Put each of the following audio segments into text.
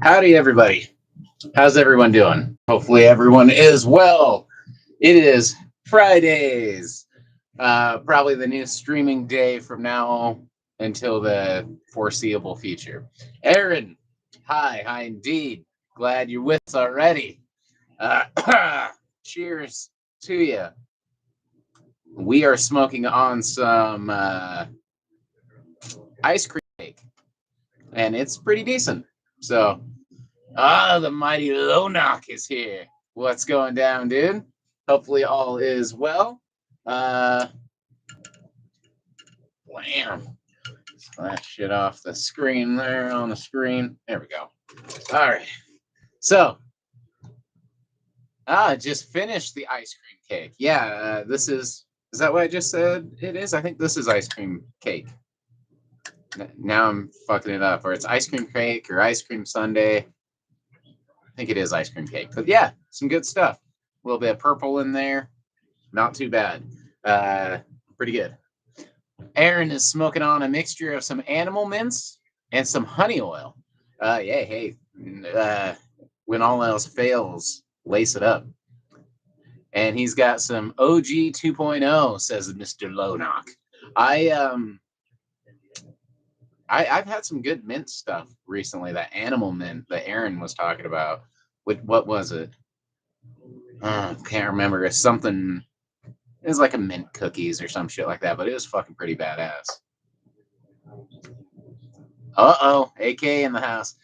Howdy, everybody. How's everyone doing? Hopefully, everyone is well. It is FryDaze, probably the new streaming day from now until the foreseeable future. Aaron, hi indeed. Glad you're with us already. Cheers to you. We are smoking on some ice cream cake, and it's pretty decent. So, the mighty Lonok is here. What's going down, dude? Hopefully all is well. Blam. That shit off the screen there on the screen. There we go. All right. So, just finished the ice cream cake. Yeah, this is that what I just said it is? I think this is ice cream cake. Now I'm fucking it up. Or it's ice cream cake or ice cream sundae. I think it is ice cream cake. But yeah, some good stuff. A little bit of purple in there. Not too bad. Pretty good. Aaron is smoking on a mixture of some animal mints and some honey oil. Hey, when all else fails, lace it up. And he's got some OG 2.0, says Mr. Lonok. I've had some good mint stuff recently. That animal mint that Aaron was talking about. What was it? Can't remember. It's something. It was like a mint cookies or some shit like that, but it was fucking pretty badass. AK in the house.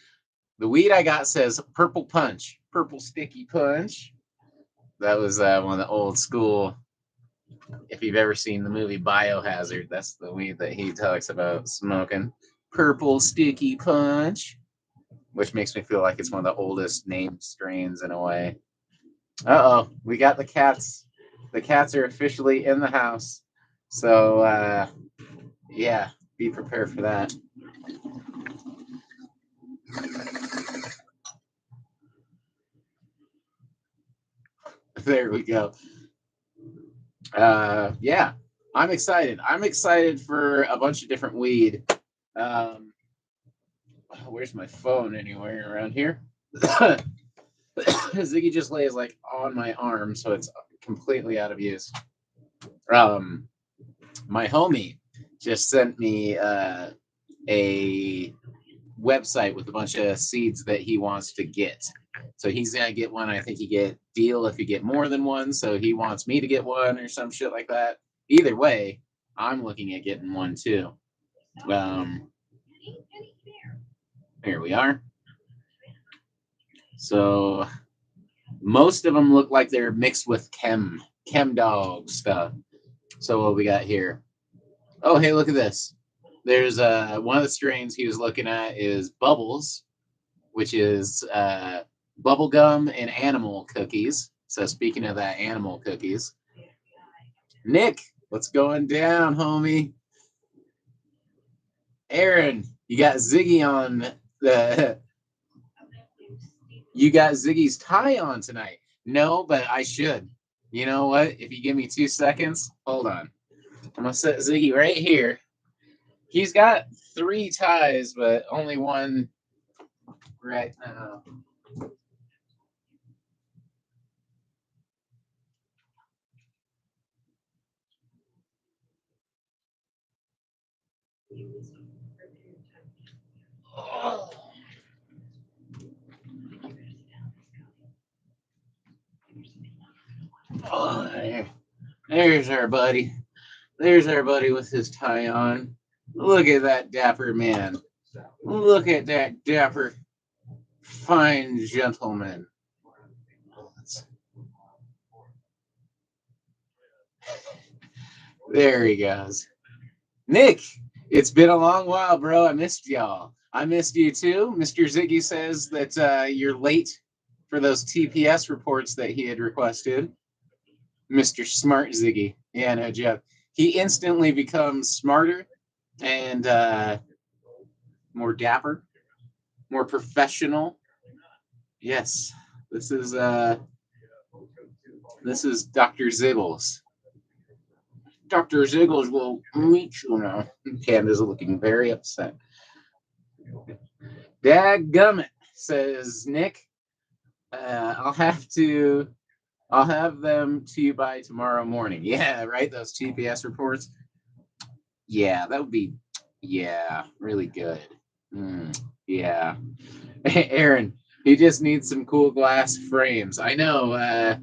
The weed I got says purple punch, purple sticky punch. That was one of the old school. If you've ever seen the movie Biohazard, that's the weed that he talks about smoking. Purple sticky punch, which makes me feel like it's one of the oldest named strains in a way. We got the cats. The cats are officially in the house. So, yeah, be prepared for that. There we go. Yeah, I'm excited. I'm excited for a bunch of different weed. Where's my phone anywhere around here? Ziggy just lays like on my arm, so it's completely out of use. My homie just sent me a website with a bunch of seeds that he wants to get. So he's gonna get one. I think you get deal if you get more than one. So he wants me to get one or some shit like that. Either way, I'm looking at getting one too. Here we are. So most of them look like they're mixed with chem dog stuff. So what we got here? Oh, hey, look at this. There's one of the strains he was looking at is Bubbles, which is bubblegum and animal cookies. So speaking of that, animal cookies. Nick, what's going down, homie? Aaron, you got Ziggy on the. You got Ziggy's tie on tonight. No, but I should. You know what? If you give me 2 seconds, hold on. I'm gonna set Ziggy right here. He's got 3 ties, but only one right now. There's our buddy. There's our buddy with his tie on. Look at that dapper man. Look at that dapper, fine gentleman. There he goes. Nick, it's been a long while, bro. I missed y'all. I missed you too. Mr. Ziggy says that you're late for those TPS reports that he had requested. Mr. Smart Ziggy. Yeah, no, Jeff. He instantly becomes smarter and more dapper, more professional. Yes, this is Dr. Zibbles. Dr. Ziggles will meet you now. Panda's looking very upset. Dadgummit, says Nick. I'll have them to you by tomorrow morning. Yeah, right. Those TPS reports. Yeah, that would be. Yeah, really good. Yeah, Aaron. He just needs some cool glass frames. I know.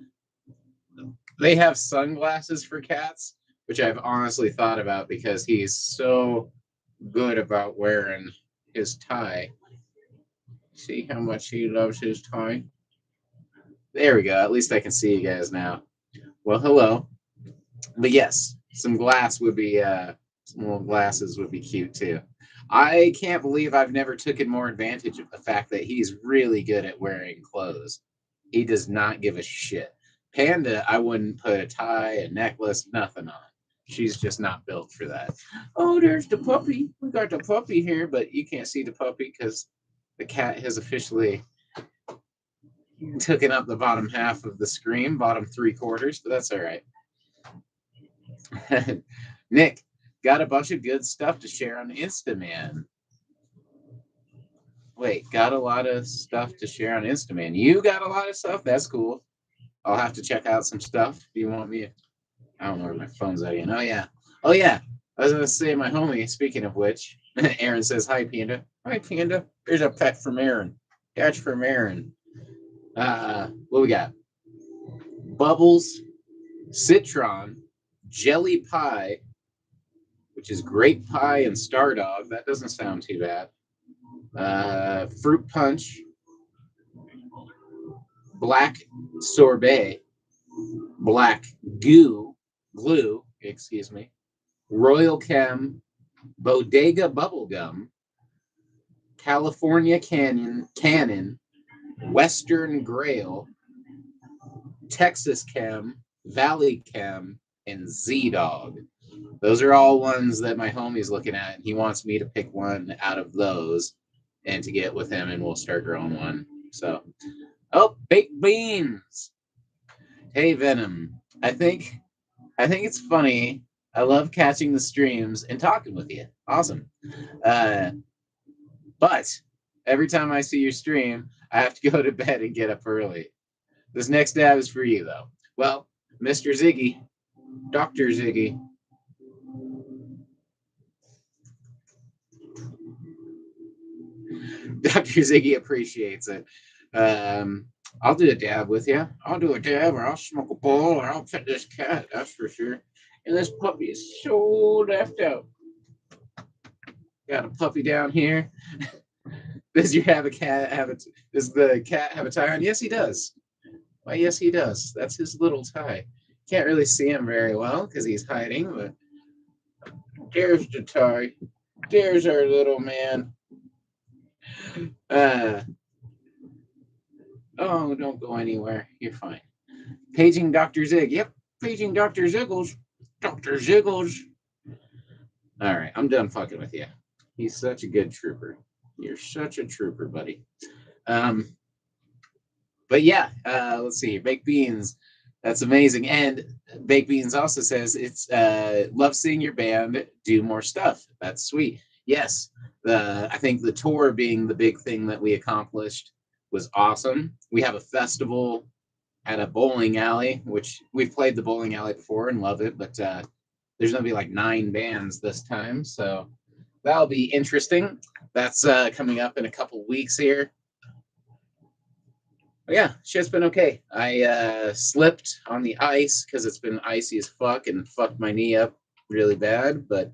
They have sunglasses for cats, which I've honestly thought about because he's so good about wearing his tie. See how much he loves his tie? There we go. At least I can see you guys now. Well, hello. But yes, some glass would be some little glasses would be cute too. I can't believe I've never taken more advantage of the fact that he's really good at wearing clothes. He does not give a shit. Panda, I wouldn't put a tie, a necklace, nothing on. She's just not built for that. Oh, there's the puppy. We got the puppy here, but you can't see the puppy because the cat has officially taken up the bottom half of the screen, bottom 3/4, but that's all right. Nick, got a bunch of good stuff to share on Instaman. Wait, got a lot of stuff to share on Instaman. You got a lot of stuff? That's cool. I'll have to check out some stuff. Do you want me? I don't know where my phone's at again. Oh, yeah. Oh, yeah. I was going to say, my homie, speaking of which, Aaron says, hi, Panda. Hi, Panda. Here's a pet from Aaron. That's from Aaron. What we got? Bubbles, Citron, Jelly Pie, which is grape pie and star dog. That doesn't sound too bad. Fruit punch, black sorbet, black glue, excuse me, Royal Chem, Bodega bubblegum, California Cannon, Western Grail, Texas Chem, Valley Chem, and Z Dog. Those are all ones that my homie's looking at, and he wants me to pick one out of those and to get with him, and we'll start growing one. So, oh, baked beans. Hey, Venom. I think it's funny. I love catching the streams and talking with you. Awesome. But every time I see your stream, I have to go to bed and get up early. This next dab is for you, though. Well, Mr. Ziggy, Dr. Ziggy. Dr. Ziggy appreciates it. I'll do a dab with you. I'll do a dab, or I'll smoke a bowl, or I'll pet this cat. That's for sure. And this puppy is so left out. Got a puppy down here. Does the cat have a tie on? Yes, he does. Why, yes, he does. That's his little tie. Can't really see him very well because he's hiding, but there's the tie. There's our little man. Oh, don't go anywhere. You're fine. Paging Dr. Zig. Yep, paging Dr. Ziggles. Dr. Ziggles. All right, I'm done fucking with you. He's such a good trooper. You're such a trooper, buddy. But yeah, let's see. Baked beans. That's amazing. And Baked Beans also says it's love seeing your band do more stuff. That's sweet. Yes. I think the tour being the big thing that we accomplished was awesome. We have a festival at a bowling alley, which we've played the bowling alley before and love it, but there's going to be like 9 bands this time. So that'll be interesting. That's coming up in a couple weeks here. But yeah, shit's been okay. I slipped on the ice because it's been icy as fuck and fucked my knee up really bad, but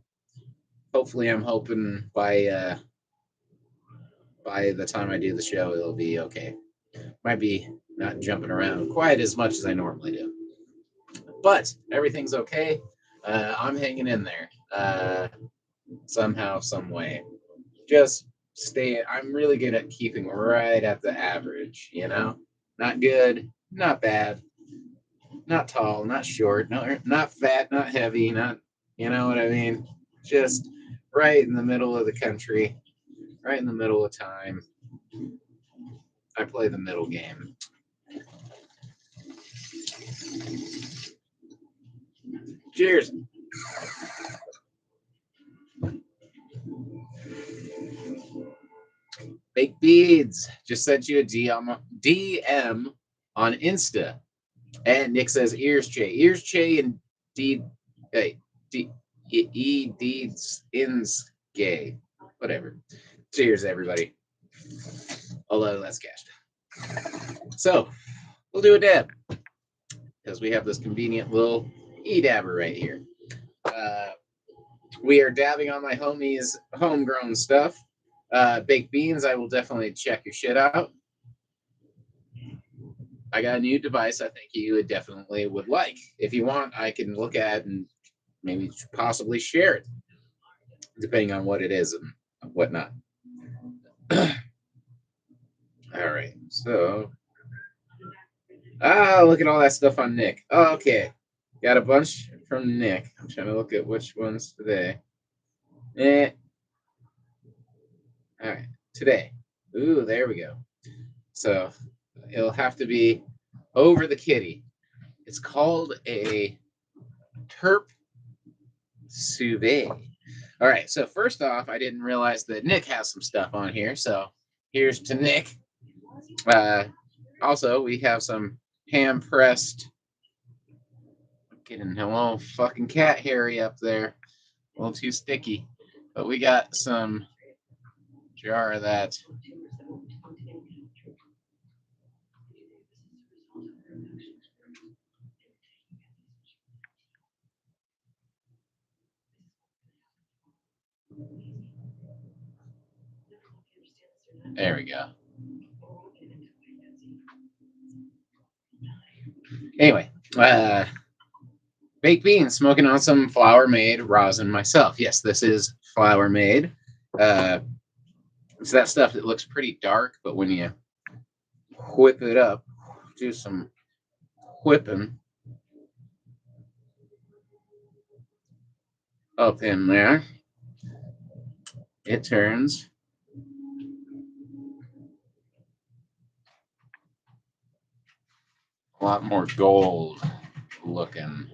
hopefully I'm hoping by the time I do the show, it'll be okay. Might be not jumping around quite as much as I normally do. But everything's okay. I'm hanging in there somehow, some way. Just I'm really good at keeping right at the average, you know? Not good, not bad, not tall, not short, not fat, not heavy, not, you know what I mean? Just right in the middle of the country, right in the middle of time. I play the middle game. Cheers. Beads just sent you a DM on Insta. And Nick says, "Ears Che. Ears Che and D. Hey, D. Deeds ins gay. Whatever. Cheers, everybody. Although that's cashed. So, we'll do a dab because we have this convenient little e-dabber right here. We are dabbing on my homie's homegrown stuff. Baked beans, I will definitely check your shit out. I got a new device I think you would definitely would like. If you want, I can look at and maybe possibly share it, depending on what it is and whatnot. All right, so look at all that stuff on Nick. Oh, okay, got a bunch from Nick. I'm trying to look at which ones today. All right, today. Ooh, there we go. So it'll have to be over the kitty. It's called a terp Suve. All right, so first off, I didn't realize that Nick has some stuff on here, so here's to Nick. Also, we have some hand-pressed, getting a little fucking cat hairy up there, a little too sticky, but we got some jar of that. There we go. Anyway, baked beans, smoking on some flour made rosin myself. Yes, this is flour made. It's that stuff that looks pretty dark, but when you whip it up, do some whipping up in there, it turns a lot more gold looking.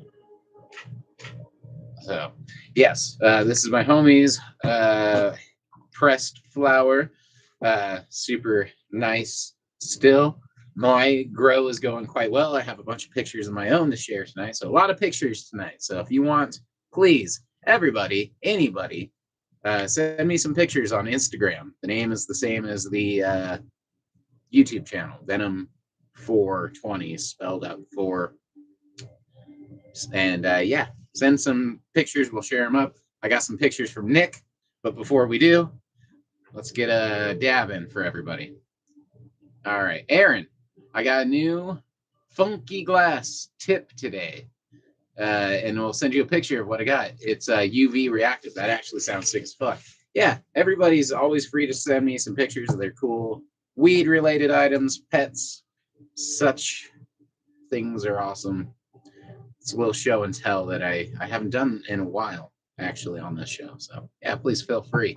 So, yes, this is my homie's pressed flour. Super nice still. My grow is going quite well. I have a bunch of pictures of my own to share tonight. So, a lot of pictures tonight. So, if you want, please, everybody, anybody, send me some pictures on Instagram. The name is the same as the YouTube channel, Venom 420, spelled out for. And yeah, send some pictures. We'll share them up. I got some pictures from Nick, but before we do, let's get a dab in for everybody. All right, Aaron, I got a new funky glass tip today. And we'll send you a picture of what I got. It's UV reactive. That actually sounds sick as fuck. Yeah, everybody's always free to send me some pictures of their cool weed related items, pets, such things are awesome. It's a little show and tell that I haven't done in a while, actually, on this show. So, yeah, please feel free.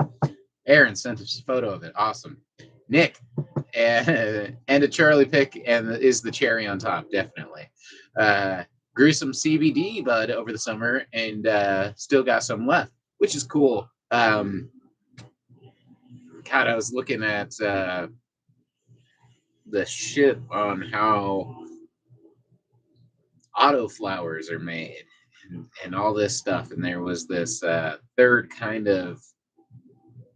Aaron sent us a photo of it. Awesome. Nick, and a Charlie pick, and is the cherry on top, definitely. Grew some CBD bud over the summer and still got some left, which is cool. God, I was looking at the shit on how auto flowers are made and all this stuff. And there was this third kind of,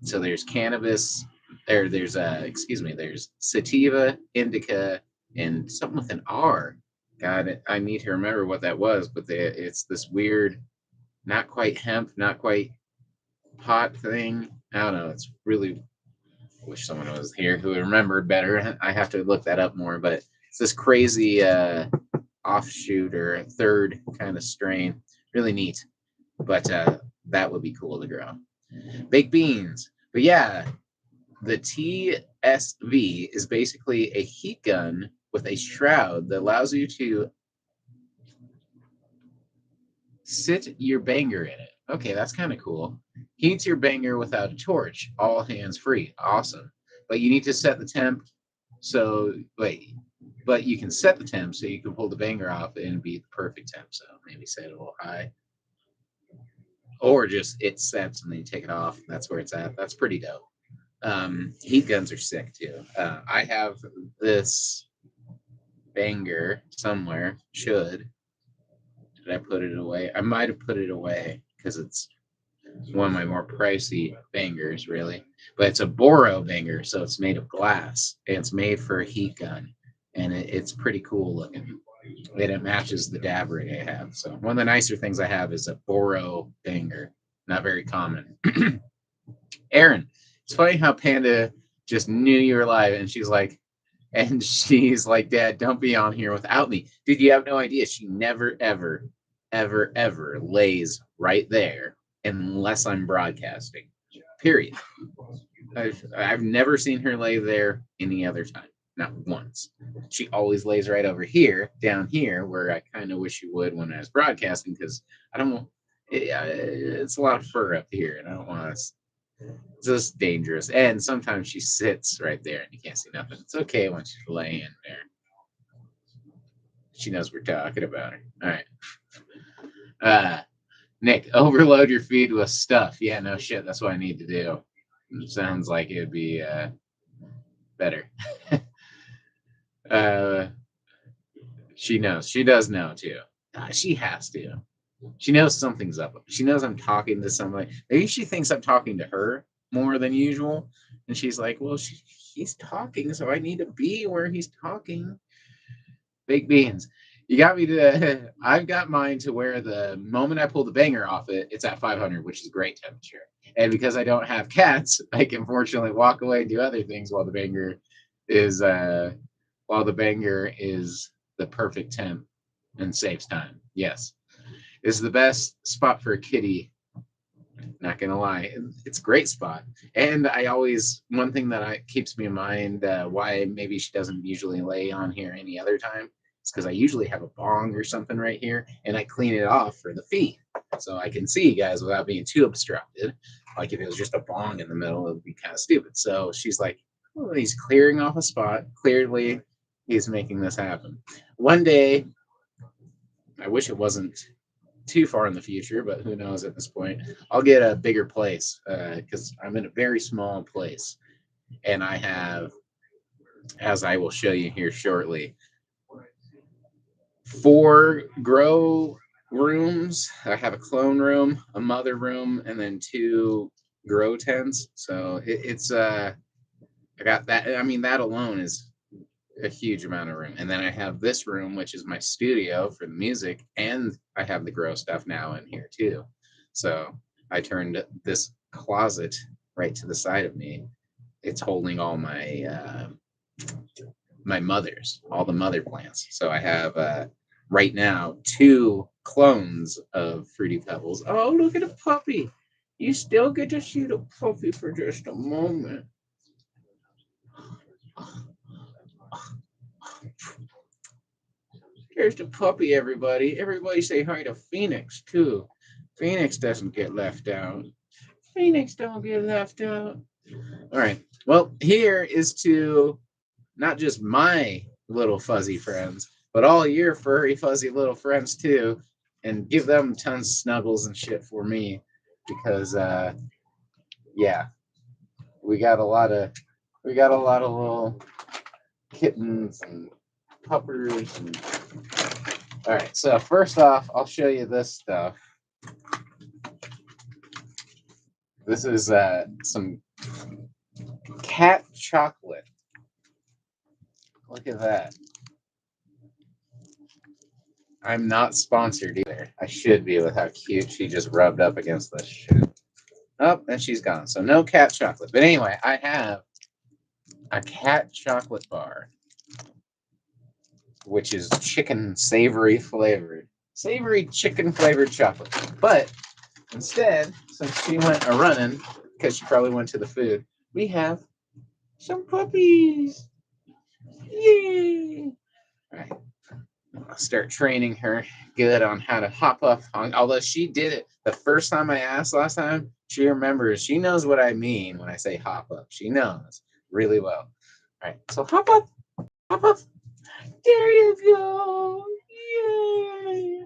so there's cannabis, there's sativa, indica, and something with an R. God, I need to remember what that was, but it's this weird, not quite hemp, not quite pot thing. I don't know. It's really, I wish someone was here who remembered better. I have to look that up more, but it's this crazy offshoot or third kind of strain. Really neat, but that would be cool to grow. Baked beans. But yeah, the TSV is basically a heat gun with a shroud that allows you to sit your banger in it. Okay, that's kind of cool. Heats your banger without a torch, all hands free. Awesome. But you need to set the temp. So, wait, but you can set the temp so you can pull the banger off and be the perfect temp. So maybe set it a little high. Or just it sets and then you take it off. That's where it's at. That's pretty dope. Heat guns are sick too. I have this banger somewhere. Did I put it away? I might have put it away because it's one of my more pricey bangers, really. But it's a Boro banger, so it's made of glass and it's made for a heat gun, and it's pretty cool looking. And it matches the dab rig I have. So one of the nicer things I have is a Boro banger. Not very common. Aaron, it's funny how Panda just knew you were live, and she's like, Dad, don't be on here without me. Dude, you have no idea. She never, ever, ever, ever lays right there unless I'm broadcasting. Period. I've never seen her lay there any other time. Not once. She always lays right over here, down here, where I kind of wish she would when I was broadcasting, because I don't want it's a lot of fur up here, and I don't want to. It's just dangerous. And sometimes she sits right there, and you can't see nothing. It's okay when she's laying there. She knows we're talking about her. All right. Nick, overload your feed with stuff. Yeah, no shit. That's what I need to do. It sounds like it'd be better. She knows. She does know too. She has to. She knows something's up. She knows I'm talking to somebody. Maybe she thinks I'm talking to her more than usual, and she's like, "Well, he's talking, so I need to be where he's talking." Baked beans. You got me to. I've got mine to where the moment I pull the banger off it, it's at 500, which is great temperature. And because I don't have cats, I can fortunately walk away and do other things is while the banger is the perfect temp and saves time. Yes, is the best spot for a kitty. Not gonna lie, it's a great spot. And I always one thing that keeps me in mind why maybe she doesn't usually lay on here any other time is because I usually have a bong or something right here, and I clean it off for the feed, so I can see you guys without being too obstructed. Like if it was just a bong in the middle, it would be kind of stupid. So she's like, "Oh, he's clearing off a spot. Clearly, he's making this happen." One day, I wish it wasn't too far in the future, but who knows at this point. I'll get a bigger place because I'm in a very small place. And I have, as I will show you here shortly, 4 grow rooms. I have a clone room, a mother room, and then 2 grow tents. So I got that. I mean, that alone is a huge amount of room. And then I have this room, which is my studio for the music, and I have the grow stuff now in here too. So I turned this closet right to the side of me. It's holding all my mothers, all the mother plants. So I have right now 2 clones of Fruity Pebbles. Oh, look at a puppy! You still get to see the puppy for just a moment. Here's the puppy, everybody. Everybody say hi to Phoenix, too. Phoenix doesn't get left out. Phoenix don't get left out. All right. Well, here is to not just my little fuzzy friends, but all your furry, fuzzy little friends, too. And give them tons of snuggles and shit for me. Because, yeah, we got a lot of little kittens and puppers and all right, so first off, I'll show you this stuff. This is some cat chocolate. Look at that. I'm not sponsored either. I should be with how cute she just rubbed up against this shit. Oh, and she's gone. So no cat chocolate. But anyway, I have a cat chocolate bar, which is chicken savory flavored. Savory chicken flavored chocolate. But instead, since she went a running, because she probably went to the food, we have some puppies. Yay! All right. I'll start training her good on how to hop up. Although she did it the first time I asked last time, she remembers. She knows what I mean when I say hop up. She knows really well. All right. So hop up. Hop up. There you go. Yay!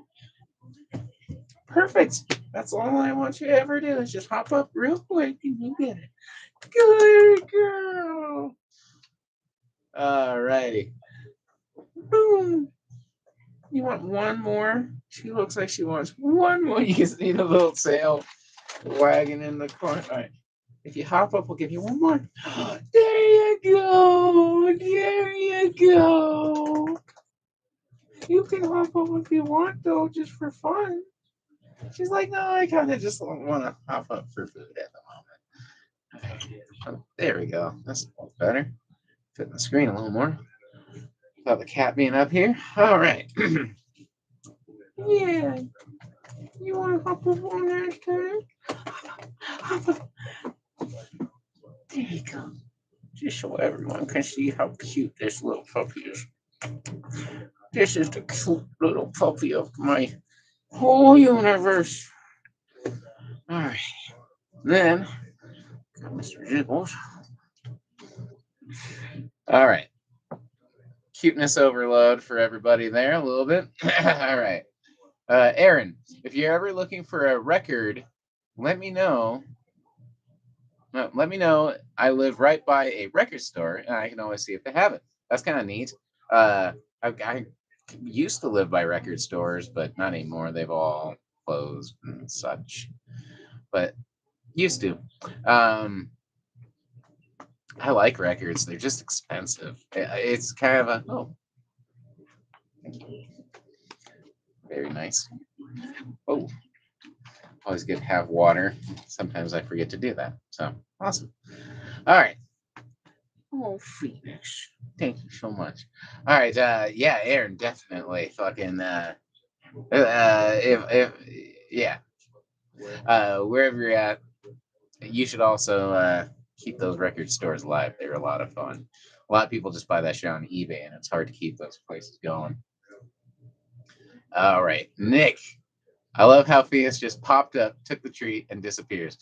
Perfect. That's all I want you to ever do is just hop up real quick and you get it. Good girl. Alrighty. Boom. You want one more? She looks like she wants one more. You can see the little tail wagging in the corner. All right. If you hop up, we'll give you one more. There you go. There you go. You can hop up if you want, though, just for fun. She's like, no, I kind of just don't want to hop up for food at the moment. Right. There we go. That's a little better. Fit the screen a little more. Without the cat being up here. All right. Yeah. You want to hop up on that time? Hop up. There you go. Just so everyone can see how cute this little puppy is. This is the cute little puppy of my whole universe. All right. Then, got Mr. Jiggles. All right. Cuteness overload for everybody there a little bit. All right. Aaron, if you're ever looking for a record, let me know. Let me know. I live right by a record store, and I can always see if they have it. That's kind of neat. I used to live by record stores, but not anymore. They've all closed and such. But used to. I like records. They're just expensive. It's kind of a thank you. Very nice. Oh, always good to have water. Sometimes I forget to do that. So awesome. All right. Oh, Phoenix. Thank you so much. All right. Yeah, Aaron, definitely. Fucking. If yeah. Wherever you're at, you should also keep those record stores alive. They're a lot of fun. A lot of people just buy that shit on eBay, and it's hard to keep those places going. All right, Nick. I love how Phoenix just popped up, took the treat, and disappears.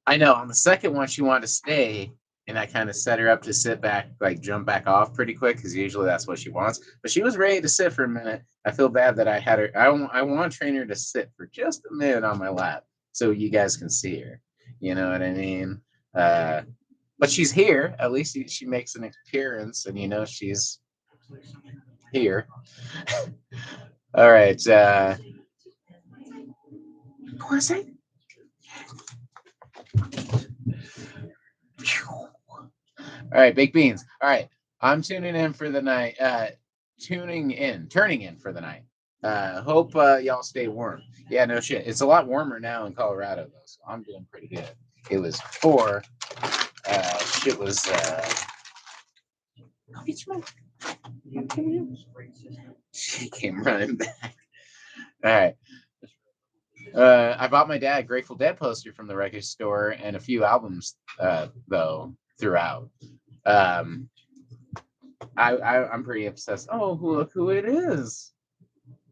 I know. On the second one, she wanted to stay, and I kind of set her up to sit back, like jump back off pretty quick, because usually that's what she wants. But she was ready to sit for a minute. I feel bad that I had her. I want to train her to sit for just a minute on my lap so you guys can see her. You know what I mean? But she's here. At least she makes an appearance, and she's here. All right. Was I? All right, baked beans. All right, I'm tuning in for the night. Turning in for the night. Hope y'all stay warm. Yeah, no shit. It's a lot warmer now in Colorado though, so I'm doing pretty good. It was 4. Shit was. She came running back. All right. I bought my dad a Grateful Dead poster from the record store and a few albums, though, throughout. I'm pretty obsessed. Oh, look who it is.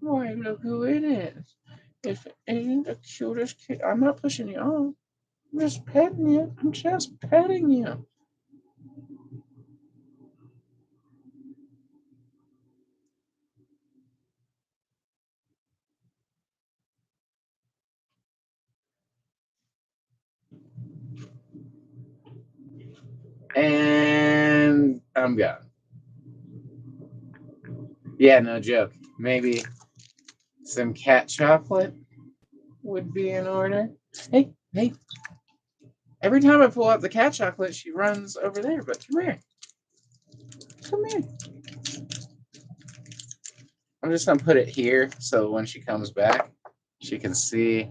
Boy, look who it is. If it ain't the cutest kid, I'm not pushing you off. I'm just petting you. I'm just petting you. And I'm gone. Yeah, no joke. Maybe some cat chocolate would be in order. Hey, hey. Every time I pull out the cat chocolate, she runs over there. But come here. Come here. I'm just going to put it here so when she comes back, she can see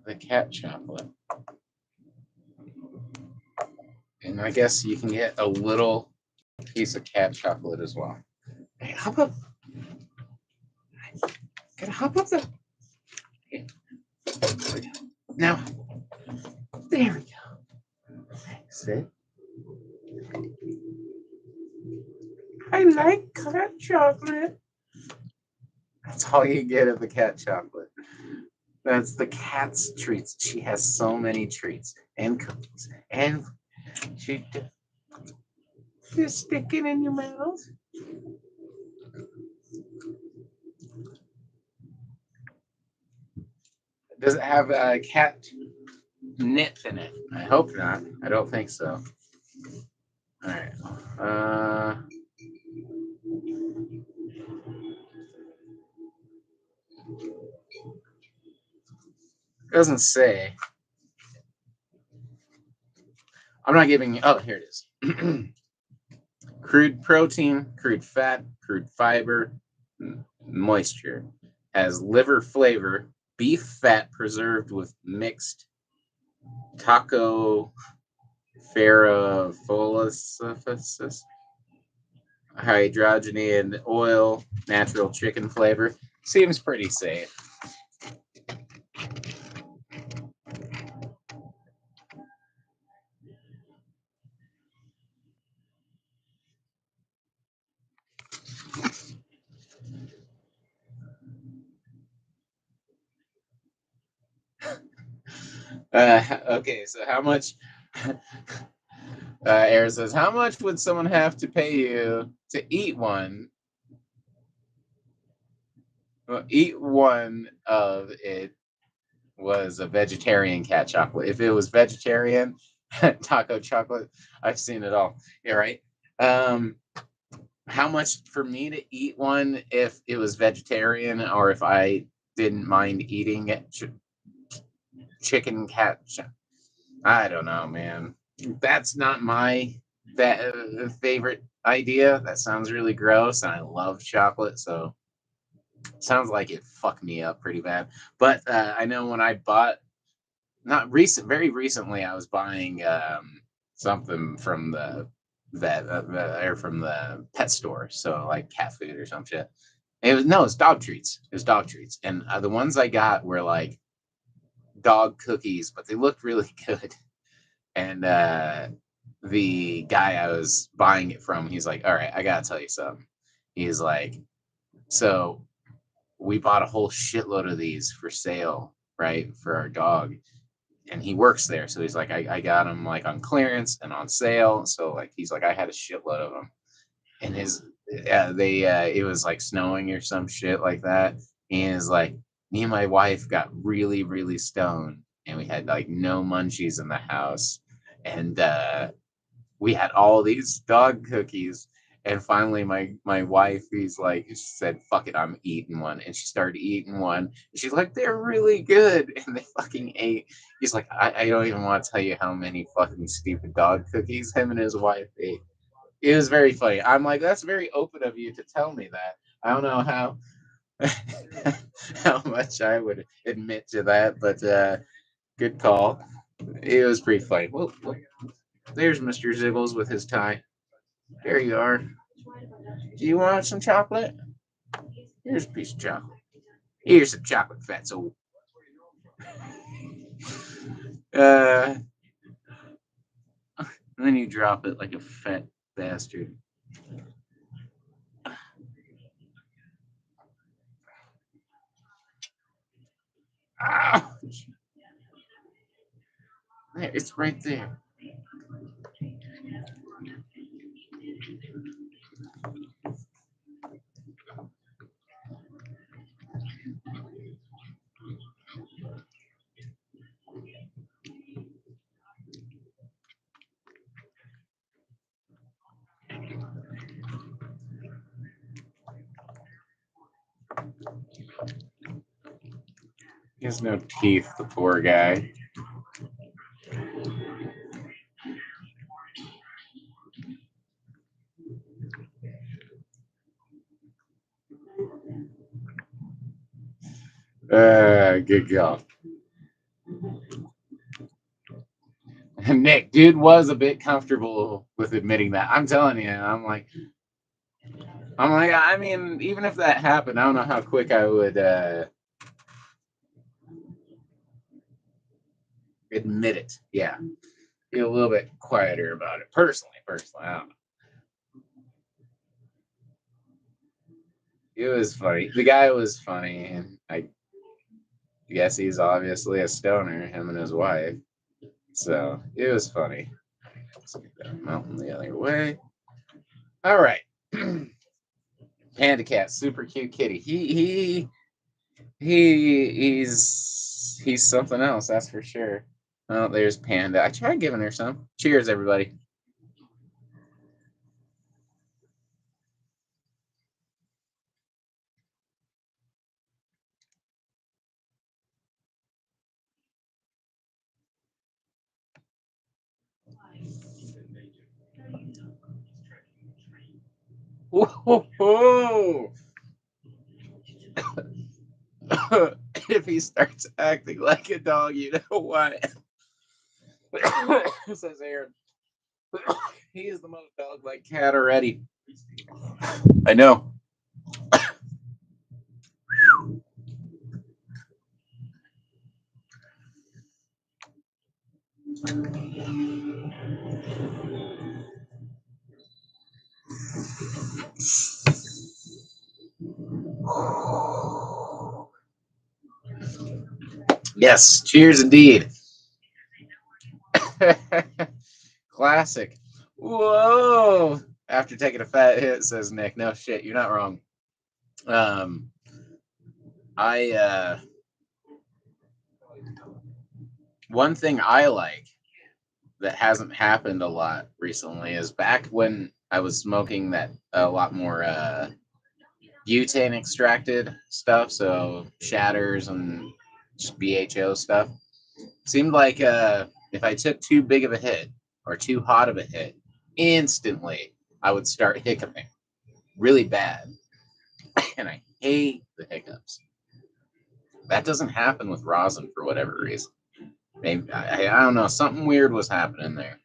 the cat chocolate. And I guess you can get a little piece of cat chocolate as well. Hey, hop up. Gotta hop up there. Okay. Now, there we go. Sit. I like cat chocolate. That's all you get of the cat chocolate. That's the cat's treats. She has so many treats and cookies. And she just stick it in your mouth. Does it have cat nip in it? I hope not. I don't think so. All right. Doesn't say. I'm not giving you. Oh, here it is. Crude protein, crude fat, crude fiber, moisture. Has liver flavor, beef fat preserved with mixed taco ferrofolicus, hydrogenated oil, natural chicken flavor. Seems pretty safe. Okay, so how much? Air says, how much would someone have to pay you to eat one? Well, eat one of it was a vegetarian cat chocolate. If it was vegetarian taco chocolate, I've seen it all. Yeah, right. Um, how much for me to eat one if it was vegetarian or if I didn't mind eating it? Chicken cat. I don't know, man. That's not my favorite idea. That sounds really gross, and I love chocolate, so sounds like it fucked me up pretty bad. But I know when I bought, not recent, very recently, I was buying something from the vet or from the pet store, so like cat food or some shit. It was no, it's dog treats. It was dog treats, and the ones I got were like dog cookies, but they looked really good. And the guy I was buying it from, he's like, "All right, I gotta tell you something." He's like, "So we bought a whole shitload of these for sale, right, for our dog." And he works there, so he's like, I got them like on clearance and on sale. So like, he's like, I had a shitload of them. And his, they, it was like snowing or some shit like that. And it's like, me and my wife got really, really stoned, and we had like no munchies in the house, and we had all these dog cookies. And finally, my wife, he's like, she said, "Fuck it, I'm eating one." And she started eating one. And she's like, "They're really good," and they fucking ate. He's like, I don't even want to tell you how many fucking stupid dog cookies him and his wife ate. It was very funny. I'm like, that's very open of you to tell me that. I don't know how how much I would admit to that, but good call. It was pretty funny. Well, there's Mr. Ziggles with his tie. There you are. Do you want some chocolate? Here's a piece of chocolate. Here's some chocolate, fatso. Uh, and then you drop it like a fat bastard. Ah, there, it's right there. He has no teeth, the poor guy. Good God. Nick, dude was a bit comfortable with admitting that. I'm telling you, I'm like, I mean, even if that happened, I don't know how quick I would admit it. Yeah, be a little bit quieter about it. Personally, I don't know. It was funny. The guy was funny, and I guess he's obviously a stoner, him and his wife. So it was funny. Let's get that mountain the other way. All right. Panda cat, super cute kitty. He's He's something else, that's for sure. Oh, there's Panda. I tried giving her some. Cheers, everybody. Whoa! If he starts acting like a dog, you know why. Says Aaron. He is the most dog-like cat already. I know. Yes, cheers indeed. Classic. Whoa! After taking a fat hit, says Nick. No shit, you're not wrong. Um, I one thing I like that hasn't happened a lot recently is back when I was smoking that a lot more butane extracted stuff, so shatters and BHO stuff. Seemed like if I took too big of a hit or too hot of a hit, instantly I would start hiccuping really bad. And I hate the hiccups. That doesn't happen with rosin for whatever reason. Maybe I don't know. Something weird was happening there.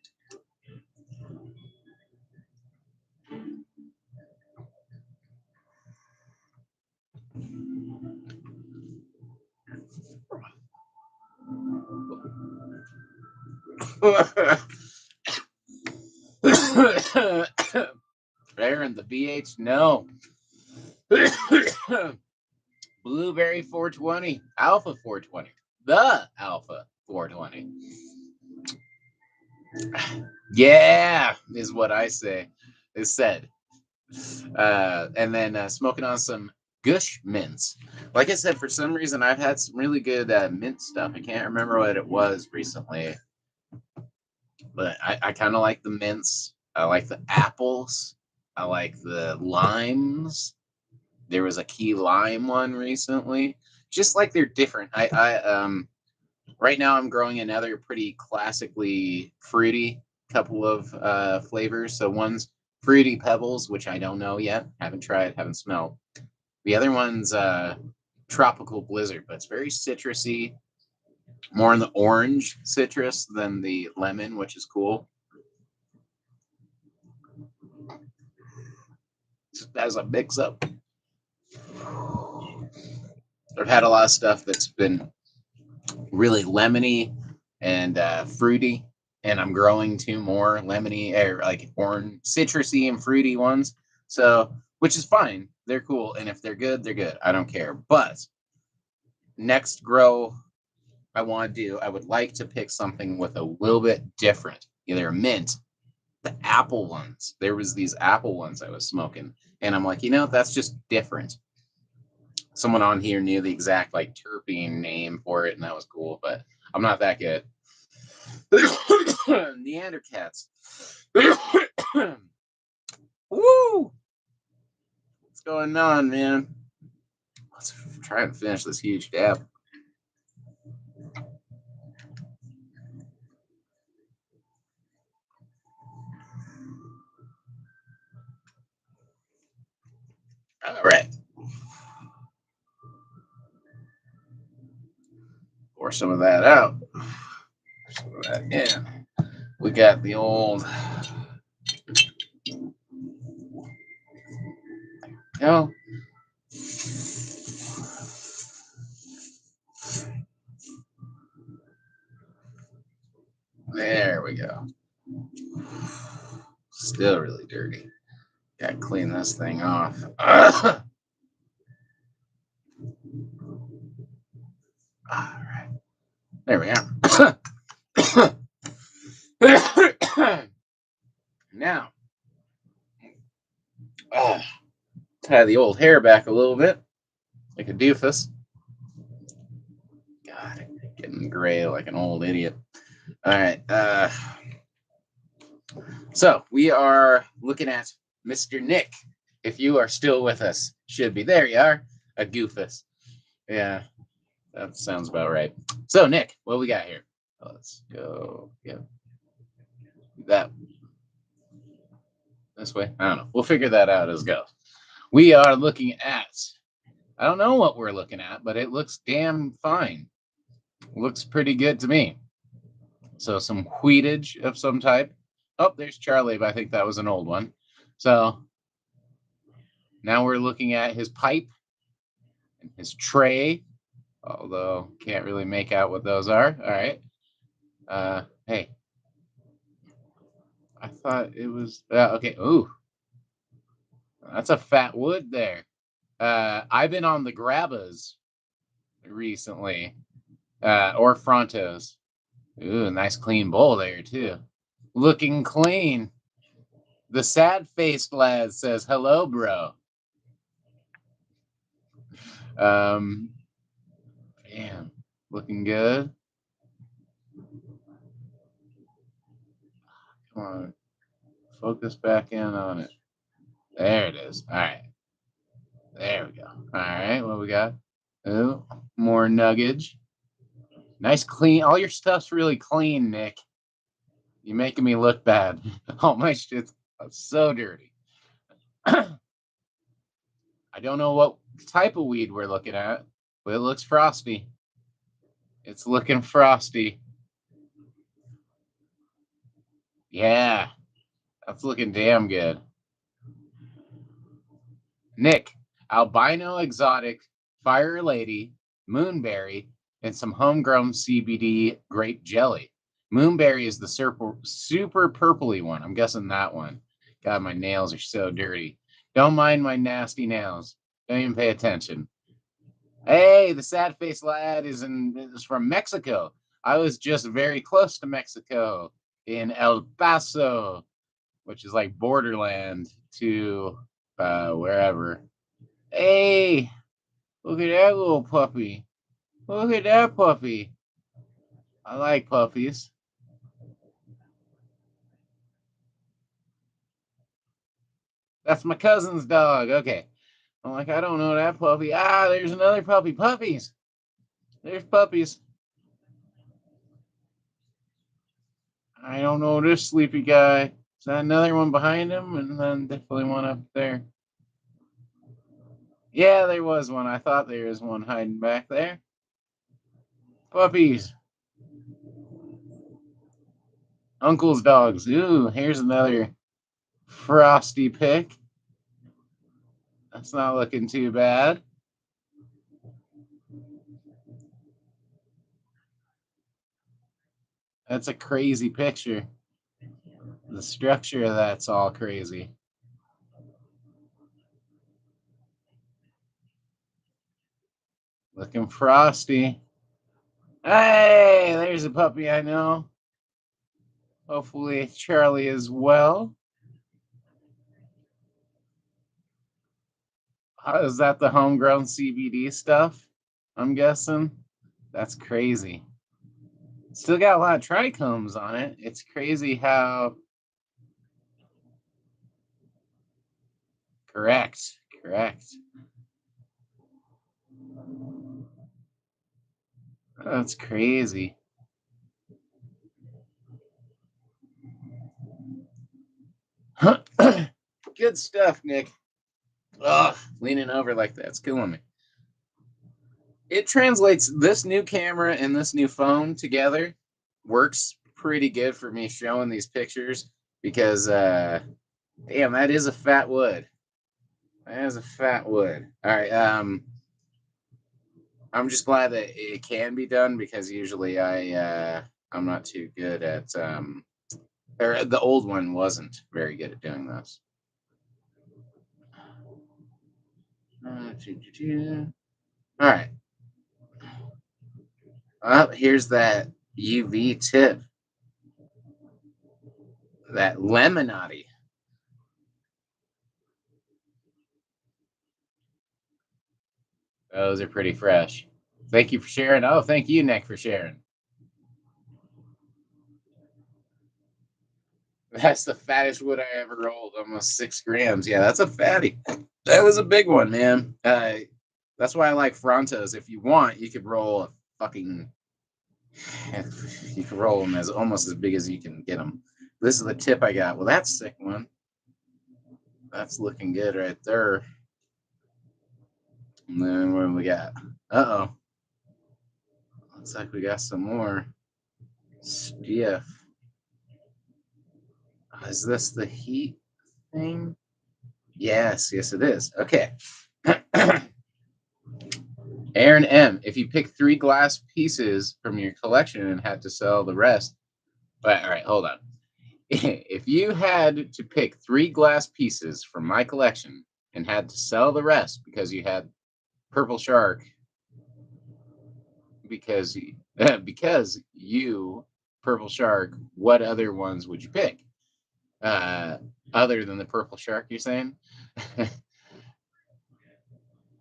Aaron, the BH, no. Blueberry 420, Alpha 420, the Alpha 420. Yeah, is what I say. Is said. And then smoking on some Gush mints. Like I said, for some reason, I've had some really good mint stuff. I can't remember what it was recently, but I kind of like the mints. I like the apples. I like the limes. There was a key lime one recently. Just like they're different. Right now I'm growing another pretty classically fruity couple of flavors. So one's fruity pebbles, which I don't know yet, haven't tried, haven't smelled. The other one's tropical blizzard, but it's very citrusy, more in the orange citrus than the lemon, which is cool. Just as a mix up. I've had a lot of stuff that's been really lemony and fruity, and I'm growing two more lemony or like orange, citrusy and fruity ones. So, which is fine. They're cool, and if they're good, they're good. I don't care. But next grow I want to do, I would like to pick something with a little bit different, either mint, the apple ones. There was these apple ones I was smoking, and I'm like, that's just different. Someone on here knew the exact like terpene name for it, and that was cool. But I'm not that good. Neandercats. Woo! What's going on, man? Let's try and finish this huge dab. All right. Pour some of that out. Some of that in. We got the old. No. There we go. Still really dirty. Got to clean this thing off. All right. There we go. Now, tie the old hair back a little bit, like a doofus. God, fucking gray like an old idiot. All right. So we are looking at Mr. Nick. If you are still with us, should be. There you are. A goofus. Yeah, that sounds about right. So, Nick, what we got here? Let's go. Yeah. That this way. I don't know. We'll figure that out as go. We are looking at. I don't know what we're looking at, but it looks damn fine. Looks pretty good to me. So some wheatage of some type. Oh, there's Charlie, but I think that was an old one. So now we're looking at his pipe and his tray, although can't really make out what those are. All right. Hey, I thought it was okay. Ooh, that's a fat wood there. I've been on the Grabbas recently, or Frontos. Ooh, nice clean bowl there too. Looking clean. The sad-faced lad says, "Hello, bro." Damn, looking good. Come on, focus back in on it. There it is. All right, there we go. All right, what we got? Ooh, more nuggage. Nice, clean. All your stuff's really clean, Nick. You're making me look bad. All my shit's so dirty. I don't know what type of weed we're looking at, but it looks frosty. It's looking frosty. Yeah, that's looking damn good. Nick, albino exotic, fire lady, moonberry, and some homegrown CBD grape jelly. Moonberry is the super purpley one. I'm guessing that one. God, my nails are so dirty. Don't mind my nasty nails. Don't even pay attention. Hey, the sad faced lad is from Mexico. I was just very close to Mexico in El Paso, which is like borderland to wherever. Hey, look at that little puppy. Look at that puppy. I like puppies. That's my cousin's dog. Okay. I'm like, I don't know that puppy. Ah, there's another puppy. Puppies. There's puppies. I don't know this sleepy guy. Is that another one behind him? And then definitely one up there. Yeah, there was one. I thought there was one hiding back there. Puppies. Uncle's dogs. Ooh, here's another frosty pick. That's not looking too bad. That's a crazy picture. The structure of that's all crazy. Looking frosty. Hey, there's a puppy I know. Hopefully Charlie as well. Is that the homegrown CBD stuff? I'm guessing. That's crazy. Still got a lot of trichomes on it. It's crazy how. Correct. That's crazy. Good stuff, Nick. Ugh, leaning over like that's killing me. It translates this new camera and this new phone together. Works pretty good for me showing these pictures because, damn, that is a fat wood. That is a fat wood. All right. I'm just glad that it can be done because usually I'm not too good at or the old one wasn't very good at doing this. All right. Here's that UV tip. That lemonade. Those are pretty fresh. Thank you for sharing. Oh, thank you, Nick, for sharing. That's the fattest wood I ever rolled, almost 6 grams. Yeah, that's a fatty. That was a big one, man. That's why I like Frontos. If you want, you could roll a fucking. You can roll them as almost as big as you can get them. This is the tip I got. Well, that's a sick one. That's looking good right there. And then what do we got? Uh oh. Looks like we got some more stiff. Is this the heat thing? Yes, yes, it is. Okay. Aaron M. If you pick 3 glass pieces from your collection and had to sell the rest, but all right, hold on. If you had to pick 3 glass pieces from my collection and had to sell the rest because you had purple shark, because because you purple shark, what other ones would you pick? Other than the purple shark, you're saying?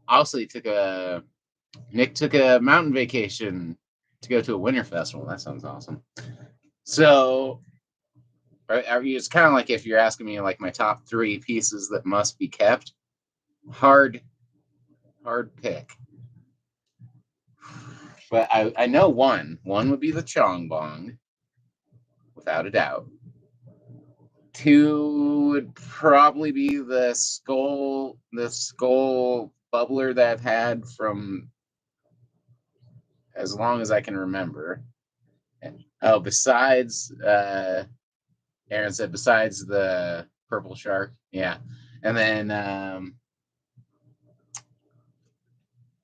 Also, Nick took a mountain vacation to go to a winter festival. That sounds awesome. So, it's kind of like if you're asking me like my top 3 pieces that must be kept. Hard pick. But I know one. One would be the Chong Bong, without a doubt. 2 would probably be the skull bubbler that I've had from as long as I can remember. Oh, besides Aaron said besides the purple shark. Yeah. And then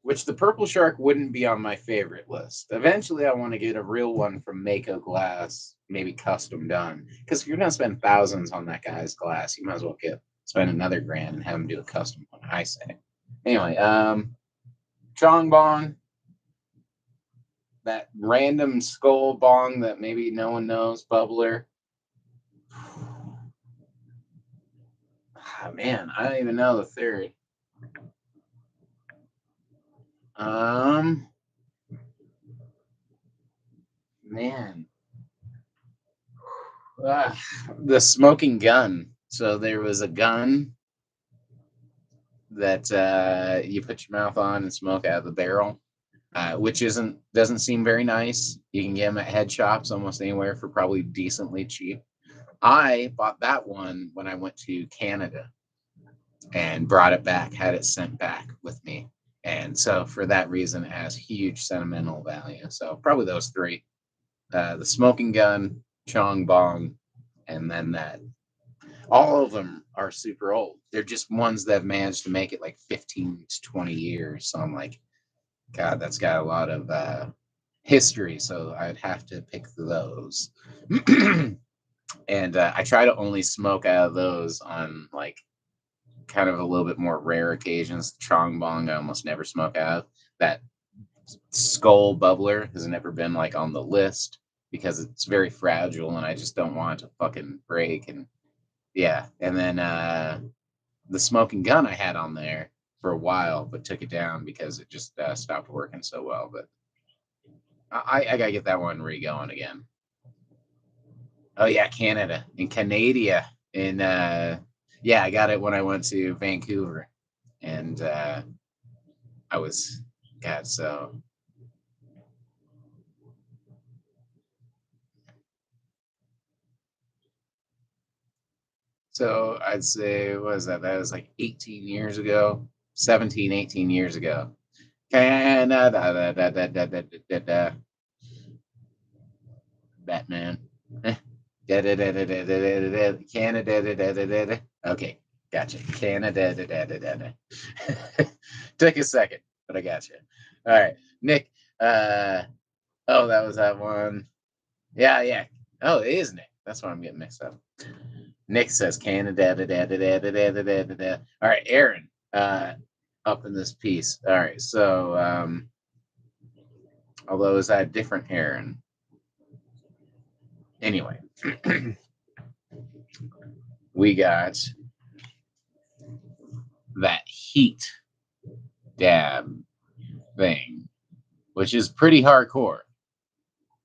which the purple shark wouldn't be on my favorite list. Eventually I want to get a real one from Mako Glass, maybe custom done. Because if you're gonna spend thousands on that guy's glass, you might as well spend another grand and have him do a custom one, I say. Anyway, Chong Bong, that random skull bong that maybe no one knows, bubbler. Oh, man, I don't even know the third. Man, the smoking gun. So there was a gun that you put your mouth on and smoke out of the barrel, which doesn't seem very nice. You can get them at head shops almost anywhere for probably decently cheap. I bought that one when I went to Canada and brought it back, had it sent back with me. And so for that reason, it has huge sentimental value. So probably those 3. The smoking gun, Chong Bong, and then that. All of them are super old. They're just ones that have managed to make it like 15 to 20 years. So I'm like, God, that's got a lot of history. So I'd have to pick those. And I try to only smoke out of those on like kind of a little bit more rare occasions. Chong Bong, I almost never smoke out of. That skull bubbler has never been like on the list because it's very fragile and I just don't want it to fucking break. And yeah, and then the smoking gun I had on there for a while, but took it down because it just stopped working so well. But I gotta get that one re-going again. Oh yeah, Canada in Canada in yeah, I got it when I went to Vancouver, and I was God so I'd say what was that? That was like 18 years ago, 17, 18 years ago. Canada, Batman. Canada. Okay, gotcha. Canada. Took a second, but I got you. All right, Nick. Oh, that was that one. Yeah, yeah. Oh, it is Nick. That's why I'm getting mixed up. Nick says Canada. All right, Aaron. Up in this piece. All right, so although is that a different Aaron? Anyway, we got that heat dab thing. which is pretty hardcore.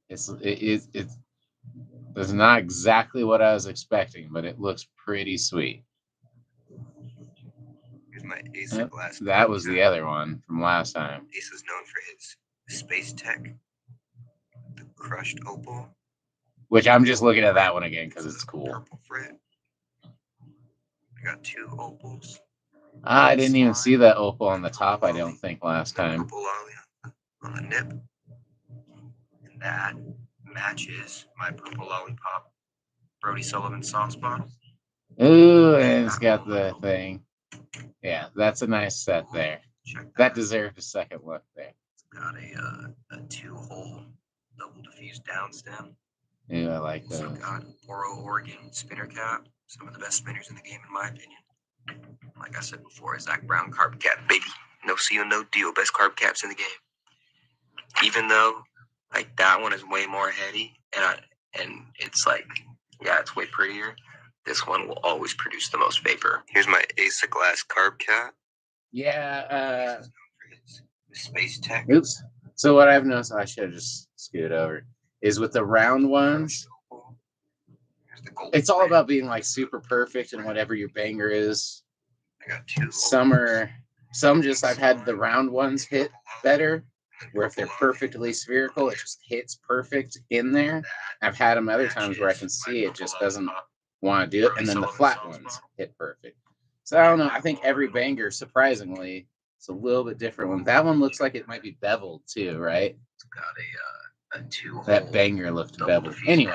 It's not exactly what I was expecting, but it looks pretty sweet. Here's my Ace glass. That was the other one from last time. Ace is known for his space tech, the crushed opal. Which I'm just looking at that one again because it's cool. Purple fret. I got 2 opals. I didn't even see that opal on the top, I don't think, last time. Purple lolly on the nip. And that matches my purple lollipop Brody Sullivan sauce bottle. Ooh, and it's got the thing. Yeah, that's a nice set there. That deserved a second look there. It's got a 2-hole double diffused down stem. Ooh, I like those. Also got Oro Oregon spinner cap. Some of the best spinners in the game, in my opinion. Like I said before, Zach Brown carb cap, baby. No seal, no deal. Best carb caps in the game. Even though, like, that one is way more heady, and it's like, yeah, it's way prettier. This one will always produce the most vapor. Here's my Ace glass carb cap. Yeah. Space tech. Oops. So what I've noticed, I should have just scooted over, is with the round ones, it's all about being like super perfect in whatever your banger is. I got 2. Some just I've had the round ones hit better, where if they're perfectly spherical, it just hits perfect in there. I've had them other times where I can see it just doesn't want to do it, and then the flat ones hit perfect. So I don't know. I think every banger, surprisingly, it's a little bit different one. That one looks like it might be beveled too, right? It's got a 2-hole. That banger looked beveled. Anyway.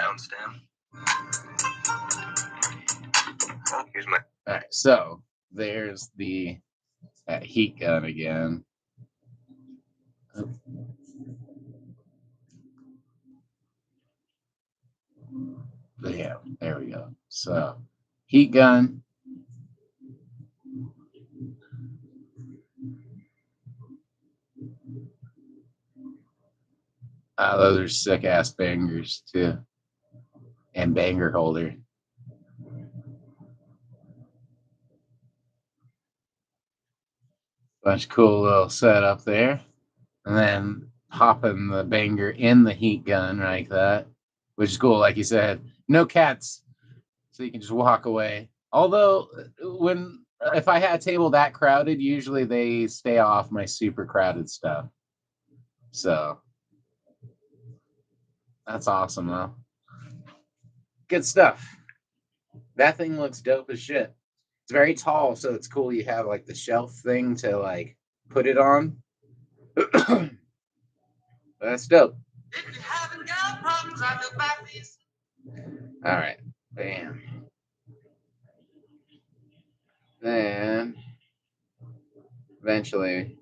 Here's my. All right, so there's the heat gun again. Yeah, there we go. So heat gun. Those are sick ass bangers too. And banger holder. Bunch of cool little setup there. And then popping the banger in the heat gun like that, which is cool. Like you said, no cats, so you can just walk away. Although if I had a table that crowded, usually they stay off my super crowded stuff. So that's awesome though. Good stuff. That thing looks dope as shit. It's very tall, so it's cool you have like the shelf thing to like put it on. That's dope. If you haven't got problems, I go back these. All right. Bam. Then eventually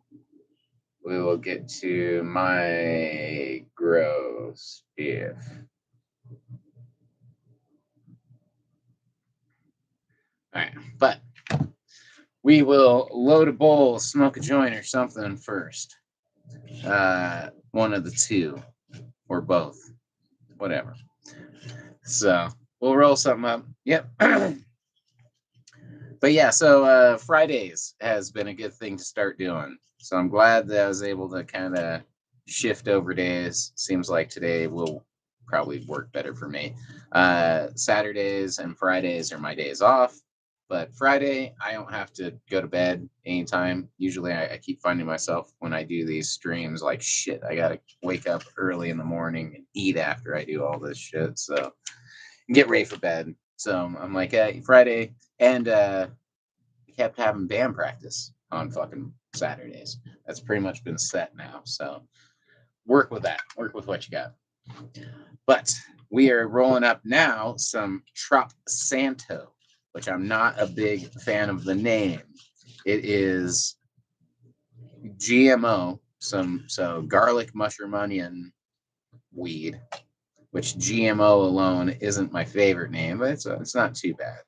we will get to my gross stuff. All right, but we will load a bowl, smoke a joint or something first. One of the two or both, whatever. So we'll roll something up. Yep. But yeah, so FryDaze has been a good thing to start doing. So I'm glad that I was able to kind of shift over days. Seems like today will probably work better for me. Saturdays and Fridays are my days off. But Friday, I don't have to go to bed anytime. Usually I keep finding myself when I do these streams like, shit, I got to wake up early in the morning and eat after I do all this shit. So get ready for bed. So I'm like, hey, Friday. And kept having band practice on fucking Saturdays. That's pretty much been set now. So work with that. Work with what you got. But we are rolling up now some Trop Santo, which I'm not a big fan of the name. It is GMO, so garlic, mushroom, onion weed, which GMO alone isn't my favorite name, but it's not too bad.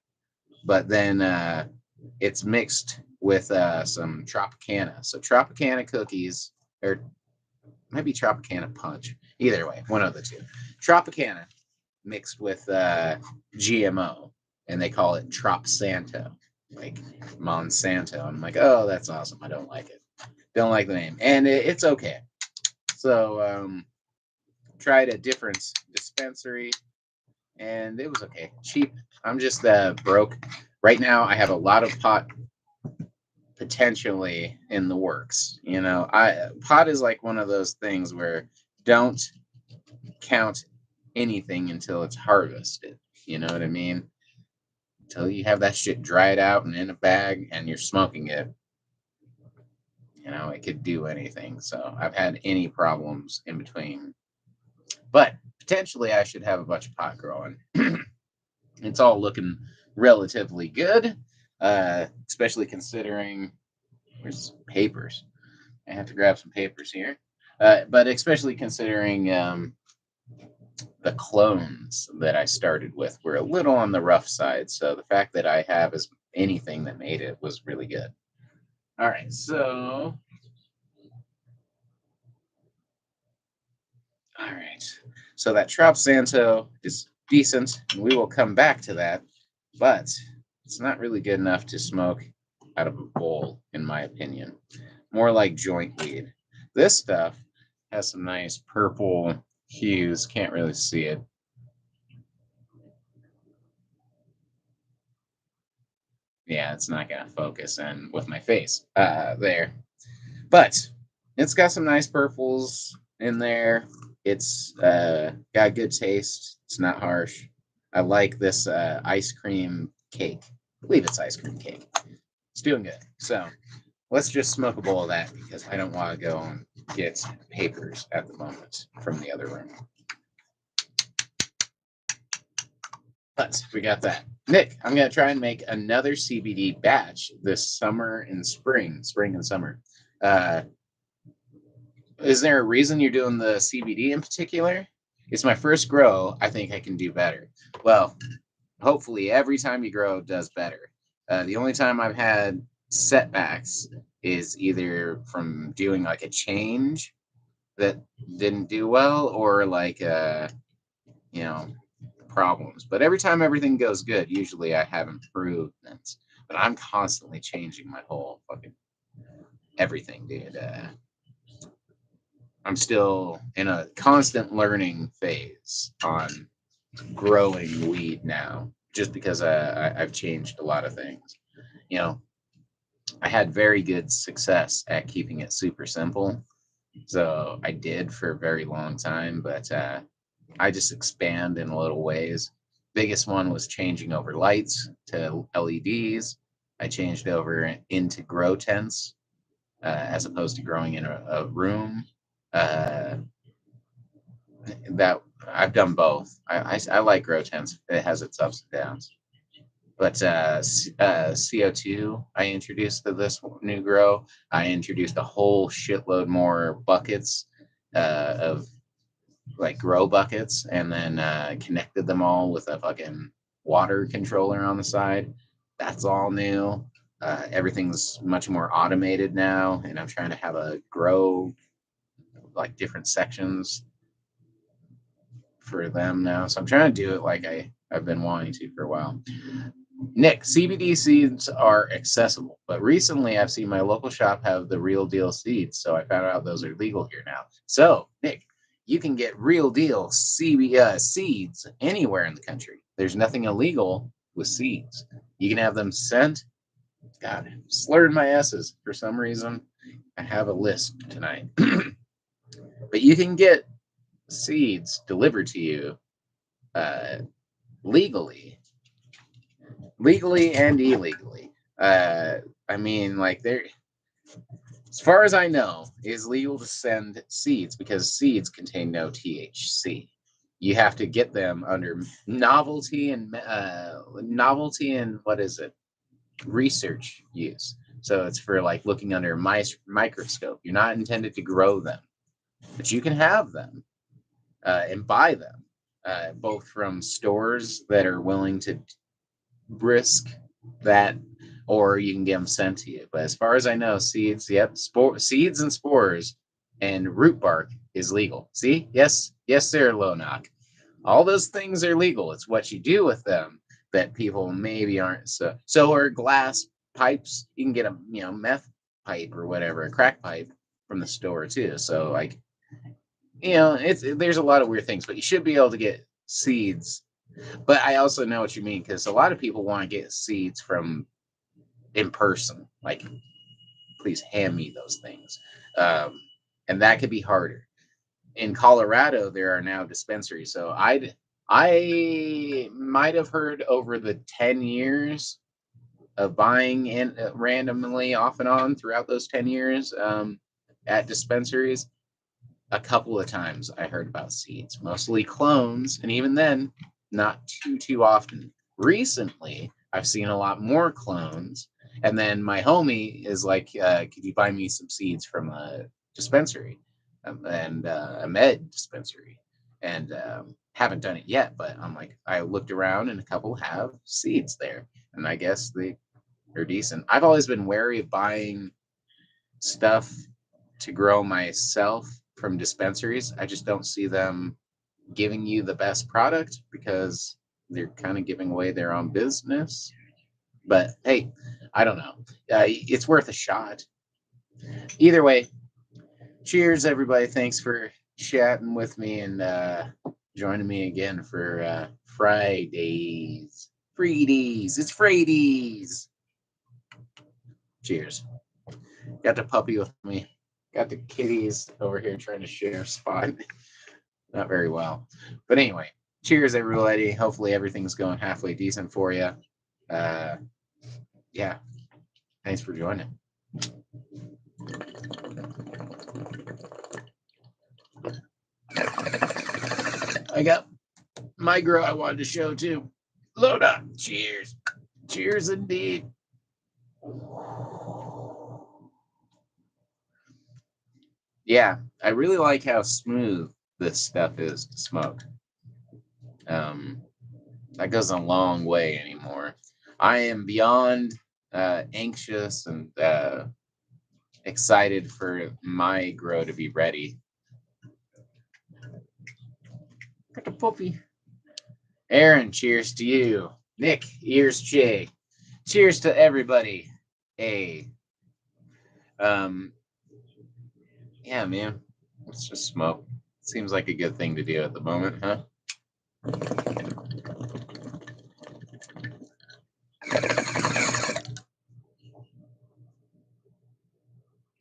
But then it's mixed with some Tropicana. So Tropicana cookies, or maybe Tropicana punch. Either way, one of the two. Tropicana mixed with GMO. And they call it Trop Santo, like Monsanto. I'm like, oh, that's awesome. I don't like it. Don't like the name. And it's okay. So tried a different dispensary, and it was okay. Cheap. I'm just broke. Right now, I have a lot of pot potentially in the works. Pot is like one of those things where don't count anything until it's harvested. You know what I mean? Until you have that shit dried out and in a bag and you're smoking it, it could do anything. So I've had any problems in between. But potentially I should have a bunch of pot growing. It's all looking relatively good, especially considering where's papers. I have to grab some papers here. But especially considering the clones that I started with were a little on the rough side. So the fact that I have as anything that made it was really good. All right, so all right, so that Trop Santo is decent, and we will come back to that, but it's not really good enough to smoke out of a bowl, in my opinion. More like joint weed. This stuff has some nice purple hues. Can't really see it. Yeah, it's not gonna focus in with my face. There. But it's got some nice purples in there. It's got good taste. It's not harsh. I like this ice cream cake. I believe it's ice cream cake. It's doing good. So let's just smoke a bowl of that because I don't want to go and get papers at the moment from the other room. But we got that. Nick, I'm going to try and make another CBD batch this summer and spring and summer. Is there a reason you're doing the CBD in particular? It's my first grow. I think I can do better. Well, hopefully every time you grow does better. The only time I've had setbacks is either from doing like a change that didn't do well or like you know problems. But every time everything goes good, usually I have improvements. But I'm constantly changing my whole fucking everything, dude. I'm still in a constant learning phase on growing weed now, just because I've changed a lot of things. You know, I had very good success at keeping it super simple. So I did for a very long time, but I just expand in little ways. Biggest one was changing over lights to LEDs. I changed over into grow tents as opposed to growing in a room. Uh, that I've done both. I like grow tents. It has its ups and downs. But CO2, I introduced to this new grow. I introduced a whole shitload more buckets of like grow buckets, and then connected them all with a fucking water controller on the side. That's all new. Everything's much more automated now, and I'm trying to have a grow like different sections for them now. So I'm trying to do it like I've been wanting to for a while. Nick, CBD seeds are accessible, but recently I've seen my local shop have the real deal seeds, so I found out those are legal here now. So, Nick, you can get real deal CBD seeds anywhere in the country. There's nothing illegal with seeds. You can have them sent. God, I'm slurring my S's for some reason. I have a list tonight. But you can get seeds delivered to you uh, legally and illegally. I mean, like there, as far as I know, it is legal to send seeds because seeds contain no THC. You have to get them under novelty and what is it? Research use. So it's for like looking under a microscope. You're not intended to grow them, but you can have them and buy them, both from stores that are willing to risk that, or you can get them sent to you. But as far as I know, seeds, yep, seeds and spores and root bark is legal. See, yes, sir, low knock. All those things are legal. It's what you do with them that people maybe aren't. So are glass pipes. You can get a meth pipe or whatever, a crack pipe from the store too. So like there's a lot of weird things, but you should be able to get seeds. But I also know what you mean, because a lot of people want to get seeds from in person. Like, please hand me those things. Um, and that could be harder. In Colorado, there are now dispensaries. So I might have heard over the 10 years of buying in randomly off and on throughout those 10 years at dispensaries, a couple of times I heard about seeds, mostly clones, and even then, not too often. Recently, I've seen a lot more clones, and then my homie is like, "Could you buy me some seeds from a dispensary and a med dispensary?" And haven't done it yet, but I'm like, I looked around, and a couple have seeds there, and I guess they're decent. I've always been wary of buying stuff to grow myself from dispensaries. I just don't see them giving you the best product because they're kind of giving away their own business. But hey, I don't know. It's worth a shot. Either way, cheers, everybody. Thanks for chatting with me and joining me again for FryDaze. FryDaze. It's FryDaze. Cheers. Got the puppy with me. Got the kitties over here trying to share a spot. Not very well. But anyway, cheers, everybody. Hopefully everything's going halfway decent for you. Uh, yeah. Thanks for joining. I got my grow I wanted to show too. Load up. Cheers. Cheers indeed. Yeah, I really like how smooth this stuff is to smoke. Um, that goes a long way anymore. I am beyond anxious and excited for my grow to be ready. Got a puppy. Aaron, cheers to you. Nick, here's Jay. Cheers to everybody. Hey. Um, yeah, man. Let's just smoke. Seems like a good thing to do at the moment, huh?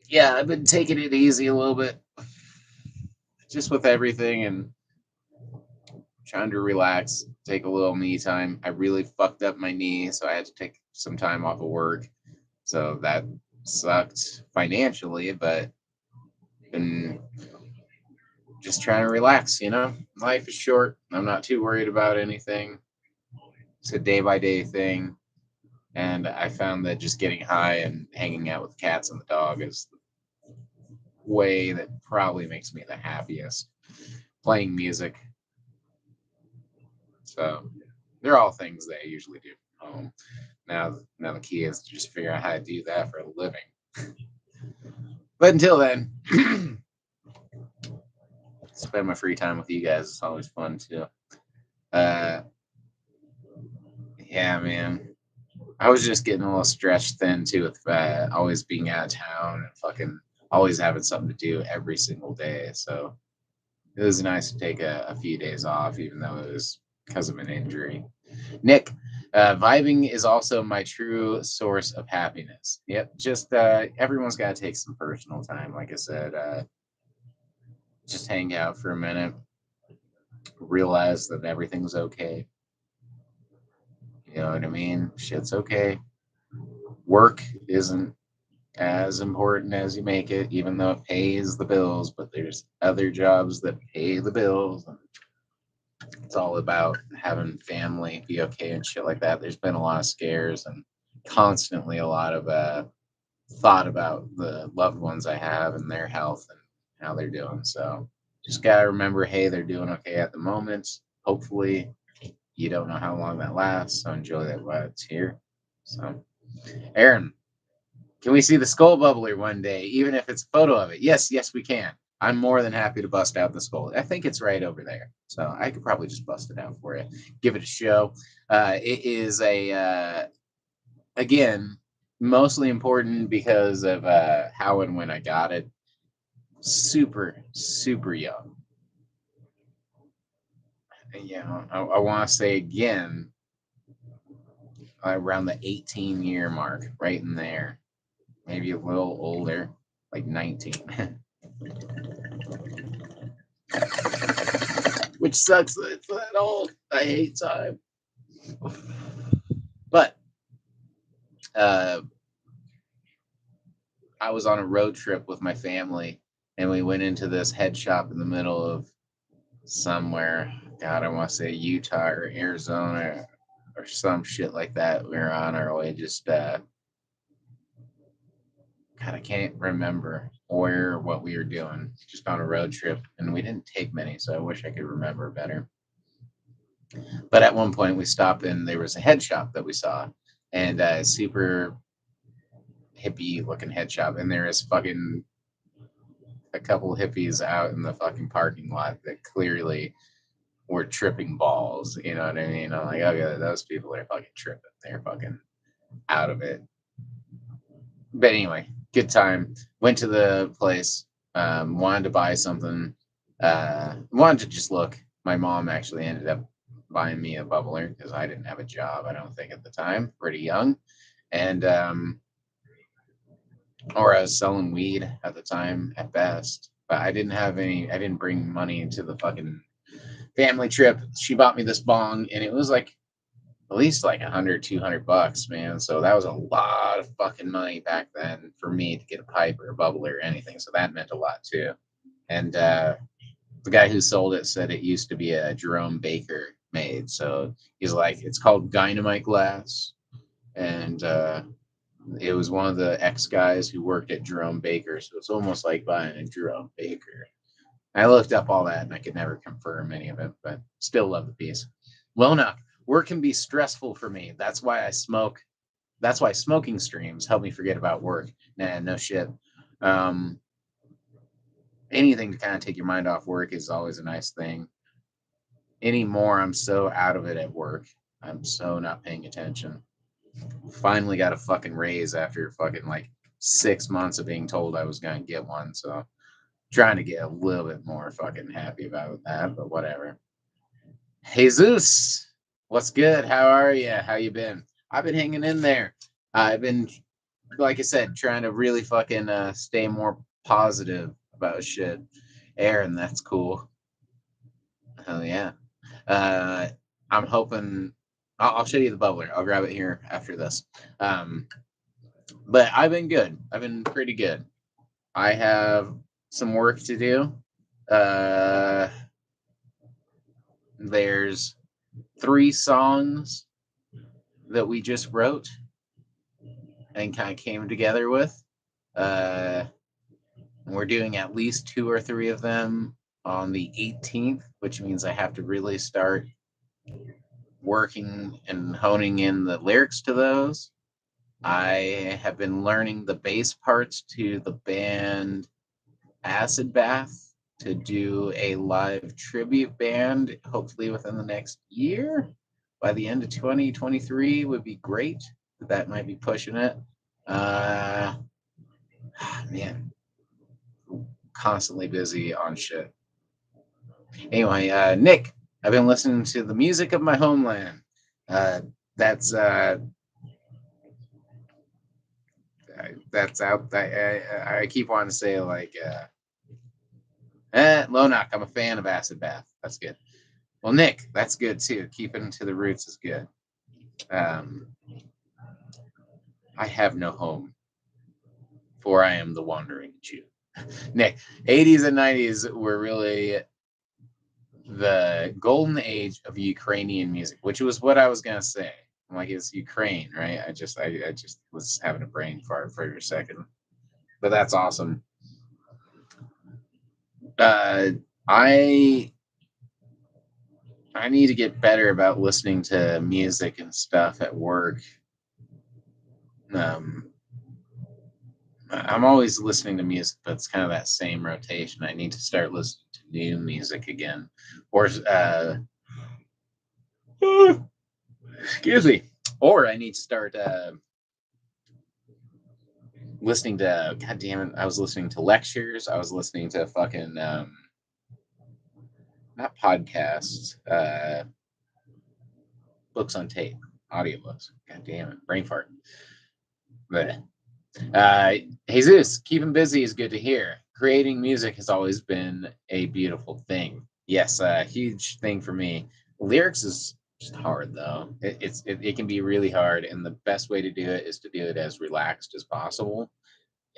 Yeah, I've been taking it easy a little bit. Just with everything and trying to relax, take a little me time. I really fucked up my knee, so I had to take some time off of work. So that sucked financially, but been just trying to relax, you know? Life is short. I'm not too worried about anything. It's a day by day thing. And I found that just getting high and hanging out with cats and the dog is the way that probably makes me the happiest. Playing music. So they're all things that I usually do at home. Now the key is to just figure out how to do that for a living. But until then, spend my free time with you guys. It's always fun too. Uh, yeah, man. I was just getting a little stretched thin too with always being out of town and fucking always having something to do every single day. So it was nice to take a few days off, even though it was because of an injury. Nick, vibing is also my true source of happiness. Yep, just everyone's got to take some personal time. Like I said, just hang out for a minute, realize that everything's okay. You know what I mean? Shit's okay. Work isn't as important as you make it, even though it pays the bills, but there's other jobs that pay the bills. And it's all about having family be okay and shit like that. There's been a lot of scares and constantly a lot of thought about the loved ones I have and their health and how they're doing. So just gotta remember, hey, they're doing okay at the moment. Hopefully, you don't know how long that lasts, so enjoy that while it's here. So, Aaron, can we see the skull bubbler one day, even if it's a photo of it? Yes, yes, we can. I'm more than happy to bust out the skull. I think it's right over there, so I could probably just bust it out for you. Give it a show. It is a again mostly important because of how and when I got it. Super young. I want to say again around the 18-year mark, right in there, maybe a little older, like 19. Which sucks that it's that old. I hate time. But uh, I was on a road trip with my family, and we went into this head shop in the middle of somewhere. God, I want to say Utah or Arizona or some shit like that. We were on our way. Just God, I can't remember where or what we were doing. Just on a road trip, and we didn't take many, so I wish I could remember better. But at one point, we stopped and there was a head shop that we saw, and super hippie looking head shop, and there is fucking a couple hippies out in the fucking parking lot that clearly were tripping balls. You know what I mean? I'm like, okay, those people are fucking tripping. They're fucking out of it. But anyway, good time. Went to the place. Wanted to buy something. Wanted to just look. My mom actually ended up buying me a bubbler because I didn't have a job. I don't think at the time, pretty young, and or I was selling weed at the time at best. But I didn't have any. I didn't bring money into the fucking family trip. She bought me this bong, and it was like at least like 100, $200, man. So that was a lot of fucking money back then for me to get a pipe or a bubble or anything. So that meant a lot too. And the guy who sold it said it used to be a Jerome Baker made. So he's like, it's called dynamite glass. And it was one of the ex guys who worked at Jerome Baker. So it's almost like buying a Jerome Baker. I looked up all that and I could never confirm any of it, but still love the piece. Well, enough. Work can be stressful for me. That's why I smoke. That's why smoking streams help me forget about work. Nah, no shit. Um, Anything to kind of take your mind off work is always a nice thing. Anymore, I'm so out of it at work. I'm so not paying attention. Finally got a fucking raise after fucking like 6 months of being told I was gonna get one. So trying to get a little bit more fucking happy about that, but whatever. Jesus, what's good? How are you? How you been? I've been hanging in there. I've been, like I said, trying to really fucking stay more positive about shit. Aaron, that's cool. Hell yeah. Uh, I'm hoping I'll show you the bubbler. I'll grab it here after this. Um, but I've been good. I've been pretty good. I have some work to do. Uh, there's 3 songs that we just wrote and kind of came together with. Uh, we're doing at least 2 or 3 of them on the 18th, which means I have to really start working and honing in the lyrics to those. I have been learning the bass parts to the band Acid Bath to do a live tribute band, hopefully within the next year. By the end of 2023 would be great. That might be pushing it. Uh, man, constantly busy on shit. Anyway, Nick, I've been listening to the music of my homeland. Uh, that's that's out. I keep wanting to say like, Lonock. I'm a fan of Acid Bath. That's good. Well, Nick, that's good too. Keeping to the roots is good. Um, I have no home, for I am the wandering Jew. Nick, 80s and 90s were really the golden age of Ukrainian music, which was what I was gonna say. I'm like, it's Ukraine, right? I just was having a brain fart for a second, but that's awesome. Uh, I I need to get better about listening to music and stuff at work. Um, I'm always listening to music, but it's kind of that same rotation. I need to start listening to new music again, or excuse me, or I need to start listening to. God damn it! I was listening to lectures. I was listening to fucking. not podcasts, books on tape, audiobooks. God damn it, brain fart. But Jesus, keeping busy is good to hear. Creating music has always been a beautiful thing. Yes, a huge thing for me. Lyrics is just hard though. It can be really hard, and the best way to do it is to do it as relaxed as possible.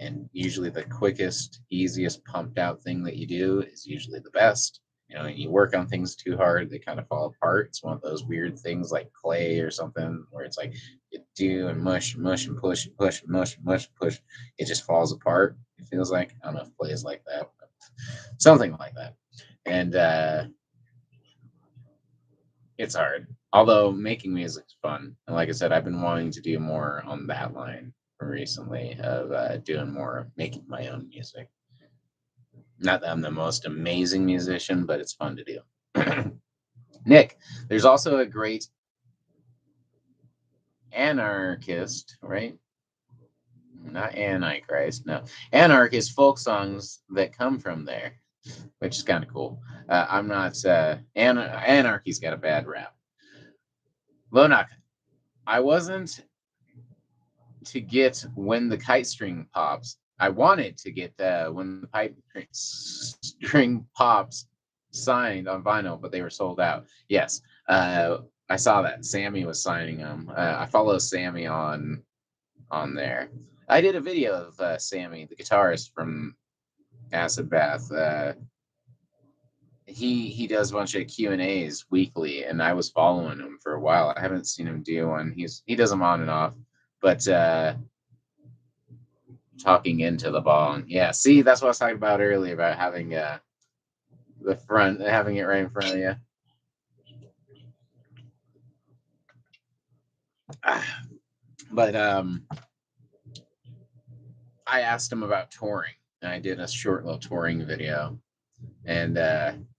And usually, the quickest, easiest, pumped out thing that you do is usually the best. You know, you work on things too hard, they kind of fall apart. It's one of those weird things like clay or something where it's like you do and mush, mush and push, and push, and mush, and mush, and push. It just falls apart. It feels like I don't know if clay is like that, but something like that. And it's hard. Although making music's fun, and like I said, I've been wanting to do more on that line recently of doing more making my own music. Not that I'm the most amazing musician, but it's fun to do. Nick, there's also a great anarchist, right? Not antichrist, no. Anarchist folk songs that come from there, which is kind of cool. I'm not anarchy's got a bad rap. Lonak, I wasn't to get when the kite string pops. I wanted to get when the pipe string pops signed on vinyl, but they were sold out. Yes, I saw that. Sammy was signing them. I follow Sammy on there. I did a video of Sammy, the guitarist from Acid Bath. He does a bunch of Q&As weekly, and I was following him for a while. I haven't seen him do one. He does them on and off, but talking into the ball. And yeah, see, that's what I was talking about earlier about having the front, having it right in front of you. But I asked him about touring, and I did a short little touring video, and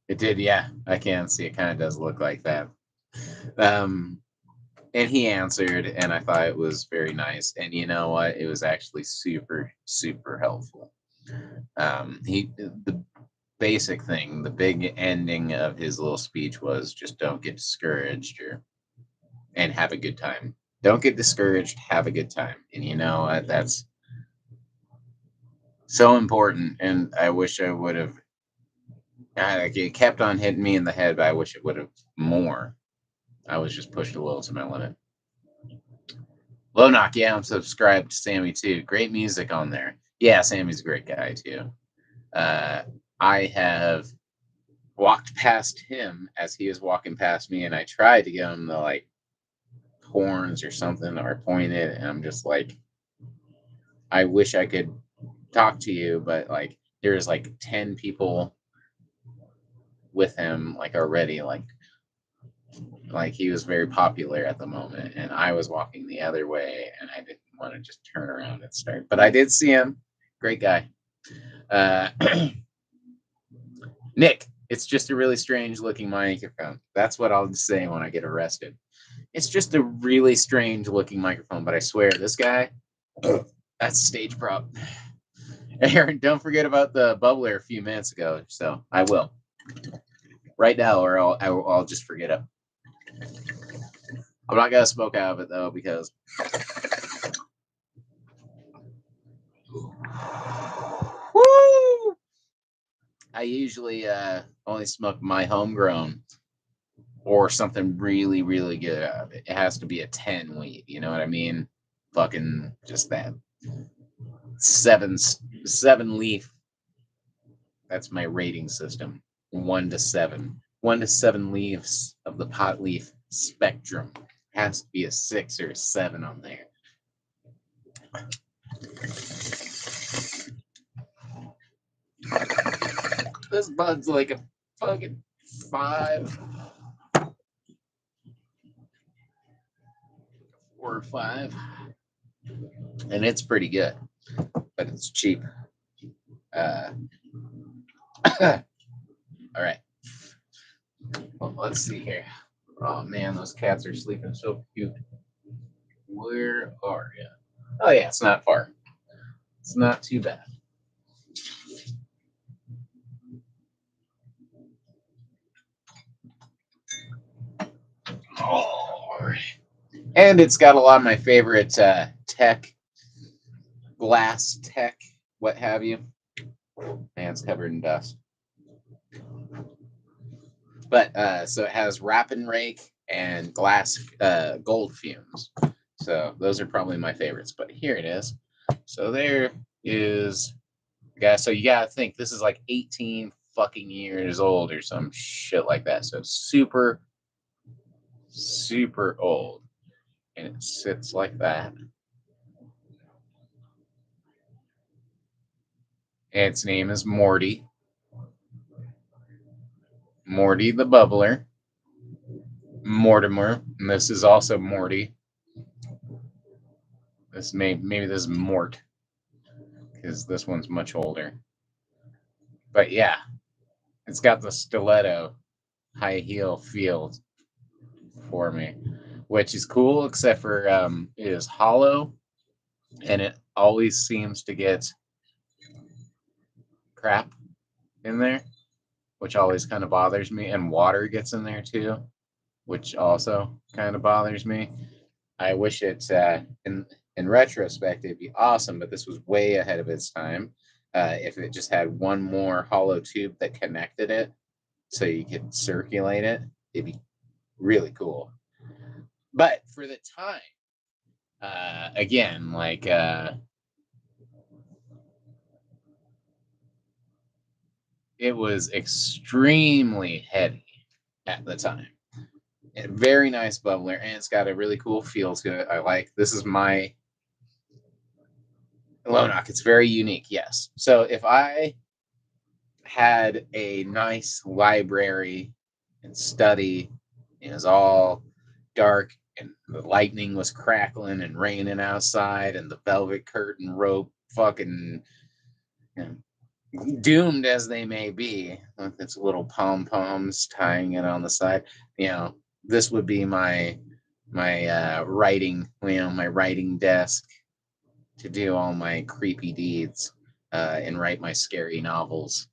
it did. Yeah, I can see it. Kind of does look like that. Um, and he answered, and I thought it was very nice. And you know what? It was actually super, super helpful. The basic thing, the big ending of his little speech was just don't get discouraged and have a good time. Don't get discouraged, have a good time. And you know what? That's so important. And I wish I would have. It kept on hitting me in the head, but I wish it would have more. I was just pushed a little to my limit. Low Knock, yeah, I'm subscribed to Sammy too. Great music on there. Yeah, Sammy's a great guy too. I have walked past him as he was walking past me, and I tried to get him the like horns or something or point it, and I'm just like, I wish I could talk to you, but like there's like 10 people with him like already, like he was very popular at the moment, and I was walking the other way, and I didn't want to just turn around and start. But I did see him. Great guy. Nick, it's just a really strange looking microphone. That's what I'll say when I get arrested. It's just a really strange looking microphone, but I swear, this guy, that's a stage prop. Aaron, don't forget about the bubbler a few minutes ago. So I will right now, or I'll just forget it. I'm not gonna smoke out of it though because woo! I usually only smoke my homegrown or something really, really good out of it. It has to be a 10 weed. You know what I mean? Fucking just that seven leaf. That's my rating system. 1 to 7. 1 to 7 leaves of the pot leaf spectrum. Has to be a 6 or a 7 on there. This bud's like a fucking 5. 4 or 5. And it's pretty good. But it's cheap. All right. Well, let's see here. Oh man, those cats are sleeping so cute. Where are you? Oh yeah, it's not far. It's not too bad. And it's got a lot of my favorite tech, glass tech, what have you. Man, it's covered in dust. But so it has wrap and rake and glass gold fumes. So those are probably my favorites. But here it is. So there is, yeah. So you gotta think this is like 18 fucking years old or some shit like that. So it's super, super old, and it sits like that. And its name is Morty. Morty the Bubbler. Mortimer. And this is also Morty. This maybe this is Mort because this one's much older. But yeah, it's got the stiletto high heel feel for me, which is cool, except for it is hollow and it always seems to get crap in there, which always kind of bothers me. And water gets in there too, which also kind of bothers me. I wish it in retrospect it'd be awesome, but this was way ahead of its time. If it just had one more hollow tube that connected it, so you could circulate it, it'd be really cool. But for the time, again, like it was extremely heady at the time. A very nice bubbler, and it's got a really cool feel to it. I like this is my Lonoc. It's very unique, yes. So if I had a nice library and study, it was all dark and the lightning was crackling and raining outside and the velvet curtain rope fucking, you know, doomed as they may be with its little pom poms tying it on the side, you know, this would be my writing, you know, my writing desk to do all my creepy deeds and write my scary novels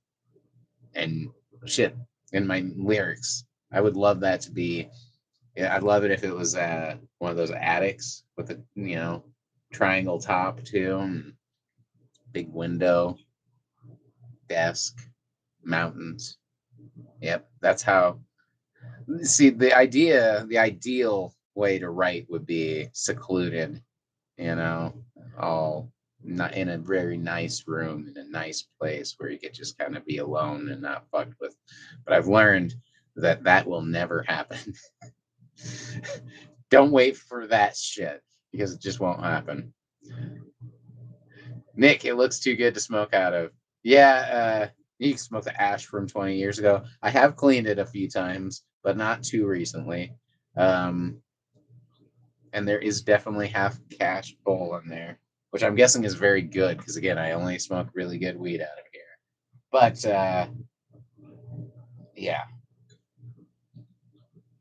and shit in my lyrics. I would love that to be. Yeah, I'd love it if it was one of those attics with a, you know, triangle top too, and big window, desk, mountains. Yep, that's how. See, the ideal way to write would be secluded, you know, all not in a very nice room in a nice place where you could just kind of be alone and not fucked with. But I've learned that that will never happen. Don't wait for that shit because it just won't happen. Nick, it looks too good to smoke out of. Yeah, you can smoke the ash from 20 years ago. I have cleaned it a few times, but not too recently. Um, and there is definitely half cash bowl in there, which I'm guessing is very good because again, I only smoke really good weed out of here. But yeah,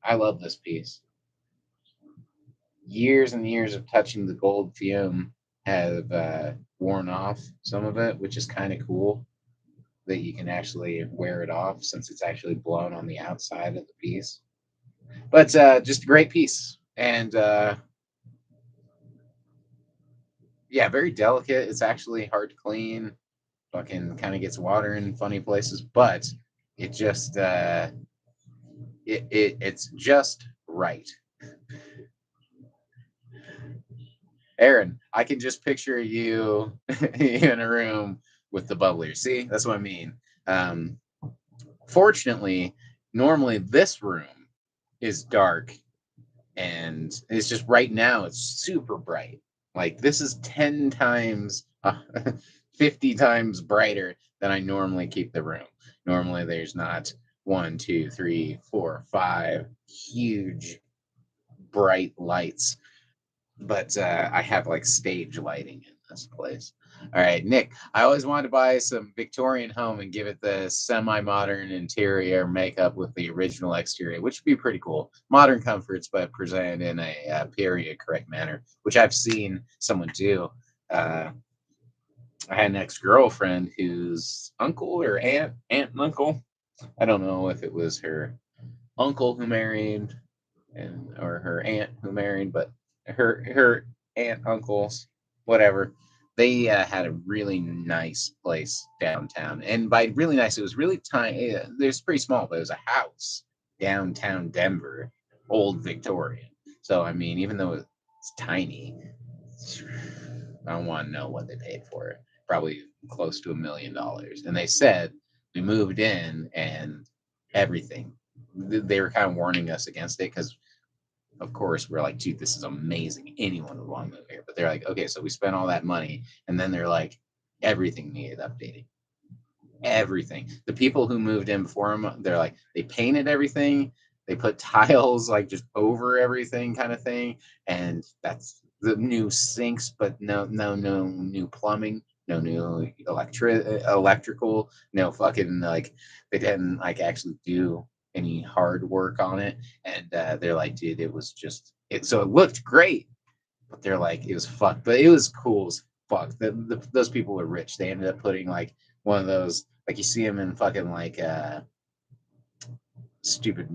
I love this piece. Years and years of touching the gold fume have worn off some of it, which is kind of cool that you can actually wear it off since it's actually blown on the outside of the piece. But just a great piece. And yeah, very delicate. It's actually hard to clean. Fucking kind of gets water in funny places, but it just it's just right. Aaron, I can just picture you in a room with the bubbler. See, that's what I mean. Um, Fortunately, normally this room is dark and it's just right now it's super bright. Like this is 10 times 50 times brighter than I normally keep the room. Normally there's not one, two, three, four, five huge bright lights, but I have like stage lighting in this place. All right, Nick, I always wanted to buy some Victorian home and give it the semi-modern interior makeup with the original exterior, which would be pretty cool. Modern comforts, but presented in a period correct manner, which I've seen someone do. Uh, I had an ex-girlfriend whose uncle or aunt and uncle, I don't know if it was her uncle who married and or her aunt who married, but her aunt, uncles, whatever. They had a really nice place downtown, and by really nice, it was really tiny. It was pretty small, but it was a house downtown Denver, old Victorian. So I mean, even though it's tiny, I don't want to know what they paid for it. Probably close to $1 million. And they said we moved in and everything. They were kind of warning us against it because, of course, we're like, dude, this is amazing. Anyone would want to move here. But they're like, okay, so we spent all that money, and then they're like, everything needed updating. Everything. The people who moved in before them, they're like, they painted everything. They put tiles like just over everything, kind of thing, and that's the new sinks, but no new plumbing, no new electrical, no fucking like they didn't like actually do any hard work on it, and they're like, dude, it was just it. So it looked great, but they're like, it was fucked, but it was cool as fuck. Those people were rich. They ended up putting like one of those, like you see them in fucking like stupid,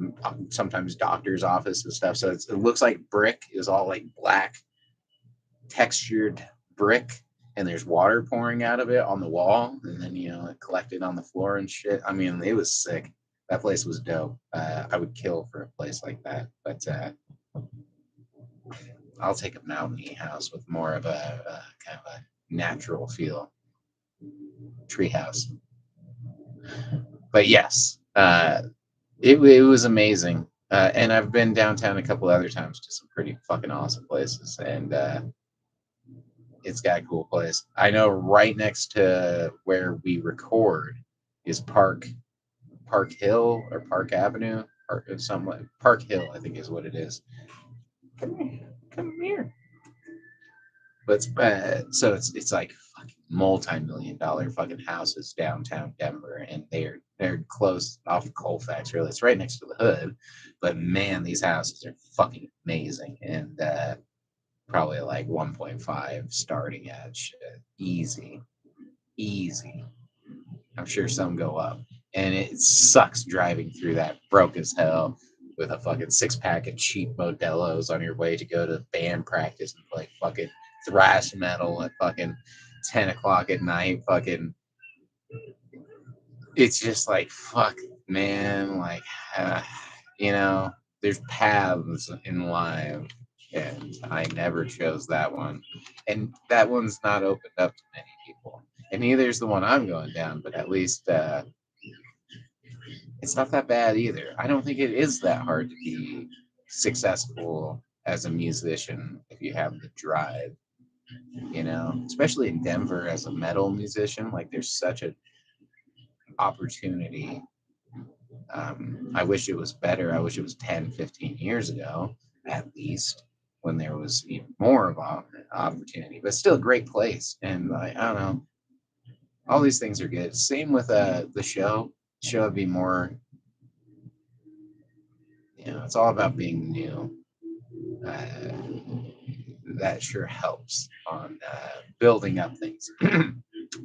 sometimes doctor's office and stuff. So it looks like brick is all like black textured brick, and there's water pouring out of it on the wall, and then it collected on the floor and shit. I mean, it was sick. That place was dope. I would kill for a place like that, but I'll take a mountainy house with more of a kind of a natural feel, treehouse. But yes, it was amazing. And I've been downtown a couple other times to some pretty fucking awesome places, and it's got a cool place. I know right next to where we record is Park Hill or Park Avenue or something like Park Hill, I think is what it is. Come here, come here. But so it's like fucking multi-million-dollar fucking houses downtown Denver, and they're close off of Colfax. Really, it's right next to the hood. But man, these houses are fucking amazing, and probably like 1.5 starting at shit. Easy, easy. I'm sure some go up, and it sucks driving through that broke as hell with a fucking 6 pack of cheap Modelo's on your way to go to band practice and play fucking thrash metal at fucking 10 o'clock at night. Fucking, it's just like fuck, man. Like, uh, you know, there's paths in life, and I never chose that one, and that one's not opened up to many people, and neither is the one I'm going down. But at least it's not that bad either. I don't think it is that hard to be successful as a musician if you have the drive, especially in Denver as a metal musician. Like, there's such an opportunity. I wish it was better. I wish it was 10, 15 years ago, at least, when there was even more of an opportunity, but still a great place. And like, I don't know, all these things are good. Same with the show. Show would be more, it's all about being new. Uh, that sure helps on building up things.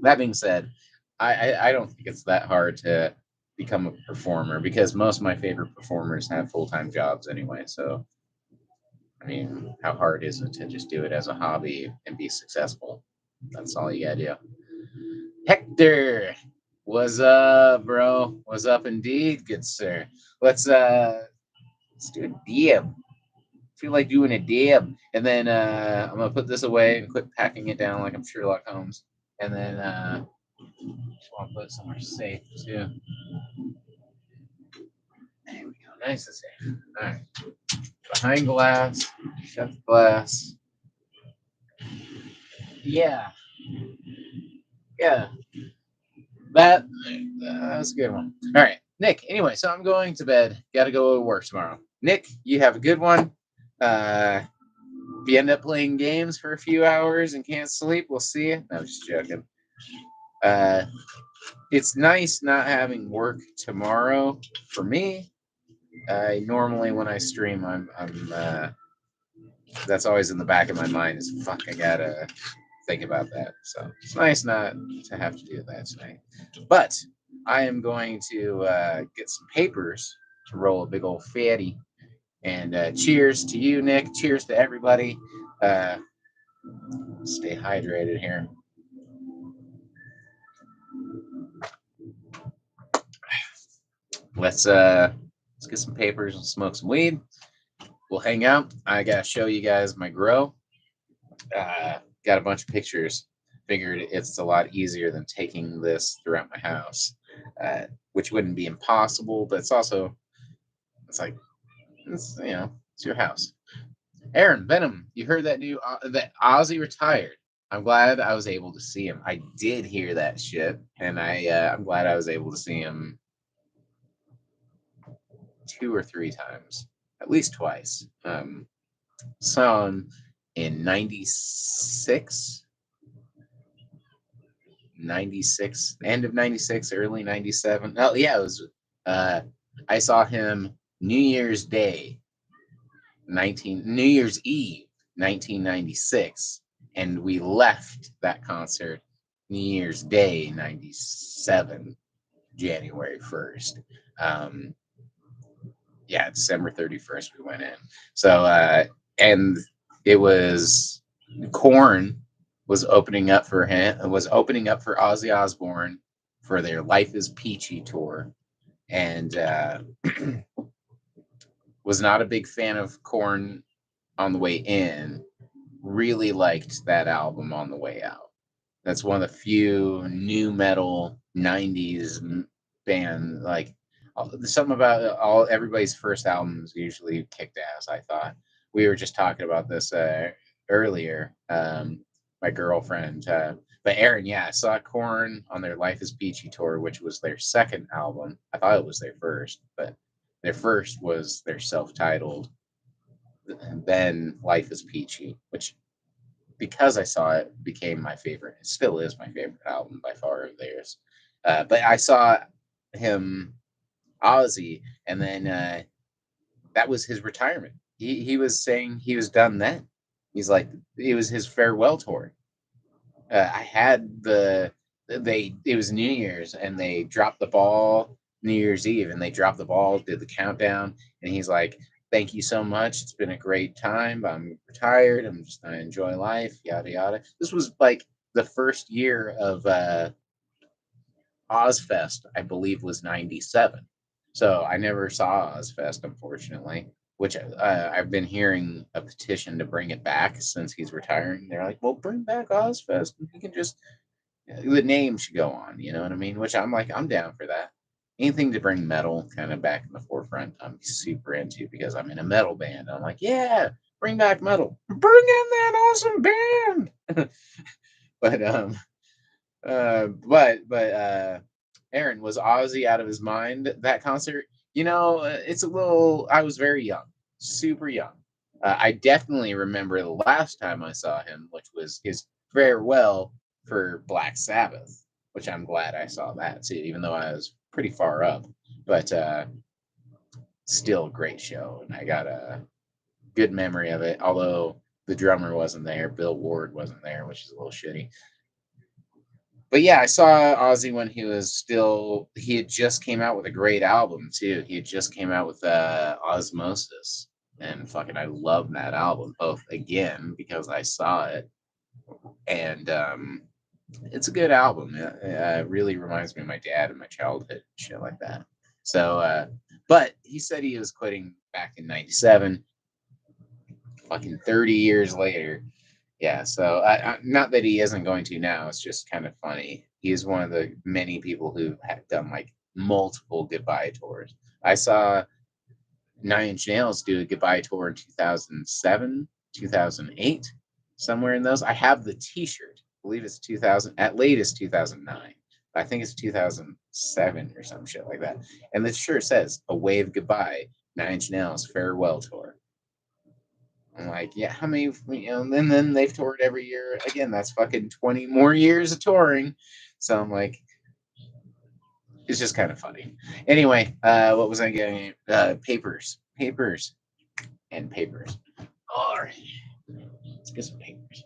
That being said, I don't think it's that hard to become a performer because most of my favorite performers have full time jobs anyway. So, I mean, how hard is it to just do it as a hobby and be successful? That's all you gotta do. Hector, what's up, bro? What's up, indeed, good sir? Let's do a DM. Feel like doing a dab, and then I'm gonna put this away and quit packing it down like I'm Sherlock Holmes, and then just want to put it somewhere safe too. There we go, nice and safe. All right, behind glass, shut the glass. Yeah, yeah, that's a good one. All right, Nick. Anyway, so I'm going to bed. Got to go to work tomorrow. Nick, you have a good one. If you end up playing games for a few hours and can't sleep, we'll see you. No, just joking. Uh, it's nice not having work tomorrow for me. Normally when I stream, I'm that's always in the back of my mind is fuck, I gotta think about that. So it's nice not to have to do that tonight. But I am going to get some papers to roll a big old fatty, And cheers to you, Nick. Cheers to everybody. Uh, stay hydrated here. Let's get some papers and smoke some weed. We'll hang out. I gotta show you guys my grow. Got a bunch of pictures. Figured it's a lot easier than taking this throughout my house, which wouldn't be impossible, but it's like it's your house. Aaron Venom, you heard that Ozzy retired. I'm glad I was able to see him. I did hear that shit, and I'm glad I was able to see him 2 or 3 times, at least twice. Saw him in 96, 96, end of 96, early 97. Oh, yeah, it was, I saw him New Year's Day, New Year's Eve, 1996. And we left that concert New Year's Day, 97, January 1st. Yeah, December 31st we went in. So and it was Korn was opening up for Ozzy Osbourne for their Life is Peachy tour, and was not a big fan of Korn on the way in. Really liked that album on the way out. That's one of the few new metal '90s band. Like something about all everybody's first albums usually kicked ass. I thought we were just talking about this earlier. My girlfriend, but Aaron, yeah, I saw Korn on their Life Is Peachy tour, which was their second album. I thought it was their first, but their first was their self-titled. And then Life Is Peachy, which because I saw it, became my favorite. It still is my favorite album by far of theirs. But I saw him, Ozzy, and then that was his retirement. He was saying he was done then. He's like, it was his farewell tour. I had it was New Year's and they dropped the ball New Year's Eve and they dropped the ball, did the countdown, and he's like, "Thank you so much. It's been a great time. I'm retired. I'm just gonna enjoy life." Yada yada. This was like the first year of Ozfest, I believe, was '97. So I never saw Ozfest, unfortunately. Which I've been hearing a petition to bring it back since he's retiring. They're like, "Well, bring back Ozfest. And he can just the name should go on." You know what I mean? Which I'm like, I'm down for that. Anything to bring metal kind of back in the forefront, I'm super into because I'm in a metal band. I'm like, yeah, bring back metal. Bring in that awesome band. but Aaron, was Ozzy out of his mind that concert? It's a little. I was very young, super young. I definitely remember the last time I saw him, which was his farewell for Black Sabbath, which I'm glad I saw that too, even though I was pretty far up. But still a great show, and I got a good memory of it. Although the drummer wasn't there, Bill Ward wasn't there, which is a little shitty. But yeah, I saw Ozzy when he had just came out with a great album too. He had just came out with Osmosis. And fucking I love that album, both again because I saw it and it's a good album. It really reminds me of my dad and my childhood and shit like that. So but he said he was quitting back in '97, fucking 30 years later. Yeah, so not that he isn't going to now. It's just kind of funny. He is one of the many people who have done like multiple goodbye tours. I saw Nine Inch Nails do a goodbye tour in 2007, 2008, somewhere in those. I have the T-shirt. I believe it's 2000, at latest 2009. I think it's 2007 or some shit like that. And the shirt says "A Wave Goodbye, Nine Inch Nails Farewell Tour." I'm like, yeah, how many, and then they've toured every year. Again, that's fucking 20 more years of touring. So I'm like, it's just kind of funny. Anyway, what was I getting? Papers, and papers. All right, let's get some papers.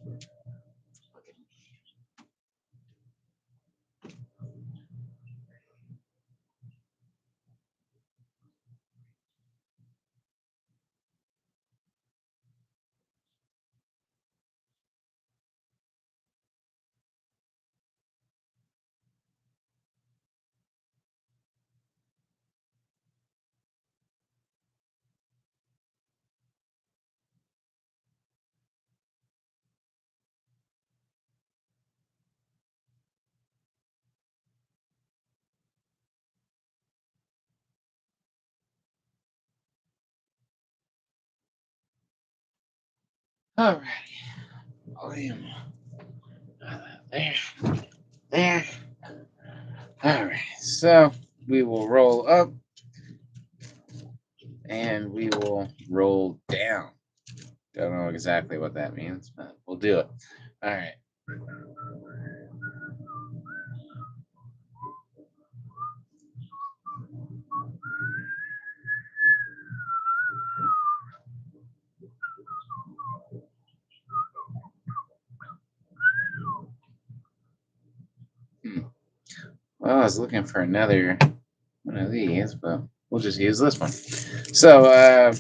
Alrighty. Volume. There. There. Alright. So we will roll up and we will roll down. Don't know exactly what that means, but we'll do it. Alright. Well, I was looking for another one of these, but we'll just use this one. So,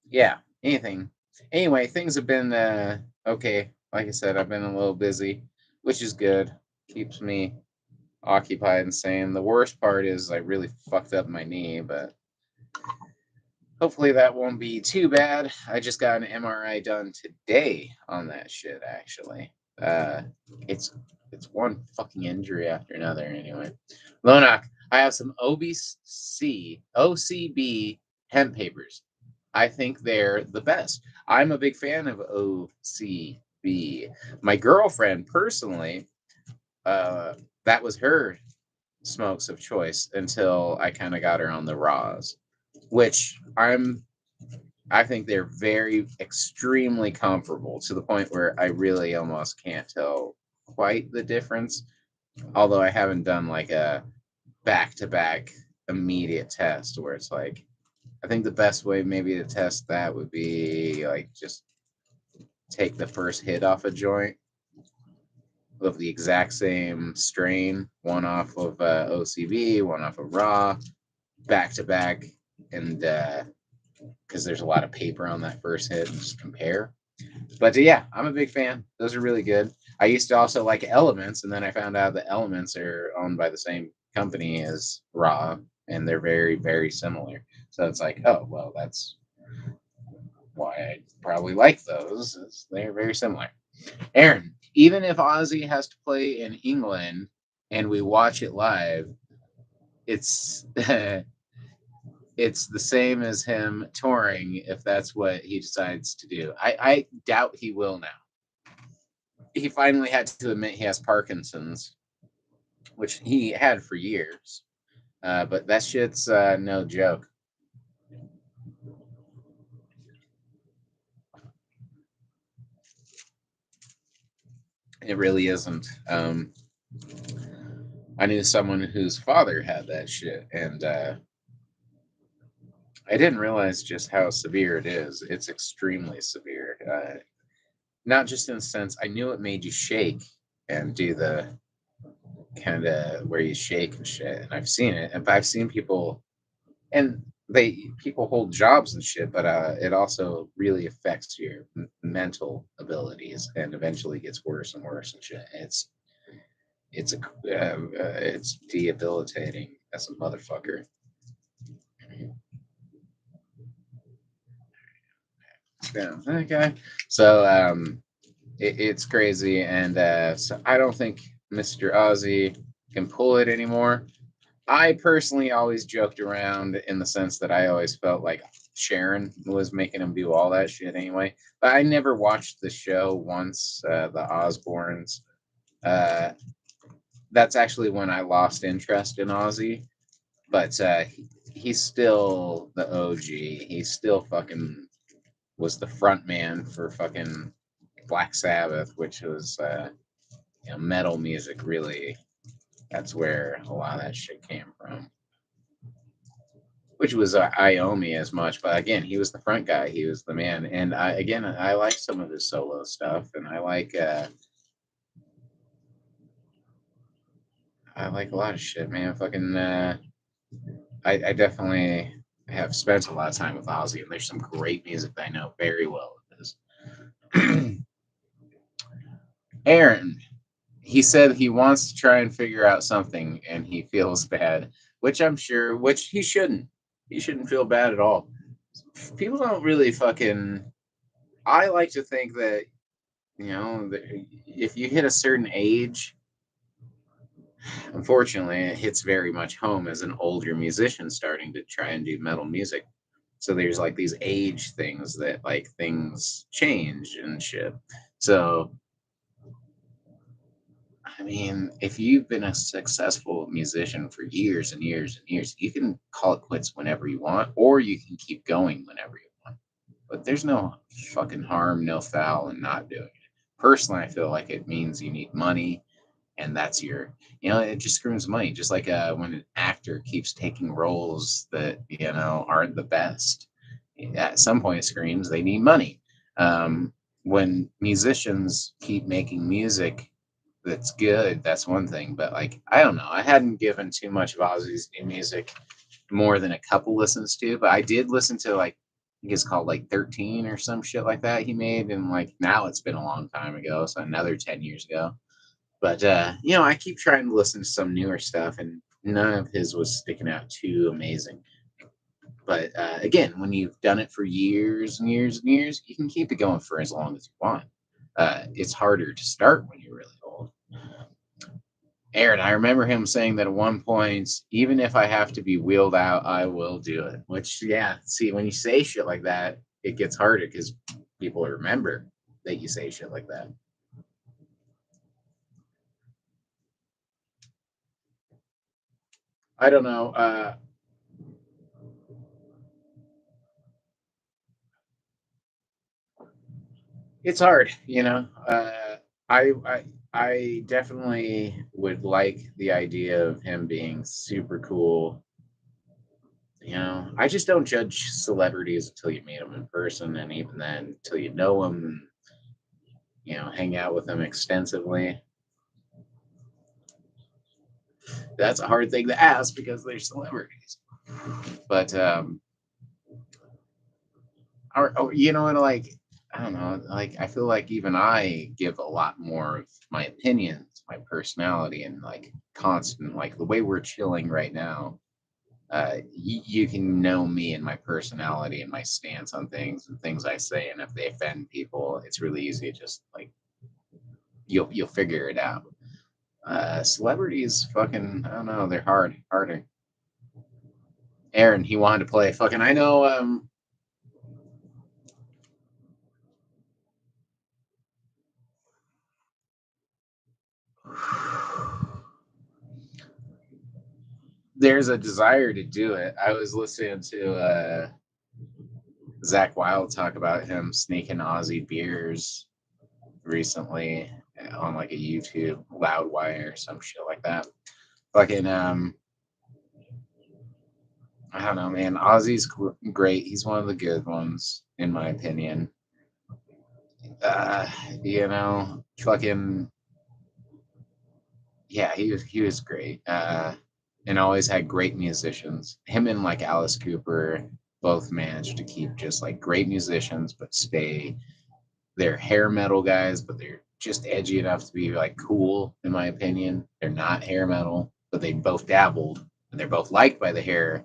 yeah, anything. Anyway, things have been okay. Like I said, I've been a little busy, which is good. Keeps me occupied and sane. The worst part is I really fucked up my knee, but hopefully that won't be too bad. I just got an MRI done today on that shit. Actually, uh, it's it's one fucking injury after another. Anyway, Lonak, I have some OCB hemp papers. I think they're the best. I'm a big fan of OCB. My girlfriend, personally, uh, that was her smokes of choice until I kind of got her on the raws, which I think they're very extremely comparable to the point where I really almost can't tell quite the difference. Although I haven't done like a back to back immediate test where it's like, I think the best way maybe to test that would be like just take the first hit off a joint of the exact same strain, one off of OCB, one off of raw, back to back, and because there's a lot of paper on that first hit, and just compare. But yeah, I'm a big fan. Those are really good. I used to also like Elements, and then I found out that Elements are owned by the same company as Raw, and they're very, very similar. So it's like, oh, well, that's why I probably like those. They're very similar. Aaron, even if Ozzy has to play in England and we watch it live, it's it's the same as him touring if that's what he decides to do. I doubt he will now. He finally had to admit he has Parkinson's, which he had for years. But that shit's no joke. It really isn't. I knew someone whose father had that shit, and I didn't realize just how severe it is. It's extremely severe. Not just in the sense, I knew it made you shake and do the kind of where you shake and shit. And I've seen it, and I've seen people, and people hold jobs and shit, but it also really affects your mental abilities, and eventually gets worse and worse and shit. It's debilitating as a motherfucker. Yeah, okay. So it's crazy, and so I don't think Mr. Ozzy can pull it anymore. I personally always joked around in the sense that I always felt like Sharon was making him do all that shit anyway. But I never watched the show once, the Osbournes. Uh, that's actually when I lost interest in Ozzy. But he's still the OG. He still fucking was the front man for fucking Black Sabbath, which was metal music. Really, that's where a lot of that shit came from. Which was Iommi as much, but again, he was the front guy. He was the man, and I like some of his solo stuff, and I like a lot of shit, man. Fucking, I definitely have spent a lot of time with Ozzy, and there's some great music that I know very well of his. Aaron, he said he wants to try and figure out something, and he feels bad, which I'm sure, which he shouldn't. He shouldn't feel bad at all. People don't really fucking. I like to think that if you hit a certain age, unfortunately, it hits very much home as an older musician starting to try and do metal music. So there's like these age things that like things change and shit. So I mean, if you've been a successful musician for years and years and years, you can call it quits whenever you want, or you can keep going whenever you want. But there's no fucking harm, no foul in not doing it. Personally, I feel like it means you need money, and that's your, it just screams money. Just like when an actor keeps taking roles that aren't the best, at some point it screams they need money. When musicians keep making music that's good, that's one thing. But like, I don't know. I hadn't given too much of Ozzy's new music more than a couple listens to, but I did listen to like I think it's called like 13 or some shit like that he made, and like now it's been a long time ago, so another 10 years ago. But I keep trying to listen to some newer stuff, and none of his was sticking out too amazing. But again, when you've done it for years and years and years, you can keep it going for as long as you want. It's harder to start when you're really old. Aaron, I remember him saying that at one point, even if I have to be wheeled out, I will do it. Which, yeah, see, when you say shit like that, it gets harder because people remember that you say shit like that. I don't know. It's hard, you know. I definitely would like the idea of him being super cool. I just don't judge celebrities until you meet them in person, and even then, until you know them and hang out with them extensively. That's a hard thing to ask because they're celebrities. But or you know what? Like I don't know. Like I feel like even I give a lot more of my opinions, my personality, and like constant like the way we're chilling right now. You can know me and my personality and my stance on things and things I say, and if they offend people, it's really easy to just like you'll figure it out. Celebrities, fucking, I don't know, they're harder. Aaron, he wanted to play. Fucking, I know. There's a desire to do it. I was listening to Zach Wild talk about him sneaking Aussie beers recently on like a YouTube Loudwire or some shit like that. Fucking I don't know, man. Ozzy's great. He's one of the good ones, in my opinion. Uh, fucking yeah, he was great. And always had great musicians. Him and like Alice Cooper both managed to keep just like great musicians, but stay. They're hair metal guys, but they're just edgy enough to be like cool, in my opinion. They're not hair metal, but they both dabbled, and they're both liked by the hair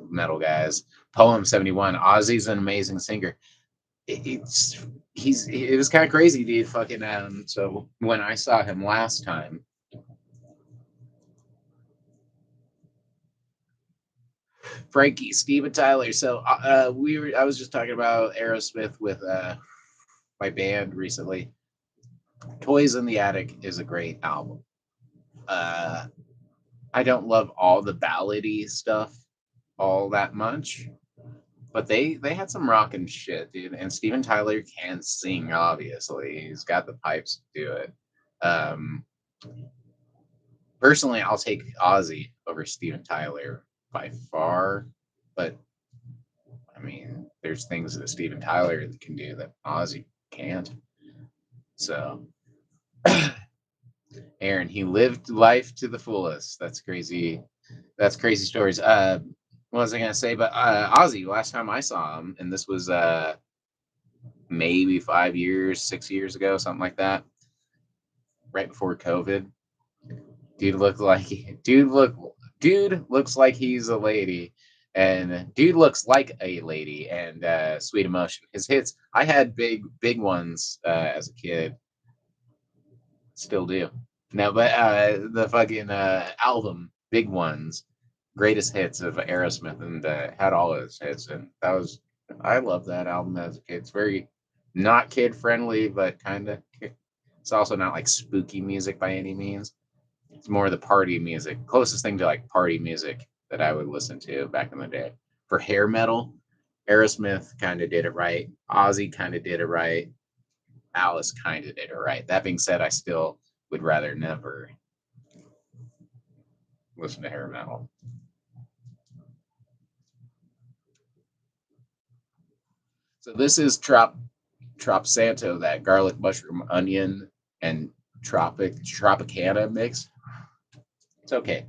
metal guys. Poem 71. Ozzy's an amazing singer. It's it was kind of crazy, dude. Fucking so when I saw him last time, Frankie, Steven Tyler. So I was just talking about Aerosmith with my band recently. Toys in the Attic is a great album. Uh, I don't love all the ballady stuff all that much, but they had some rockin' shit, dude. And Steven Tyler can sing, obviously. He's got the pipes to do it. Um, Personally, I'll take Ozzy over Steven Tyler by far, but I mean, there's things that Steven Tyler can do that Ozzy can't. So, Aaron, he lived life to the fullest. That's crazy. That's crazy stories. What was I gonna say? But Ozzy, last time I saw him, and this was maybe 5 years, 6 years ago, something like that, right before COVID. Dude looked like dude looks like he's a lady, and dude looks like a lady. And Sweet Emotion, his hits. I had big ones as a kid, still do. No, but the fucking album, big ones. greatest hits of Aerosmith, and had all of his hits, and that was I love that album as a kid. It's very not kid friendly, but kind of. It's also not like spooky music by any means. It's more the party music, closest thing to like party music that I would listen to back in the day. For hair metal, Aerosmith kind of did it right. Ozzy kind of did it right. Alice kind of did it right. That being said, I still would rather never listen to hair metal. So this is Trop Santo, that garlic mushroom onion and Tropicana mix. It's okay.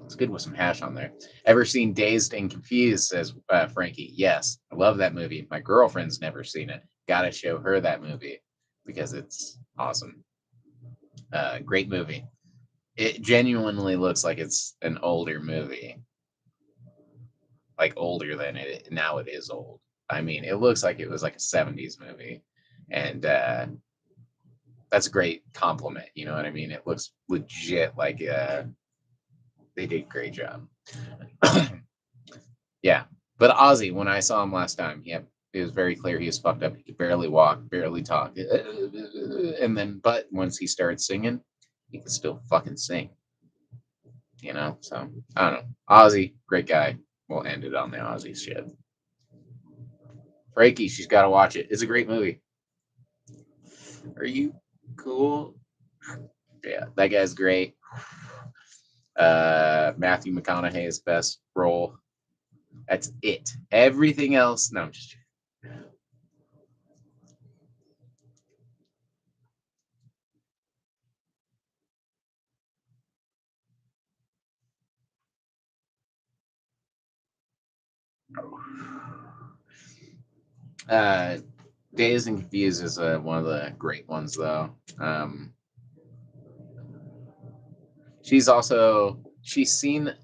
It's good with some hash on there. Ever seen Dazed and Confused? Says Frankie. Yes, I love that movie. My girlfriend's never seen it. Gotta show her that movie because it's awesome. Great movie. It genuinely looks like it's an older movie, like older than it now. It is old. I mean, it looks like it was like a '70s movie, and that's a great compliment. You know what I mean? It looks legit like they did a great job. Yeah, but Ozzy, when I saw him last time, yeah, it was very clear he was fucked up. He could barely walk, barely talk, and then but once he started singing, he could still fucking sing. You know, so I don't know. Ozzy, great guy. We'll end it on the Ozzy shit. Frankie, she's got to watch it. It's a great movie. Are you cool? Yeah, that guy's great. Matthew McConaughey's best role. That's it. Everything else, no, I'm just uh, Dazed and Confused is one of the great ones, though. She's seen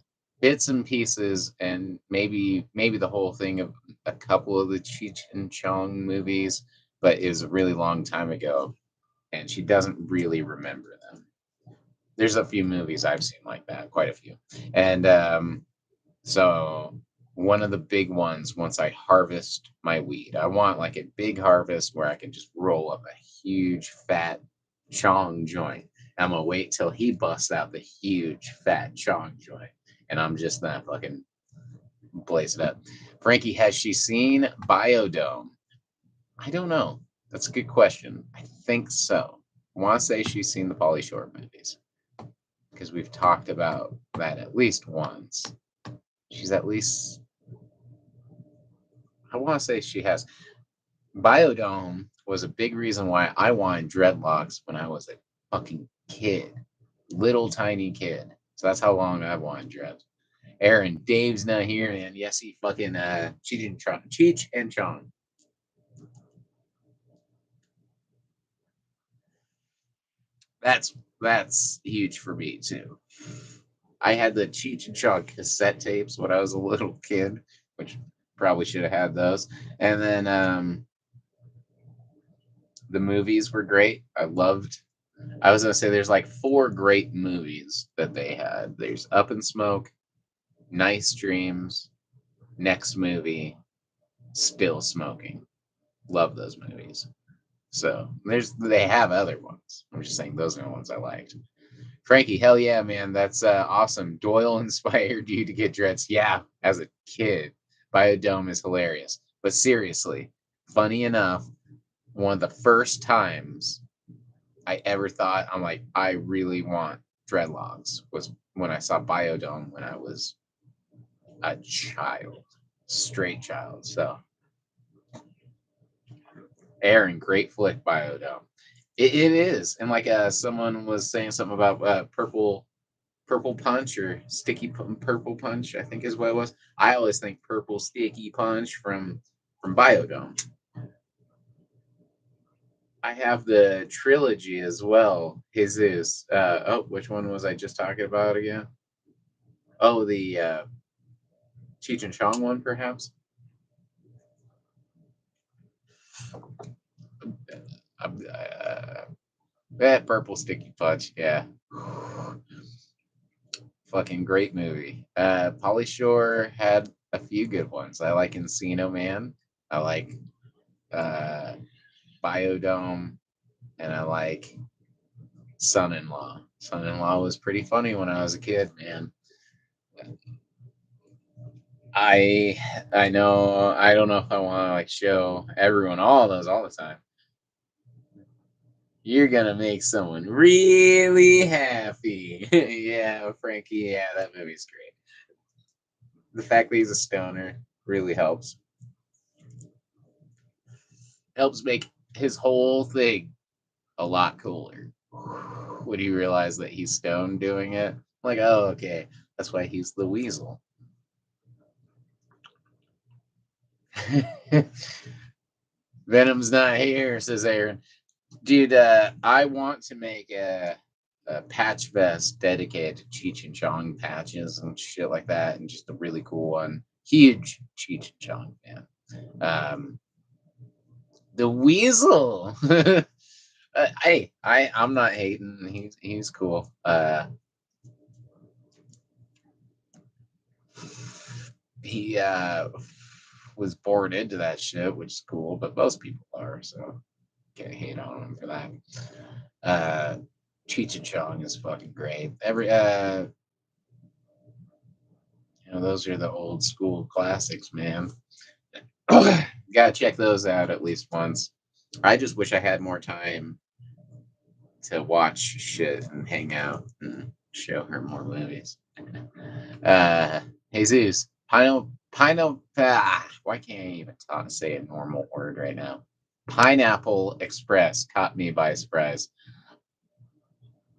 bits and pieces, and maybe the whole thing of a couple of the Cheech and Chong movies, but it was a really long time ago, and she doesn't really remember them. There's a few movies I've seen like that, quite a few, and so one of the big ones, once I harvest my weed, I want like a big harvest where I can just roll up a huge fat chong joint. I'm gonna wait till he busts out the huge fat chong joint, and I'm just gonna fucking blaze it up. Frankie, has she seen Biodome? I don't know. That's a good question. I think so. I want to say she's seen the Polly Shore movies because we've talked about that at least once. She's at least, I want to say she has. Biodome was a big reason why I wanted dreadlocks when I was a fucking kid, little tiny kid. So that's how long I've wanted dreads. Aaron, Dave's not here, man. Yes, he fucking Cheech and Chong. That's huge for me too. I had the Cheech and Chong cassette tapes when I was a little kid, which probably should have had those. And then the movies were great. I was gonna say there's like four great movies that they had. There's Up in Smoke, Nice Dreams, Next Movie, Still Smoking. Love those movies. So they have other ones. I'm just saying those are the ones I liked. Frankie, hell yeah, man, that's awesome. Doyle inspired you to get dreads. Yeah, as a kid, Biodome is hilarious. But seriously, funny enough, one of the first times I ever thought I'm like, I really want dreadlocks was when I saw Biodome when I was a child, straight child. So Aaron, great flick, Biodome. It is, and like someone was saying something about purple punch or purple punch, I think is what it was. I always think purple sticky punch from Biodome. I have the trilogy as well. His is which one was I just talking about again? Oh, the Cheech and Chong one, perhaps. That purple sticky punch, yeah. Fucking great movie. Pauly Shore had a few good ones. I like Encino Man. I like uh, Biodome, and I like Son-in-Law. Son-in-Law was pretty funny when I was a kid, man. I I know I don't know if I want to like show everyone all those all the time. You're gonna make someone really happy. Yeah, Frankie. Yeah, that movie's great. The fact that he's a stoner really helps. Helps make his whole thing a lot cooler. When you realize that he's stoned doing it, like, oh, okay, that's why he's the weasel. Venom's not here, says Aaron. Dude, I want to make a patch vest dedicated to Cheech and Chong patches and shit like that, and just a really cool one. Huge Cheech and Chong fan. The Weasel. Hey, I'm not hating. He's cool. He was born into that shit, which is cool, but most people are, so can't hate on him for that. Uh, Cheech and Chong is fucking great. Those are the old school classics, man. Gotta check those out at least once. I just wish I had more time to watch shit and hang out and show her more movies. Uh, Jesus, why can't I even say a normal word right now? Pineapple Express caught me by surprise.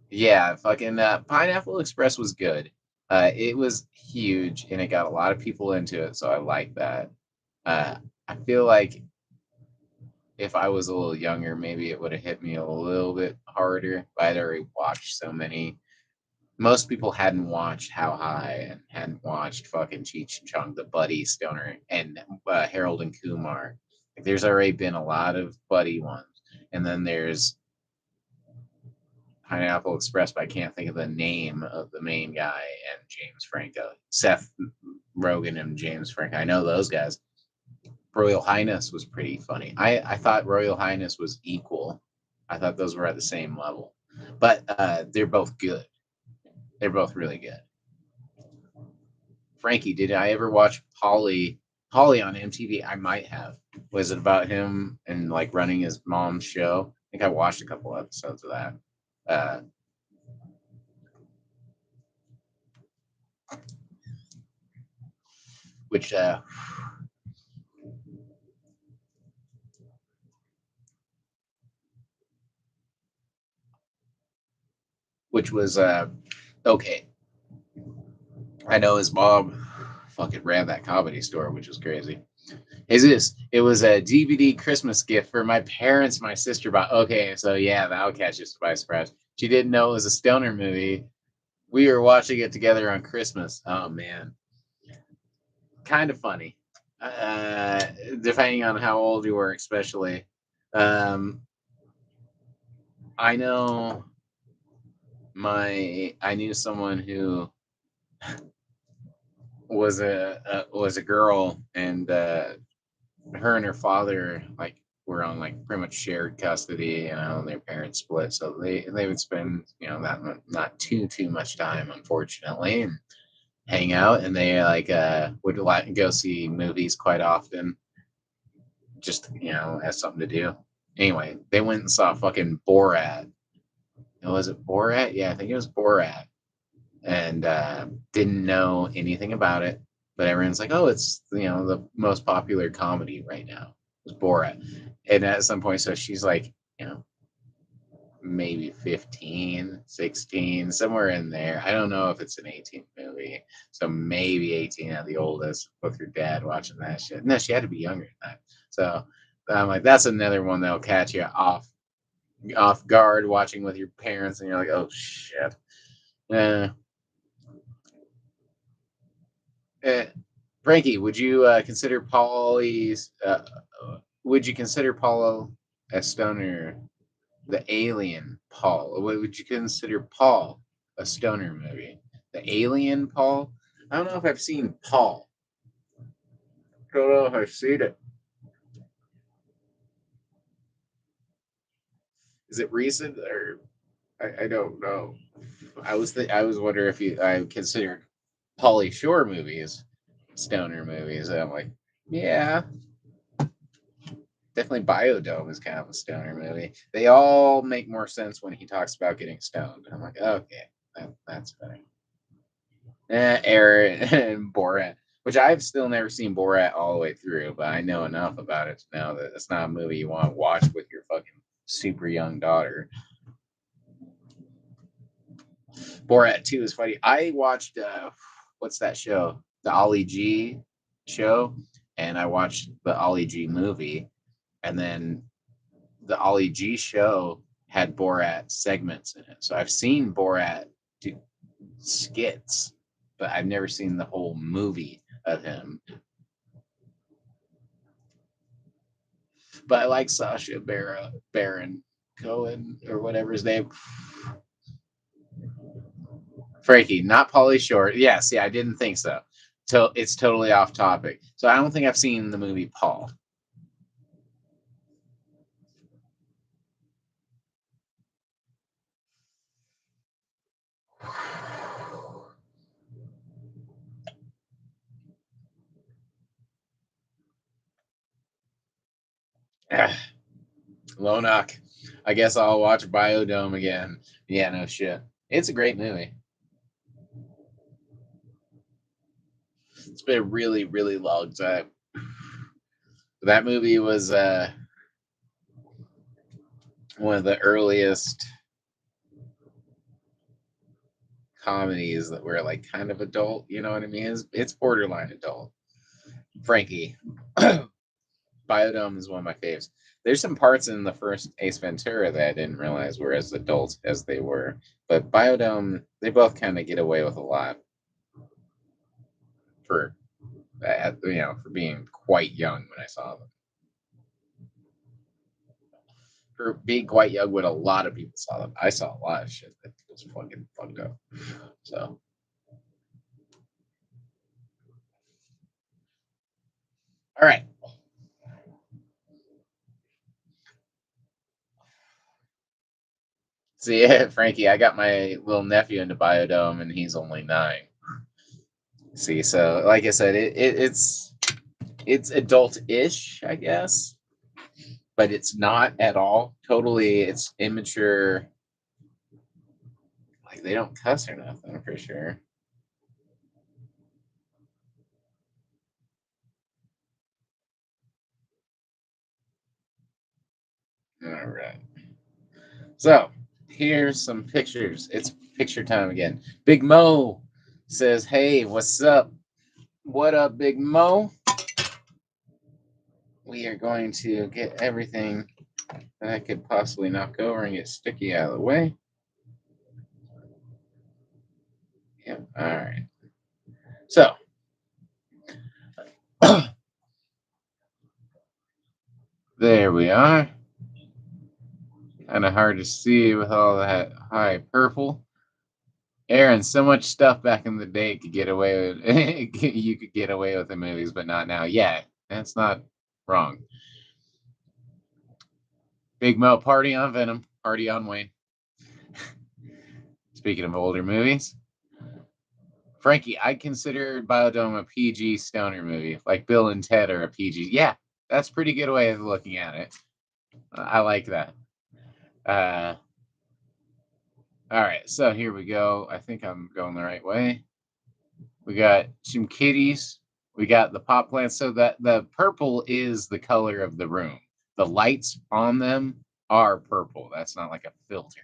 Yeah, fucking Pineapple Express was good. It was huge and it got a lot of people into it, so I like that. Uh, I feel like if I was a little younger, maybe it would have hit me a little bit harder. But I'd already watched so many. Most people hadn't watched How High and hadn't watched fucking Cheech and Chong, the Buddy Stoner, and Harold and Kumar. Like, there's already been a lot of Buddy ones, and then there's Pineapple Express, but I can't think of the name of the main guy and James Franco, Seth Rogen and James Franco. I know those guys. Royal Highness was pretty funny. I thought Royal Highness was equal. I thought those were at the same level, but they're both good. They're both really good. Frankie, did I ever watch Polly on MTV? I might have. Was it about him and like running his mom's show? I think I watched a couple episodes of that. Uh, which which was okay. I know his mom fucking ran that comedy store, which was crazy. It was a DVD Christmas gift for my parents. My sister bought. Okay, so yeah, that'll catch us by surprise. She didn't know it was a stoner movie. We were watching it together on Christmas. Oh man, kind of funny. Uh, Depending on how old you were, especially. Um, I know I knew someone who was a girl, and her and her father like were on like pretty much shared custody, and their parents split, so they would spend that not too much time, unfortunately, and hang out, and they like would like go see movies quite often, just as something to do. Anyway, they went and saw fucking Borat. Was it Borat? Yeah, I think it was Borat, and didn't know anything about it. But everyone's like, "Oh, it's the most popular comedy right now." It was Borat, and at some point, so she's like, maybe 15, 16, somewhere in there. I don't know if it's an 18 movie, so maybe 18 at the oldest, with her dad watching that shit. No, she had to be younger than that. So I'm like, that's another one that'll catch you off guard watching with your parents, and you're like, "Oh shit." Uh, uh, Frankie, would you consider Paulo a stoner, the alien Paul? Or would you consider Paul a stoner movie? The alien Paul. I don't know if I've seen Paul. Don't know if I've seen it. Is it recent or I don't know. I was wondering if I considered Pauly Shore movies stoner movies. And I'm like, yeah, definitely Biodome is kind of a stoner movie. They all make more sense when he talks about getting stoned. I'm like, okay, that's better. Aaron and Borat, which I've still never seen Borat all the way through, but I know enough about it to know that it's not a movie you want to watch with your fucking super young daughter. Borat 2 is funny. I watched what's that show? The Ollie G show, and I watched the Ollie G movie, and then the Ollie G show had Borat segments in it. So I've seen Borat do skits, but I've never seen the whole movie of him. But I like Sasha Baron Cohen or whatever his name. Frankie, not Pauly Shore. Yeah, see, I didn't think so. So it's totally off topic. So I don't think I've seen the movie Paul. Lonock. I guess I'll watch Biodome again. Yeah, no shit. It's a great movie. It's been a really, really long time. That movie was one of the earliest comedies that were like kind of adult. You know what I mean? It's borderline adult. Frankie, Biodome is one of my faves. There's some parts in the first Ace Ventura that I didn't realize were as adult as they were, but Biodome, they both kind of get away with a lot for for being quite young when I saw them. For being quite young when a lot of people saw them, I saw a lot of shit that was fucking fucked up. So, all right. See, Frankie, I got my little nephew into Biodome, and he's only 9. See, so like I said, it's adult-ish, I guess, but it's not at all. Totally, it's immature. Like they don't cuss or nothing for sure. All right. So here's some pictures. It's picture time again. Big Mo says, "Hey, what's up? What up, Big Mo? We are going to get everything that I could possibly knock over and get sticky out of the way." Yep. All right. So there we are. Kind of hard to see with all that high purple. Aaron, so much stuff back in the day could get away with. You could get away with the movies, but not now. Yeah, that's not wrong. Big Mo, party on Venom, party on Wayne. Speaking of older movies, Frankie, I consider Biodome a PG stoner movie, like Bill and Ted are a PG. Yeah, that's a pretty good way of looking at it. I like that. Uh, all right, so here we go. I think I'm going the right way. We got some kitties. We got the pot plants. So that the purple is the color of the room. The lights on them are purple. That's not like a filter.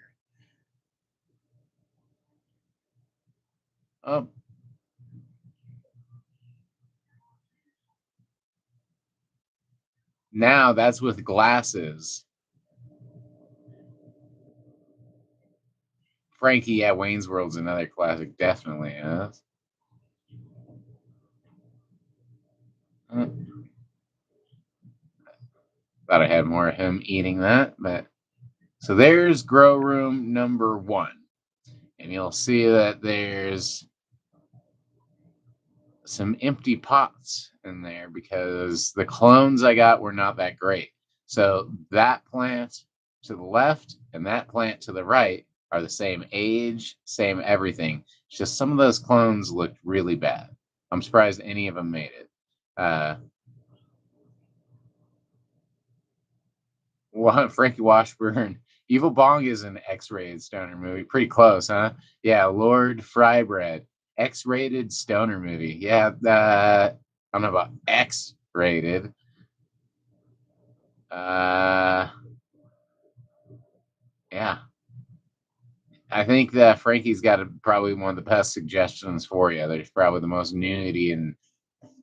Oh, now that's with glasses. Frankie at Wayne's World's another classic, definitely. Uh, Thought I had more of him eating that, but so there's grow room number 1, and you'll see that there's some empty pots in there because the clones I got were not that great. So that plant to the left and that plant to the right are the same age, same everything. It's just some of those clones looked really bad. I'm surprised any of them made it. Frankie Washburn. Evil Bong is an X-rated stoner movie. Pretty close, huh? Yeah, Lord Frybread. X-rated stoner movie. Yeah, I don't know about X-rated. Yeah. I think that Frankie's got probably one of the best suggestions for you. There's probably the most nudity and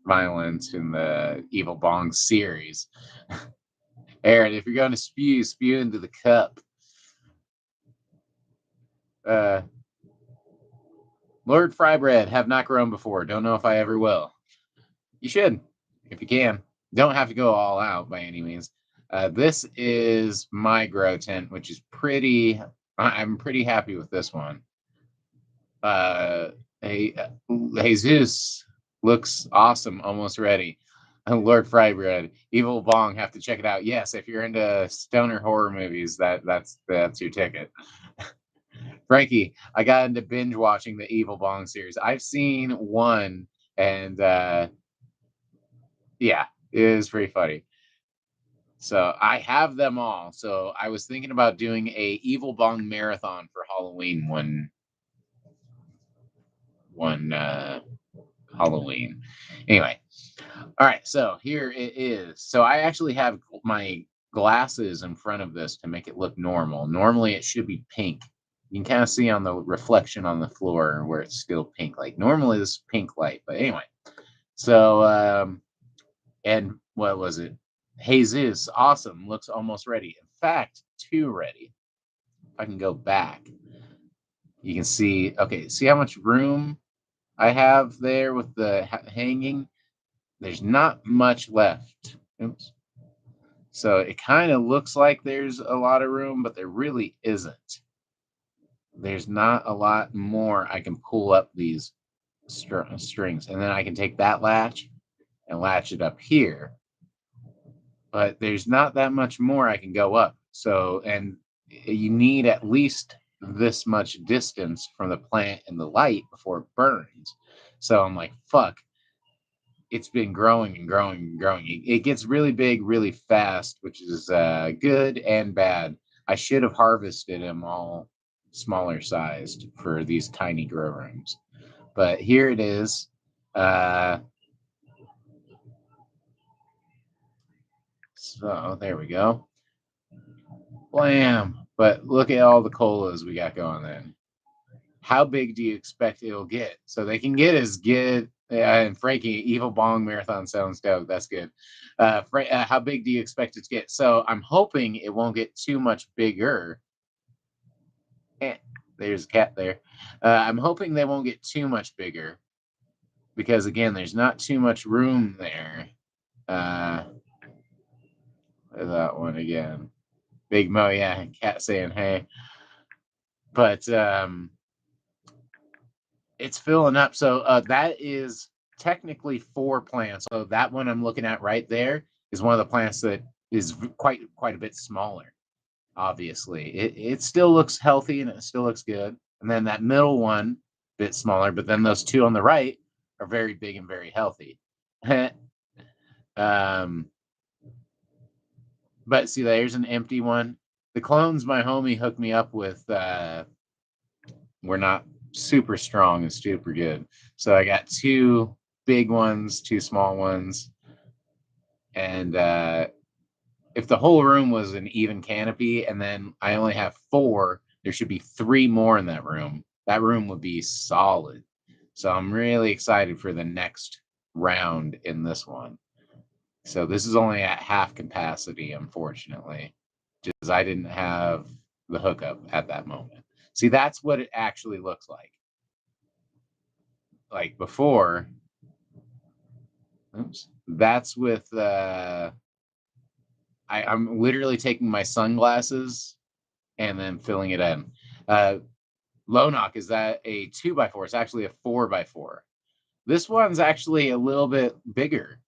violence in the Evil Bong series. Aaron, if you're going to spew into the cup. Lord Frybread, have not grown before. Don't know if I ever will. You should, if you can. Don't have to go all out by any means. This is my grow tent, which is pretty. I'm pretty happy with this one. Hey, Jesus looks awesome, almost ready. Lord Frybread, Evil Bong, have to check it out. Yes, if you're into stoner horror movies, that's your ticket. Frankie, I got into binge watching the Evil Bong series. I've seen one, and yeah, it is pretty funny. So I have them all. So I was thinking about doing a Evil Bong marathon for Halloween one Halloween. Anyway, all right. So here it is. So I actually have my glasses in front of this to make it look normal. Normally it should be pink. You can kind of see on the reflection on the floor where it's still pink. Like normally this is pink light, but anyway. So and what was it? Jesus, awesome. Looks almost ready. In fact, too ready. If I can go back, you can see. Okay, see how much room I have there with the hanging. There's not much left. Oops. So it kind of looks like there's a lot of room, but there really isn't. There's not a lot more. I can pull up these strings, and then I can take that latch and latch it up here. But there's not that much more I can go up. So, and you need at least this much distance from the plant and the light before it burns. So I'm like, fuck, it's been growing and growing and growing. It gets really big really fast, which is good and bad. I should have harvested them all smaller sized for these tiny grow rooms. But here it is. So there we go. Blam. But look at all the colas we got going then. How big do you expect it'll get? So they can get as good. And Frankie, Evil Bong Marathon sounds dope. That's good. How big do you expect it to get? So I'm hoping it won't get too much bigger. There's a cat there. I'm hoping they won't get too much bigger because again, there's not too much room there. That one again. Big Mo, yeah, cat saying hey. But it's filling up. So that is technically 4 plants. So that one I'm looking at right there is one of the plants that is quite a bit smaller. Obviously, it still looks healthy and it still looks good. And then that middle one, bit smaller. But then those 2 on the right are very big and very healthy. But see, there's an empty one. The clones my homie hooked me up with were not super strong and super good. So I got 2 big ones, 2 small ones. And if the whole room was an even canopy and then I only have 4, there should be 3 more in that room. That room would be solid. So I'm really excited for the next round in this one. So this is only at half capacity, unfortunately, because I didn't have the hookup at that moment. See, that's what it actually looks like. Like before, oops, that's with I'm literally taking my sunglasses and then filling it in. Low knock, is that a 2x4? It's actually a 4x4. This one's actually a little bit bigger,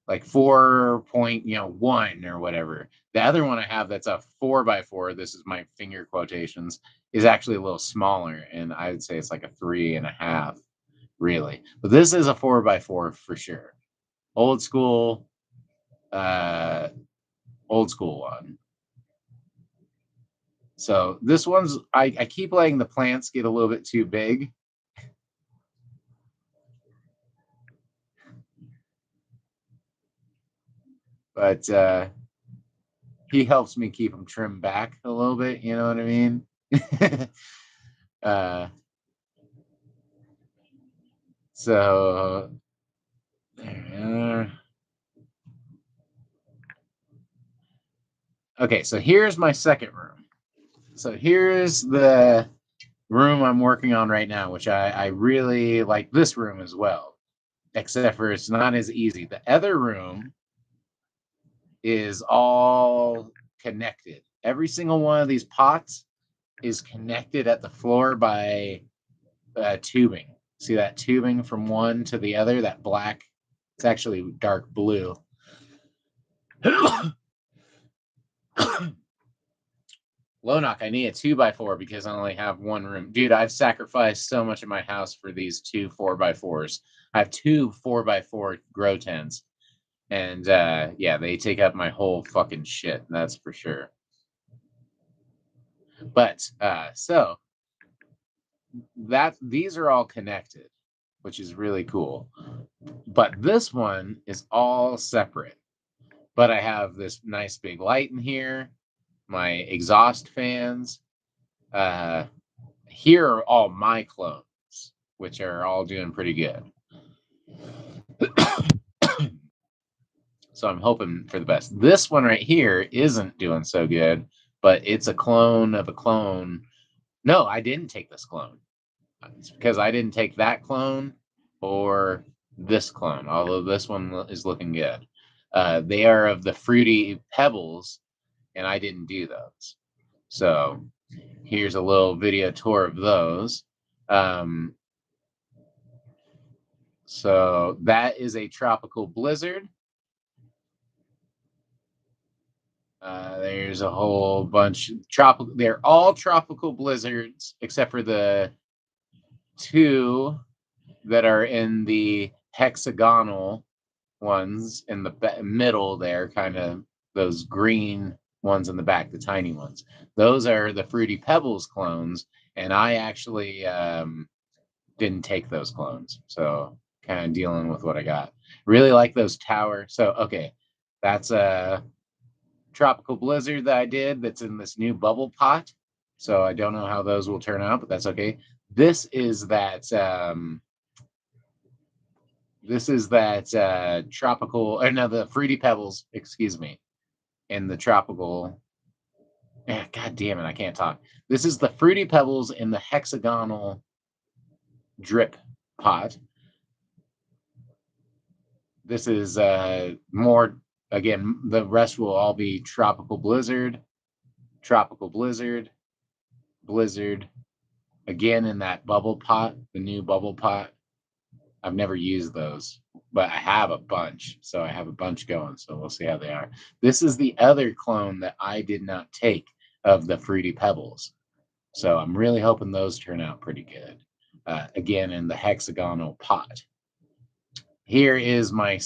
like 4.1 or whatever. The other one I have that's a 4x4, this is my finger quotations, is actually a little smaller, and I would say it's like a 3.5, really. But this is a 4x4 for sure. Old school, uh, old school one. So this one's, I keep letting the plants get a little bit too big. But he helps me keep them trimmed back a little bit, you know what I mean? uh, so okay, so here's my second room. So here's the room I'm working on right now, which I really like this room as well, except for it's not as easy. The other room is all connected. Every single one of these pots is connected at the floor by tubing. See that tubing from one to the other, that black? It's actually dark blue. Lonok, I need a 2x4 because I only have one room. Dude, I've sacrificed so much of my house for these two 4x4s. I have two 4x4 grow tents. And yeah, they take up my whole fucking shit. That's for sure. But so that these are all connected, which is really cool. But this one is all separate. But I have this nice big light in here, my exhaust fans. Here are all my clones, which are all doing pretty good. So I'm hoping for the best. This one right here isn't doing so good, but it's a clone of a clone. No, I didn't take this clone. It's because I didn't take that clone or this clone, although this one is looking good. They are of the Fruity Pebbles, and I didn't do those. So here's a little video tour of those. So that is a tropical blizzard. There's a whole bunch tropical. They're all tropical blizzards except for the two that are in the hexagonal ones in the middle there, kind of those green ones in the back, the tiny ones. Those are the Fruity Pebbles clones, and I actually didn't take those clones, so kind of dealing with what I got. Really like those tower. So okay, that's a tropical blizzard that I did that's in this new bubble pot. So I don't know how those will turn out, but that's okay. This is that tropical, or no, the Fruity Pebbles, excuse me, and the tropical. God damn it, I can't talk. This is the Fruity Pebbles in the hexagonal drip pot. This is more, again, the rest will all be tropical blizzard, blizzard, again in that bubble pot, the new bubble pot. I've never used those, but I have a bunch. So I have a bunch going. So we'll see how they are. This is the other clone that I did not take of the Fruity Pebbles. So I'm really hoping those turn out pretty good. Again, in the hexagonal pot. Here is my my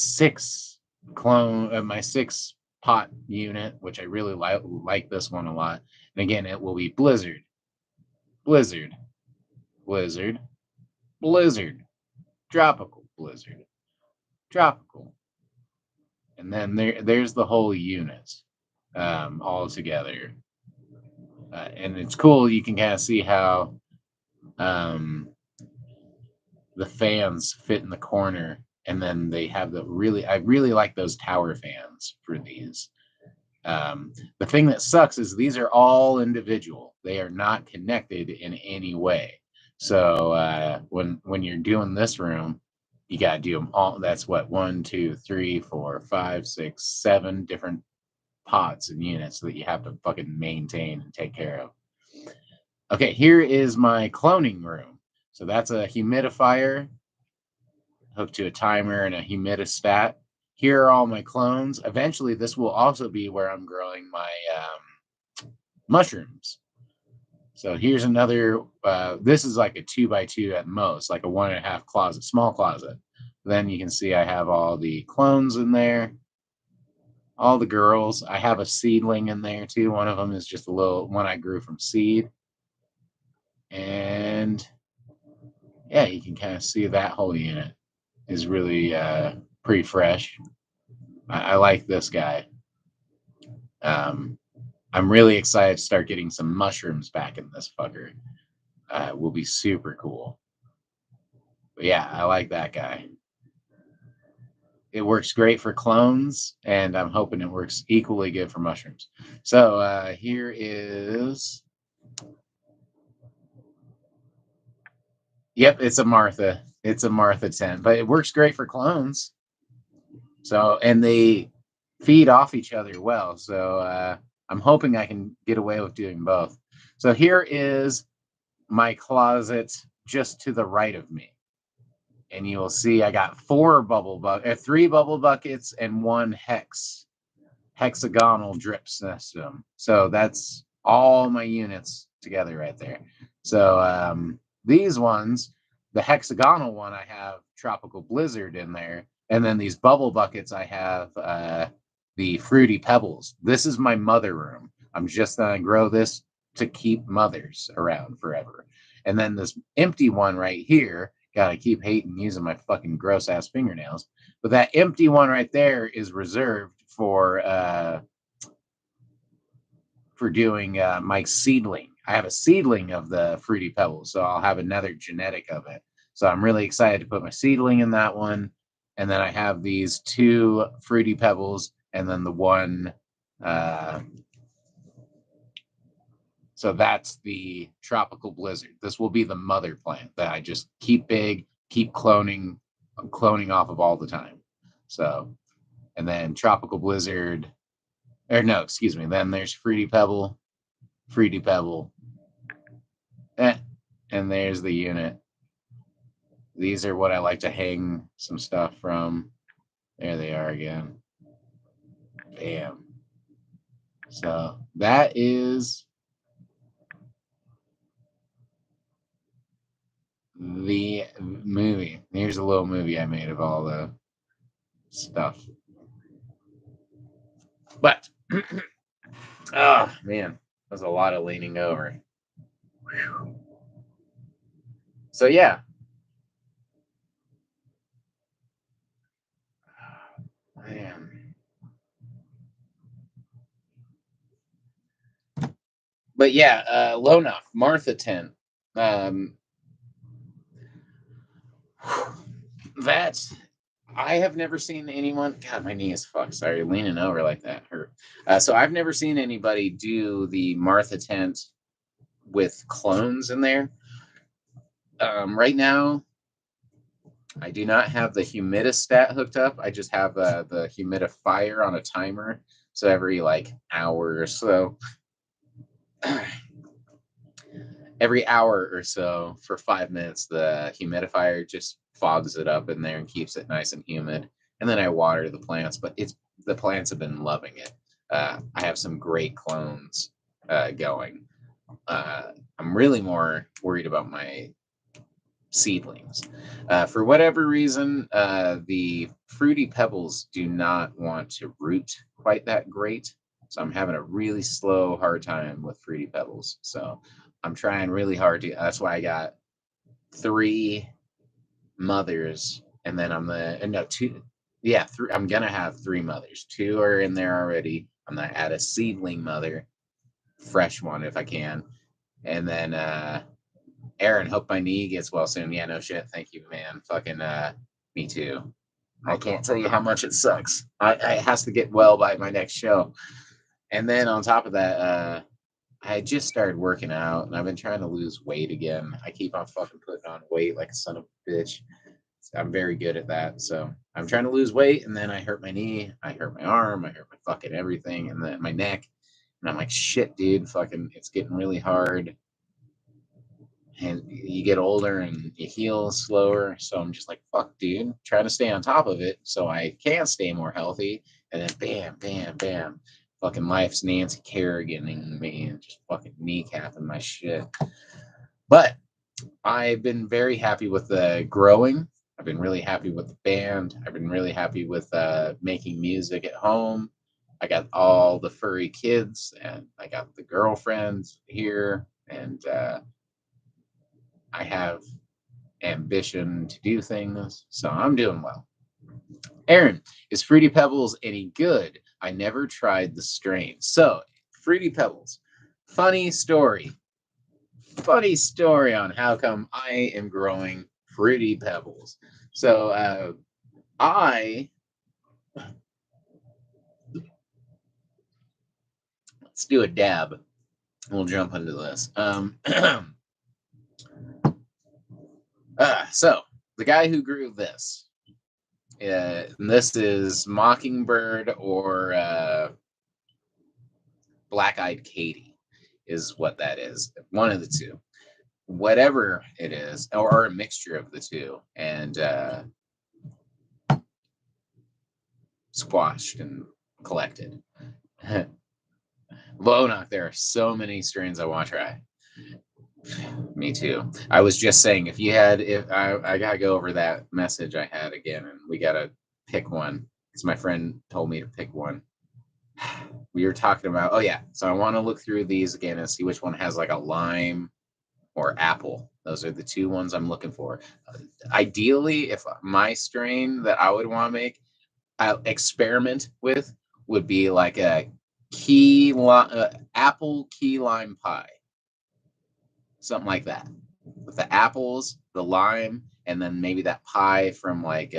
6-pot unit, which I really like this one a lot. And again, it will be blizzard, blizzard, blizzard, blizzard, tropical, blizzard, tropical. And then there's the whole unit all together. And it's cool. You can kind of see how the fans fit in the corner. And then they have I really like those tower fans for these. The thing that sucks is these are all individual. They are not connected in any way. So when you're doing this room, you got to do them all. That's what, 1, 2, 3, 4, 5, 6, 7 different pots and units that you have to fucking maintain and take care of. Okay, here is my cloning room. So that's a humidifier. hooked to a timer and a humidistat. Here are all my clones. Eventually, this will also be where I'm growing my mushrooms. So here's another, this is like a 2x2 at most, like a 1.5 closet, small closet. Then you can see I have all the clones in there, all the girls. I have a seedling in there too. One of them is just a little one I grew from seed. And yeah, you can kind of see that whole unit is really pretty fresh. I like this guy. I'm really excited to start getting some mushrooms back in this fucker. Will be super cool. But yeah, I like that guy. It works great for clones, and I'm hoping it works equally good for mushrooms. So here is. Yep, it's a Martha. It's a Martha 10, but it works great for clones. So, and they feed off each other well. So I'm hoping I can get away with doing both. So here is my closet just to the right of me. And you will see I got 3 bubble buckets and 1 hexagonal drip system. So that's all my units together right there. So these ones, the hexagonal one, I have Tropical Blizzard in there. And then these bubble buckets, I have the Fruity Pebbles. This is my mother room. I'm just going to grow this to keep mothers around forever. And then this empty one right here, God, I keep hating using my fucking gross ass fingernails. But that empty one right there is reserved for doing my seedling. I have a seedling of the Fruity Pebbles, so I'll have another genetic of it. So I'm really excited to put my seedling in that one. And then I have these 2 Fruity Pebbles and then the one. So that's the Tropical Blizzard. This will be the mother plant that I just keep big, keep cloning off of all the time. So, and then Tropical Blizzard, or no, excuse me. Then there's Fruity Pebble, and there's the unit. These are what I like to hang some stuff from. There they are again. Bam. So that is the movie. Here's a little movie I made of all the stuff. But oh man, that's a lot of leaning over. Whew. So yeah. Man. But yeah, Lonoff, Martha 10. That I have never seen anyone. God, my knee is fucked. Sorry, leaning over like that hurt. So I've never seen anybody do the Martha tent with clones in there. Right now, I do not have the humidistat hooked up. I just have the humidifier on a timer. So every like hour or so, every hour or so for 5 minutes, the humidifier just fogs it up in there and keeps it nice and humid. And then I water the plants, but the plants have been loving it. I have some great clones going. I'm really more worried about my seedlings. For whatever reason, the Fruity Pebbles do not want to root quite that great. So I'm having a really slow, hard time with Fruity Pebbles. So I'm trying really hard to. That's why I got 3 mothers, and then I'm the no 2. Yeah, 3. I'm gonna have 3 mothers. 2 are in there already. I'm gonna add a seedling mother, fresh one if I can, and then Aaron, hope my knee gets well soon. Yeah, no shit. Thank you, man. Fucking me too. I can't tell you how much it sucks. It has to get well by my next show. And then on top of that, I just started working out and I've been trying to lose weight again. I keep on fucking putting on weight like a son of a bitch. I'm very good at that. So I'm trying to lose weight and then I hurt my knee, I hurt my arm, I hurt my fucking everything, and then my neck. And I'm like, shit, dude, fucking, it's getting really hard. and you get older and you heal slower. So I'm just like, fuck, dude, trying to stay on top of it so I can stay more healthy. And then bam, bam, bam, fucking life's Nancy Kerrigan me and just fucking kneecapping my shit. But I've been very happy with the growing. I've been really happy with the band. I've been really happy with making music at home. I got all the furry kids and I got the girlfriends here. And I have ambition to do things. So I'm doing well. Aaron, is Fruity Pebbles any good? I never tried the strain. So, Fruity Pebbles, funny story. Funny story on how come I am growing Fruity Pebbles. So, I let's do a dab. We'll jump into this. So the guy who grew this, and this is Mockingbird or Black Eyed Katie, is what that is. One of the two, whatever it is, or a mixture of the two, and squashed and collected. Lonock, there are so many strains I want to try. Me too. I was just saying, if I gotta go over that message I had again, and we gotta pick one because my friend told me to pick one. We were talking about, oh yeah, so I want to look through these again and see which one has like a lime or apple. Those are the two ones I'm looking for. Ideally, if my strain that I would want to make, experiment with would be like a apple key lime pie, something like that, with the apples, the lime, and then maybe that pie from like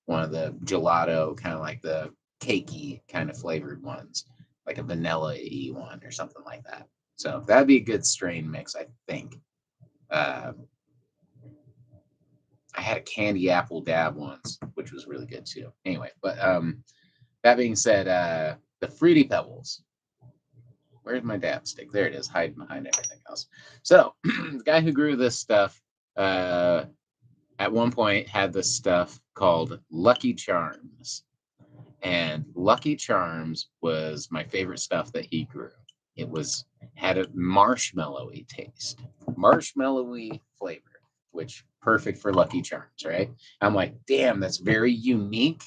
one of the gelato, kind of like the cakey kind of flavored ones, like a vanilla-y one or something like that. So that'd be a good strain mix, I think. Uh, I had a candy apple dab once, which was really good too. Anyway, but that being said, the Fruity Pebbles. Where's my dab stick? There it is, hiding behind everything else. So the guy who grew this stuff at one point had this stuff called Lucky Charms. And Lucky Charms was my favorite stuff that he grew. It had a marshmallowy taste, marshmallowy flavor, which perfect for Lucky Charms, right? I'm like, damn, that's very unique.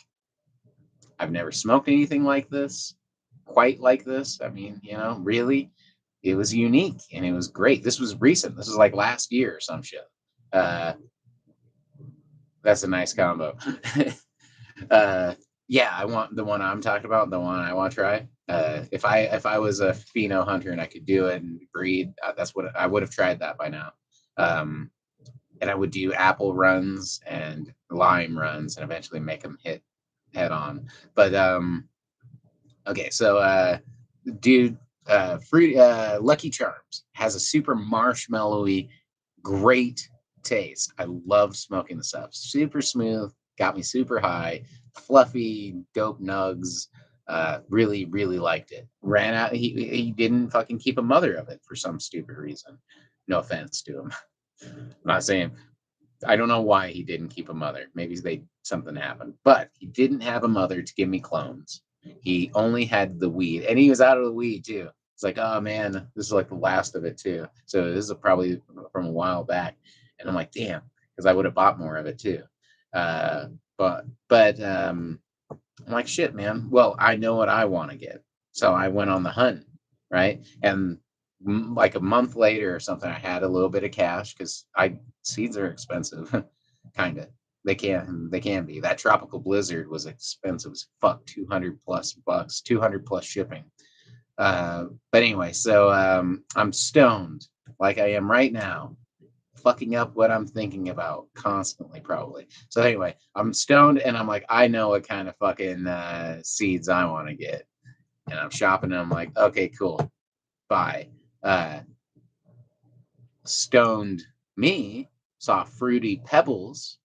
I've never smoked anything like this, quite like this. I mean, really, it was unique and it was great. This was recent. This was like last year or some shit. Uh, that's a nice combo. Yeah, I want the one I'm talking about, the one I want to try. If I was a pheno hunter and I could do it and breed, that's what I would have tried that by now. And I would do apple runs and lime runs and eventually make them hit head on. But okay, so dude, fruit Lucky Charms has a super marshmallowy, great taste. I love smoking the stuff. Super smooth, got me super high, fluffy, dope nugs. Really, really liked it. Ran out. He didn't fucking keep a mother of it for some stupid reason. No offense to him. I'm not saying I don't know why he didn't keep a mother. Maybe something happened, but he didn't have a mother to give me clones. He only had the weed, and he was out of the weed too. It's like, oh man, this is like the last of it too. So this is probably from a while back, and I'm like, damn, because I would have bought more of it too. Uh, but I'm like, shit, man. Well, I know what I want to get, so I went on the hunt, right? And like a month later or something, I had a little bit of cash because seeds are expensive, kind of. They can be. That tropical blizzard was expensive as fuck, 200 plus bucks, 200 plus shipping. But anyway, so I'm stoned like I am right now, fucking up what I'm thinking about constantly, probably. So anyway, I'm stoned and I'm like, I know what kind of fucking seeds I want to get, and I'm shopping and I'm like, okay, cool, bye. Uh, Stoned me saw Fruity Pebbles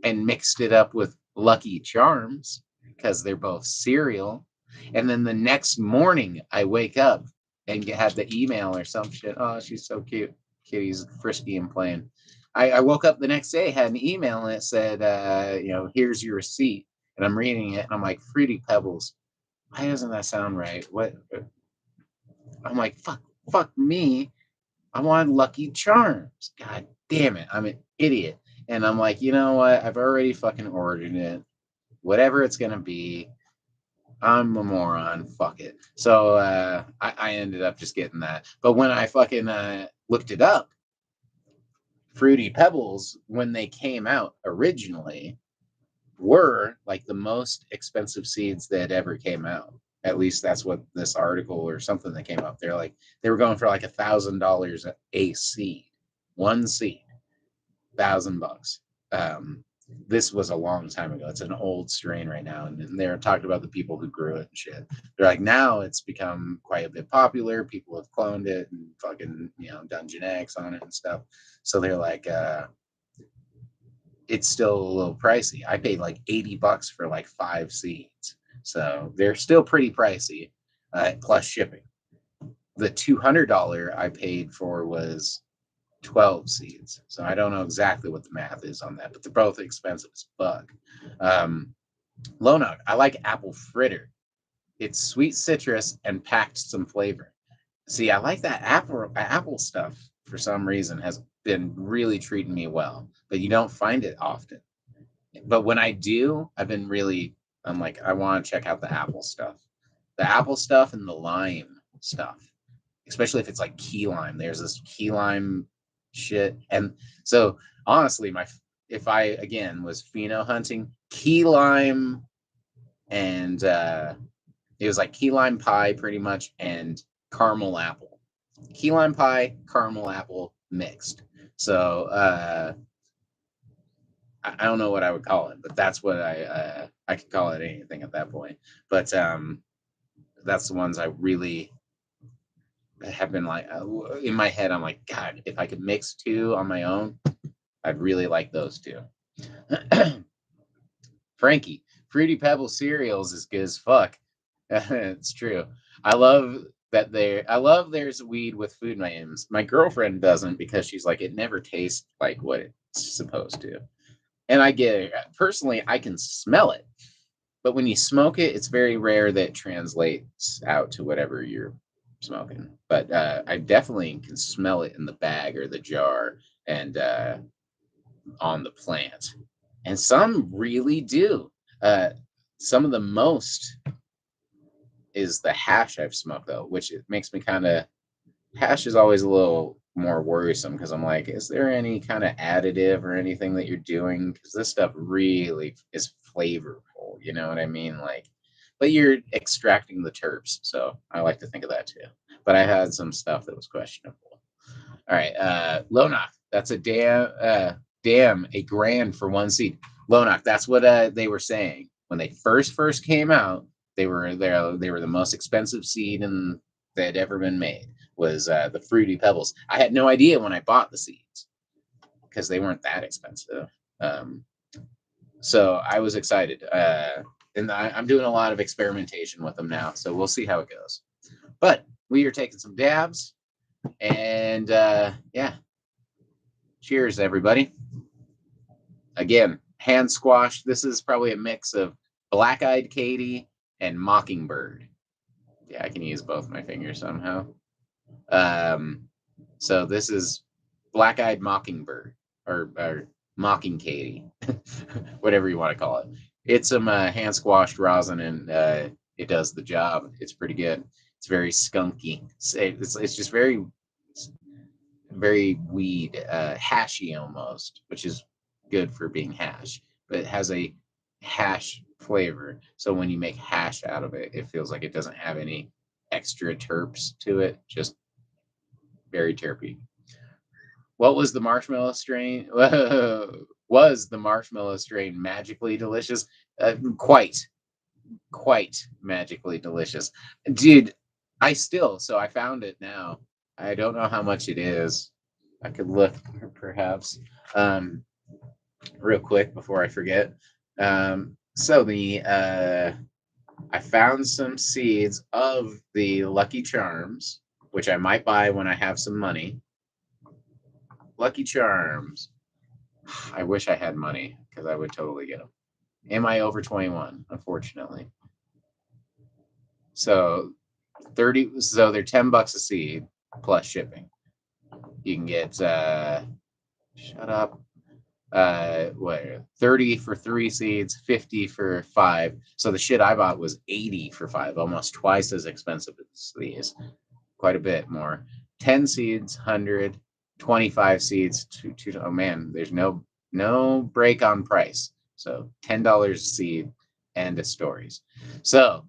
and mixed it up with Lucky Charms because they're both cereal. And then the next morning, I wake up and had the email or some shit. Oh, she's so cute. Kitty's frisky and playing. I woke up the next day, had an email, and it said, here's your receipt. And I'm reading it, and I'm like, Fruity Pebbles. Why doesn't that sound right? What? I'm like, fuck me. I wanted Lucky Charms. God damn it. I'm an idiot. And I'm like, you know what? I've already fucking ordered it. Whatever it's going to be. I'm a moron. Fuck it. So I ended up just getting that. But when I fucking looked it up, Fruity Pebbles, when they came out originally, were like the most expensive seeds that ever came out. At least that's what this article or something that came up. They're like they were going for like $1,000 a seed, one seed, $1,000. Um, this was a long time ago. It's an old strain right now, and they're talking about the people who grew it and shit. They're like now it's become quite a bit popular. People have cloned it and fucking done genetics on it and stuff. So they're like, it's still a little pricey. I paid like $80 for like 5 seeds, so they're still pretty pricey, plus shipping. The $200 I paid for was 12 seeds, so I don't know exactly what the math is on that, but they're both expensive as fuck. Lonog, I like apple fritter. It's sweet citrus and packed some flavor. See, I like that apple stuff for some reason has been really treating me well, but you don't find it often. But when I do, I'm like, I want to check out the apple stuff. The apple stuff and the lime stuff, especially if it's like key lime. There's this key lime shit. And so honestly, if I again was pheno hunting, key lime and it was like key lime pie pretty much and caramel apple. Key lime pie, caramel apple mixed. So I don't know what I would call it, but that's what I could call it anything at that point. But that's the ones I really have been like in my head. I'm like, God, if I could mix two on my own, I'd really like those two. Frankie, Fruity Pebble cereals is good as fuck. It's true. I love I love there's weed with food names. My girlfriend doesn't because she's like it never tastes like what it's supposed to. And I get it. Personally, I can smell it. But when you smoke it, it's very rare that it translates out to whatever you're smoking. But I definitely can smell it in the bag or the jar and on the plant. And some really do. Some of the most is the hash I've smoked though, which it makes me kind of hash is always a little more worrisome because I'm like, is there any kind of additive or anything that you're doing? Because this stuff really is flavorful, you know what I mean? Like, but you're extracting the terps, so I like to think of that too. But I had some stuff that was questionable. All right, Lonoc, that's a damn a grand for one seed. Lonoc, that's what they were saying when they first came out. They were the most expensive seed that had ever been made was the Fruity Pebbles. I had no idea when I bought the seeds because they weren't that expensive. So I was excited. And I'm doing a lot of experimentation with them now. So we'll see how it goes. But we are taking some dabs. And yeah, cheers, everybody. Again, hand squash. This is probably a mix of Black Eyed Katie and Mockingbird. Yeah, I can use both my fingers somehow. So this is Black Eyed Mockingbird or Mocking Katie, whatever you want to call it. It's some hand squashed rosin and it does the job. It's pretty good. It's very skunky. It's just very weed, hashy almost, which is good for being hash. But it has a hash flavor. So when you make hash out of it, it feels like it doesn't have any extra terps to it. Just very terpy. What was the marshmallow strain? Was the marshmallow strain magically delicious? Quite magically delicious, dude. I found it now. I don't know how much it is. I could look perhaps real quick before I forget. So the I found some seeds of the Lucky Charms. which I might buy when I have some money. Lucky Charms. I wish I had money because I would totally get them. Am I over 21? Unfortunately. So 30. So they're $10 a seed plus shipping. You can get shut up. What 30 for 3 seeds, 50 for 5. So the shit I bought was 80 for 5, almost twice as expensive as these. Quite a bit more. 10 seeds, 100, 25 seeds, oh man, there's no break on price. So $10 a seed and a stories. So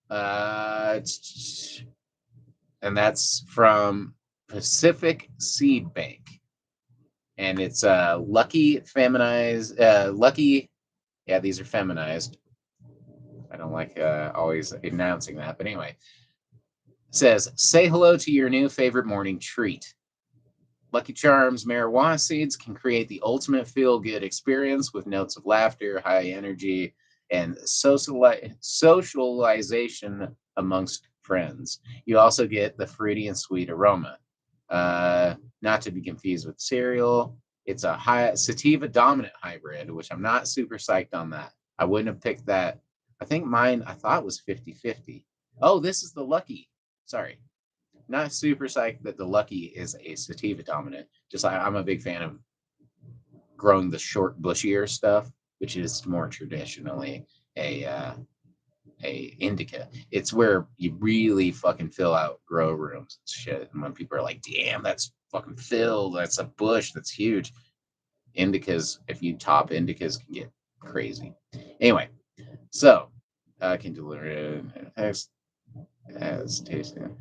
and that's from Pacific Seed Bank. And it's lucky feminized lucky, yeah, these are feminized. I don't like always announcing that, but anyway, it says say hello to your new favorite morning treat. Lucky Charms marijuana seeds can create the ultimate feel-good experience with notes of laughter, high energy, and socialization amongst friends. You also get the fruity and sweet aroma. Not to be confused with cereal. It's a high sativa dominant hybrid, which I'm not super psyched on that. I wouldn't have picked that. I think mine, I thought was 50-50. Oh, this is the Lucky. Sorry, not super psyched that the Lucky is a sativa dominant. Just like I'm a big fan of growing the short, bushier stuff, which is more traditionally a indica. It's where you really fucking fill out grow rooms and shit. And when people are like, "Damn, that's fucking filled. That's a bush. That's huge." Indicas, if you top indicas, can get crazy. Anyway, so can deliver it as tasting.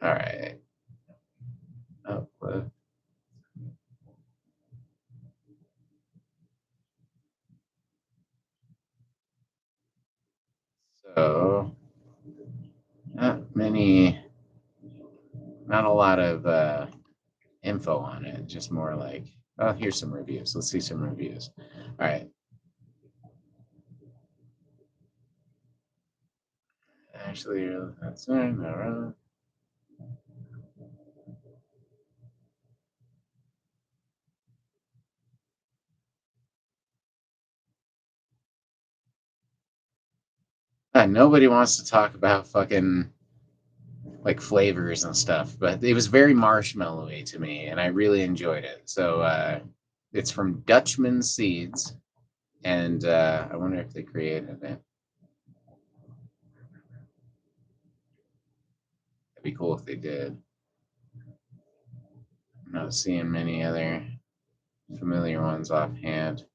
All right. Upload. So, not a lot of info on it. Just more like, oh, here's some reviews. Let's see some reviews. All right. Actually, that's right. Nobody wants to talk about fucking like flavors and stuff, but it was very marshmallowy to me, and I really enjoyed it. So it's from Dutchman Seeds, and I wonder if they created it. It'd be cool if they did. I'm not seeing many other familiar ones offhand,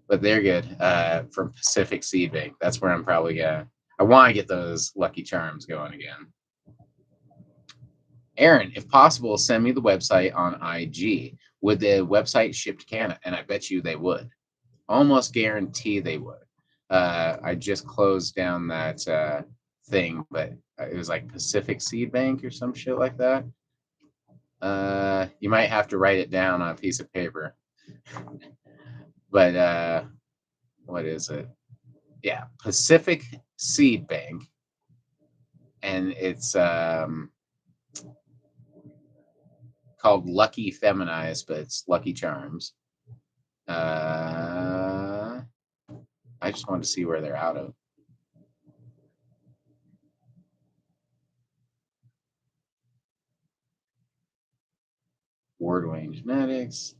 but they're good. From Pacific Seed Bank, that's where I'm probably gonna. I want to get those Lucky Charms going again. Aaron, if possible, send me the website on IG. Would the website ship to Canada? And I bet you they would. Almost guarantee they would. I just closed down that thing, but it was like Pacific Seed Bank or some shit like that. You might have to write it down on a piece of paper. But what is it? Yeah, Pacific Seed Bank, and it's called Lucky Feminized, but it's Lucky Charms. I just wanted to see where they're out of. Ward Wayne Genetics.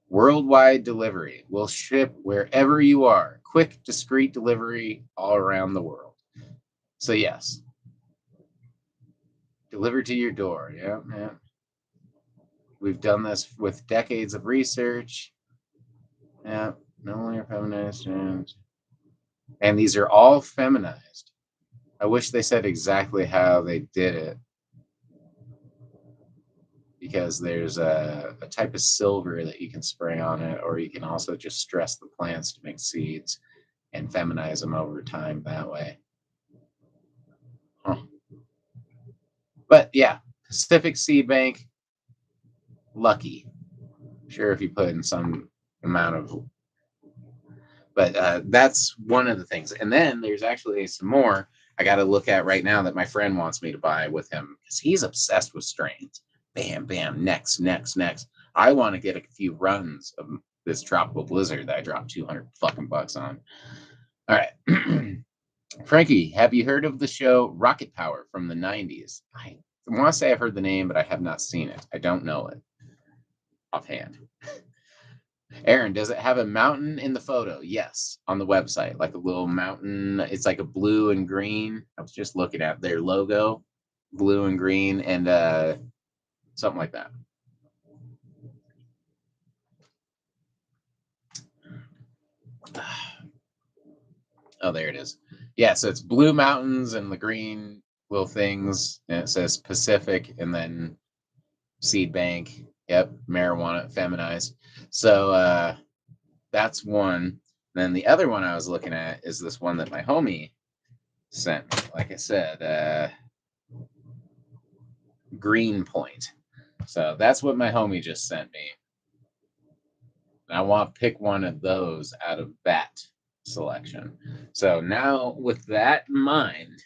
Worldwide delivery. Will ship wherever you are. Quick, discreet delivery all around the world. So yes. Delivered to your door. Yeah, man. We've done this with decades of research. Yeah, no longer feminized. And these are all feminized. I wish they said exactly how they did it, because there's a type of silver that you can spray on it, or you can also just stress the plants to make seeds and feminize them over time that way. Huh. But yeah, Pacific Seed Bank, Lucky. Sure, if you put in some amount of, but that's one of the things. And then there's actually some more. I got to look at right now that my friend wants me to buy with him because he's obsessed with strains. Bam, bam, next, next, next. I want to get a few runs of this tropical blizzard that I dropped 200 fucking bucks on. All right. Frankie, have you heard of the show Rocket Power from the 90s? I want to say I've heard the name, but I have not seen it. I don't know it offhand. Aaron, does it have a mountain in the photo? Yes, on the website, like a little mountain. It's like a blue and green. I was just looking at their logo, blue and green, and something like that. Oh, there it is. Yeah, so it's blue mountains and the green little things, and it says Pacific, and then seed bank. Yep, marijuana feminized. So that's one. And then the other one I was looking at is this one that my homie sent me. Like I said, Green Point. So that's what my homie just sent me. And I want to pick one of those out of that selection. So now, with that in mind,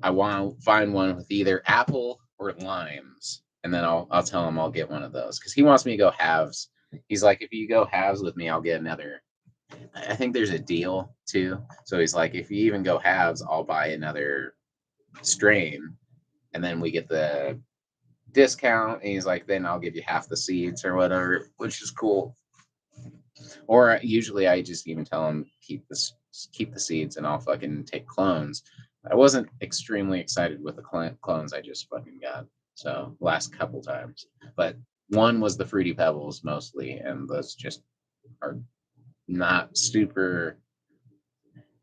I want to find one with either apple or limes, and then I'll tell him I'll get one of those because he wants me to go halves. He's like, if you go halves with me, I'll get another. I think there's a deal too. So he's like, if you even go halves, I'll buy another strain, and then we get the discount. And he's like, then I'll give you half the seeds or whatever, which is cool. Or usually I just even tell him keep the seeds, and I'll fucking take clones. I wasn't extremely excited with the clones I just fucking got. So last couple times, but one was the Fruity Pebbles mostly, and those just are not super.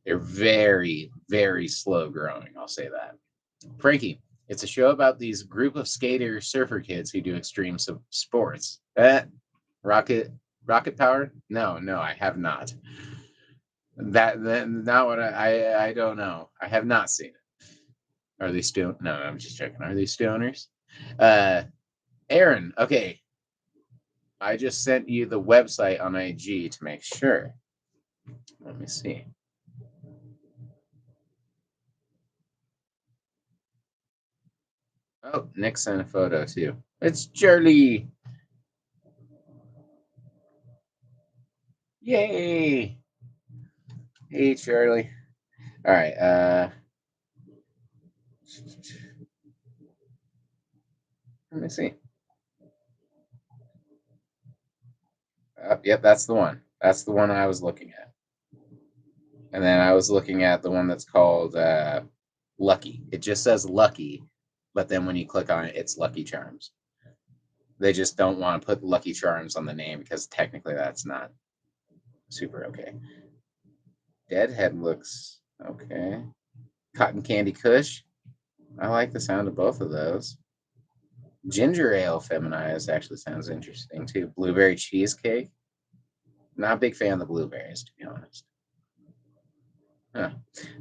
They're very, very slow growing. I'll say that. Frankie, it's a show about these group of skater surfer kids who do extreme sports. Rocket Power? No, I have not. That not what I don't know. I have not seen it. Are they still? No, I'm just checking. Are they stoners? Aaron, okay. I just sent you the website on IG to make sure. Let me see. Oh, Nick sent a photo too. It's Charlie. Yay! Hey, Charlie. All right. Let me see. Yep, that's the one. That's the one I was looking at. And then I was looking at the one that's called Lucky. It just says Lucky, but then when you click on it, it's Lucky Charms. They just don't want to put Lucky Charms on the name because technically that's not super okay. Deadhead looks okay. Cotton Candy Kush. I like the sound of both of those. Ginger Ale Feminized actually sounds interesting too. Blueberry Cheesecake. Not a big fan of the blueberries, to be honest. Huh.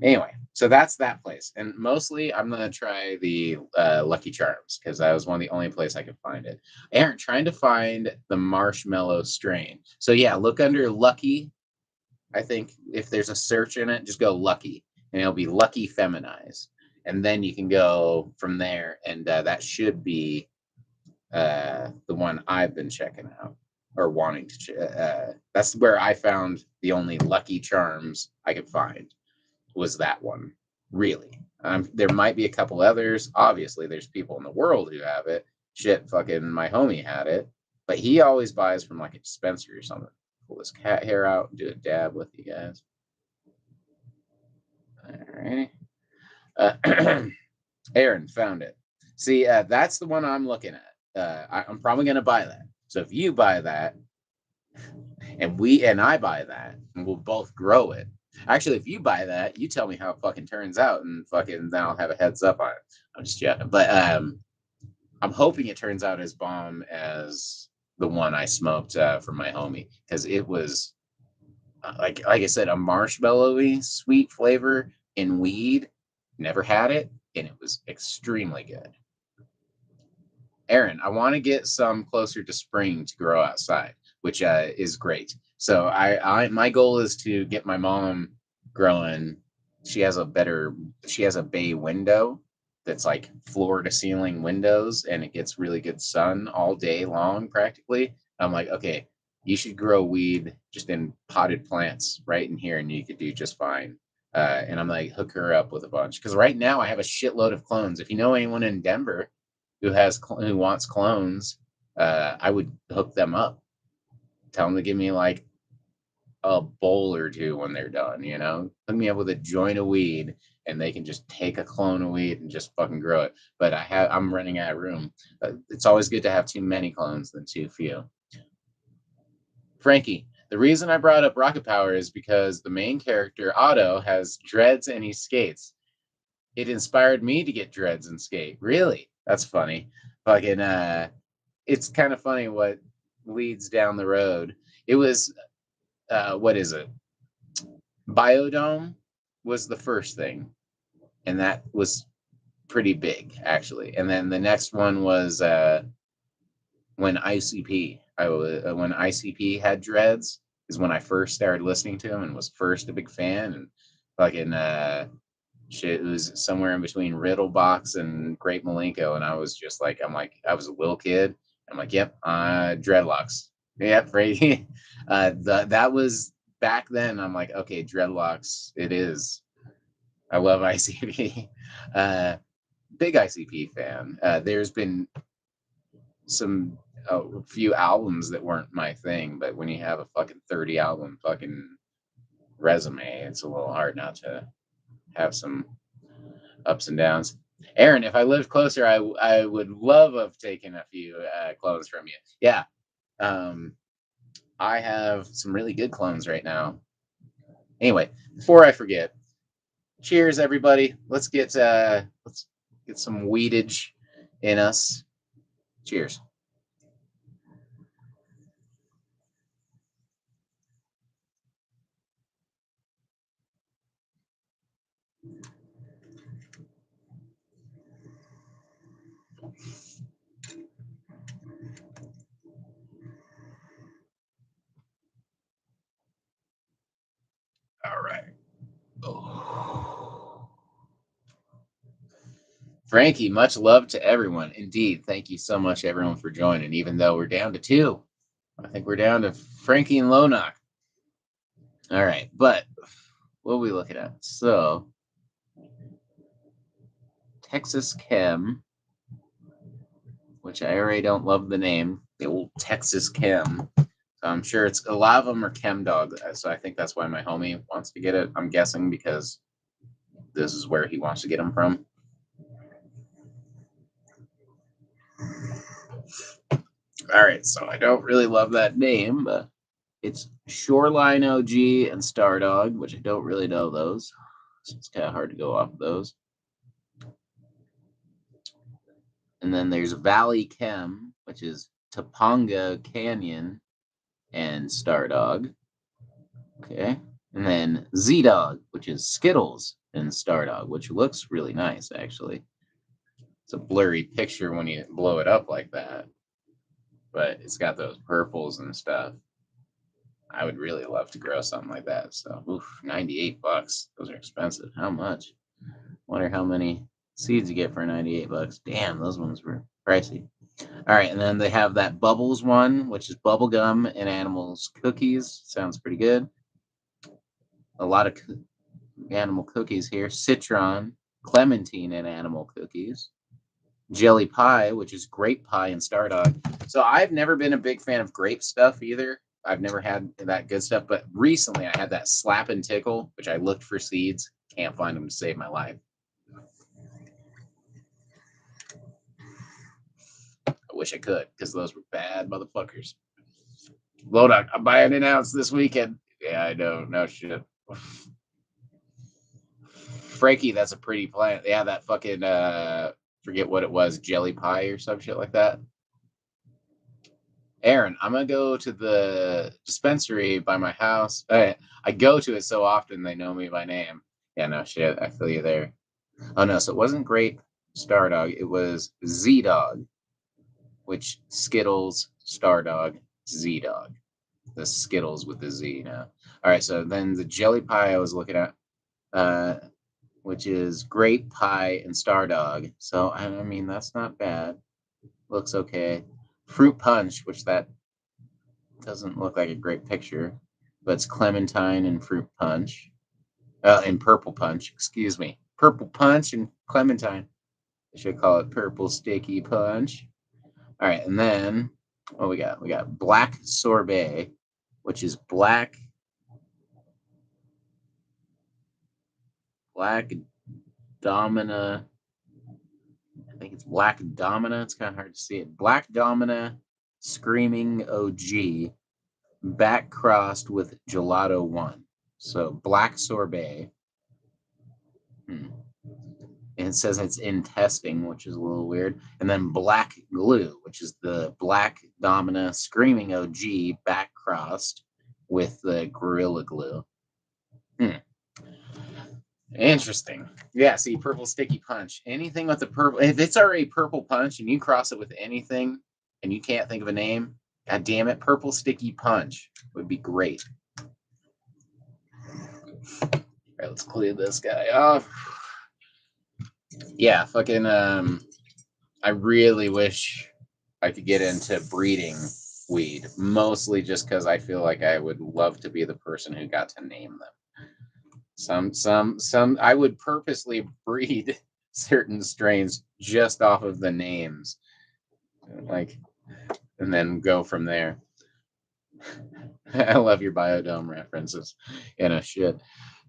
Anyway, so that's that place. And mostly I'm going to try the Lucky Charms because that was one of the only place I could find it. Aaron, trying to find the marshmallow strain. So yeah, look under Lucky. I think if there's a search in it, just go Lucky and it'll be Lucky Feminized. And then you can go from there. And that should be the one I've been checking out or wanting to. That's where I found the only Lucky Charms I could find was that one. Really, there might be a couple others. Obviously, there's people in the world who have it. Shit, fucking my homie had it, but he always buys from like a dispensary or something. Pull his cat hair out and do a dab with you guys. All right. Aaron found it. See, that's the one I'm looking at. I'm probably gonna buy that. So if you buy that, and I buy that, and we'll both grow it. Actually, if you buy that, you tell me how it fucking turns out, and fucking then I'll have a heads up on it. I'm just joking, but I'm hoping it turns out as bomb as the one I smoked from my homie because it was like I said, a marshmallowy sweet flavor in weed. Never had it, and it was extremely good. Aaron, I want to get some closer to spring to grow outside, which is great. So my goal is to get my mom growing she has a bay window that's like floor to ceiling windows, and it gets really good sun all day long practically. I'm like, okay, you should grow weed just in potted plants right in here and you could do just fine. And I'm like, hook her up with a bunch, because right now I have a shitload of clones. If you know anyone in Denver who wants clones, I would hook them up. Tell them to give me like a bowl or two when they're done, you know? Hook me up with a joint of weed and they can just take a clone of weed and just fucking grow it. But I'm running out of room. It's always good to have too many clones than too few. Frankie, the reason I brought up Rocket Power is because the main character, Otto, has dreads and he skates. It inspired me to get dreads and skate. Really? That's funny. Fucking it's kind of funny what leads down the road. It was what is it? Biodome was the first thing, and that was pretty big actually. And then the next one was when when ICP had dreads is when I first started listening to him and was first a big fan. And fucking shit, it was somewhere in between Riddlebox and Great Malenko, and I was just like, I was a little kid. I'm like, yep, dreadlocks. Yep, right. That was back then. I'm like, okay, dreadlocks. It is. I love ICP. Big ICP fan. There's been some a few albums that weren't my thing, but when you have a fucking 30 album fucking resume, it's a little hard not to have some ups and downs. Aaron, if I lived closer, I would love have taken a few clones from you. Yeah, um, I have some really good clones right now. Anyway, before I forget, cheers, everybody. Let's get some weedage in us. Cheers. All right. Oh. Frankie, much love to everyone. Indeed, thank you so much, everyone, for joining. Even though we're down to two, I think we're down to Frankie and Lonock. All right, but what are we looking at? So, Texas Chem, which I already don't love the name, the old Texas Chem. So I'm sure it's a lot of them are Chem Dog. So I think that's why my homie wants to get it. I'm guessing because this is where he wants to get them from. All right, so I don't really love that name, but it's Shoreline OG and Stardog, which I don't really know those. So it's kind of hard to go off of those. And then there's Valley Chem, which is Topanga Canyon and Stardog. Okay. And then Z Dog, which is Skittles and Stardog, which looks really nice, actually. It's a blurry picture when you blow it up like that, but it's got those purples and stuff. I would really love to grow something like that. So, oof, $98. Those are expensive. How much? Wonder how many seeds you get for $98. Damn, those ones were pricey. All right, and then they have that Bubbles one, which is bubblegum and animals cookies. Sounds pretty good. A lot of animal cookies here. Citron, clementine, and animal cookies. Jelly pie, which is grape pie and Stardog. So I've never been a big fan of grape stuff either. I've never had that good stuff, but recently I had that slap and tickle, which I looked for seeds. Can't find them to save my life. I wish I could, because those were bad motherfuckers. Lodak, I'm buying an ounce this weekend. Yeah, I know. No shit. Frankie, that's a pretty plant. Yeah, that fucking forget what it was, jelly pie or some shit like that. Aaron, I'm gonna go to the dispensary by my house. I go to it so often they know me by name. Yeah, no shit. I feel you there. Oh no, so it wasn't Grape Stardog. It was Z Dog, which Skittles, Stardog, Z Dog. The Skittles with the Z now. All right, so then the jelly pie I was looking at. which is grape pie and star dog. So I mean that's not bad. Looks okay. Fruit punch, which that doesn't look like a great picture, but it's clementine and fruit punch. And purple punch, excuse me. Purple punch and clementine. I should call it purple sticky punch. All right, and then what we got? We got black sorbet, which is black domina. I think it's black domina. It's kind of hard to see it. Black domina, screaming OG, back crossed with gelato one. So black sorbet. Hmm. And it says it's in testing, which is a little weird. And then black glue, which is the black domina screaming OG back crossed with the gorilla glue. Interesting. Yeah, see, purple sticky punch. Anything with the purple, if it's already purple punch and you cross it with anything and you can't think of a name, god damn it, purple sticky punch would be great. All right, let's clear this guy off. Yeah, fucking I really wish I could get into breeding weed, mostly just because I feel like I would love to be the person who got to name them. Some I would purposely breed certain strains just off of the names, like, and then go from there. I love your biodome references. Shit.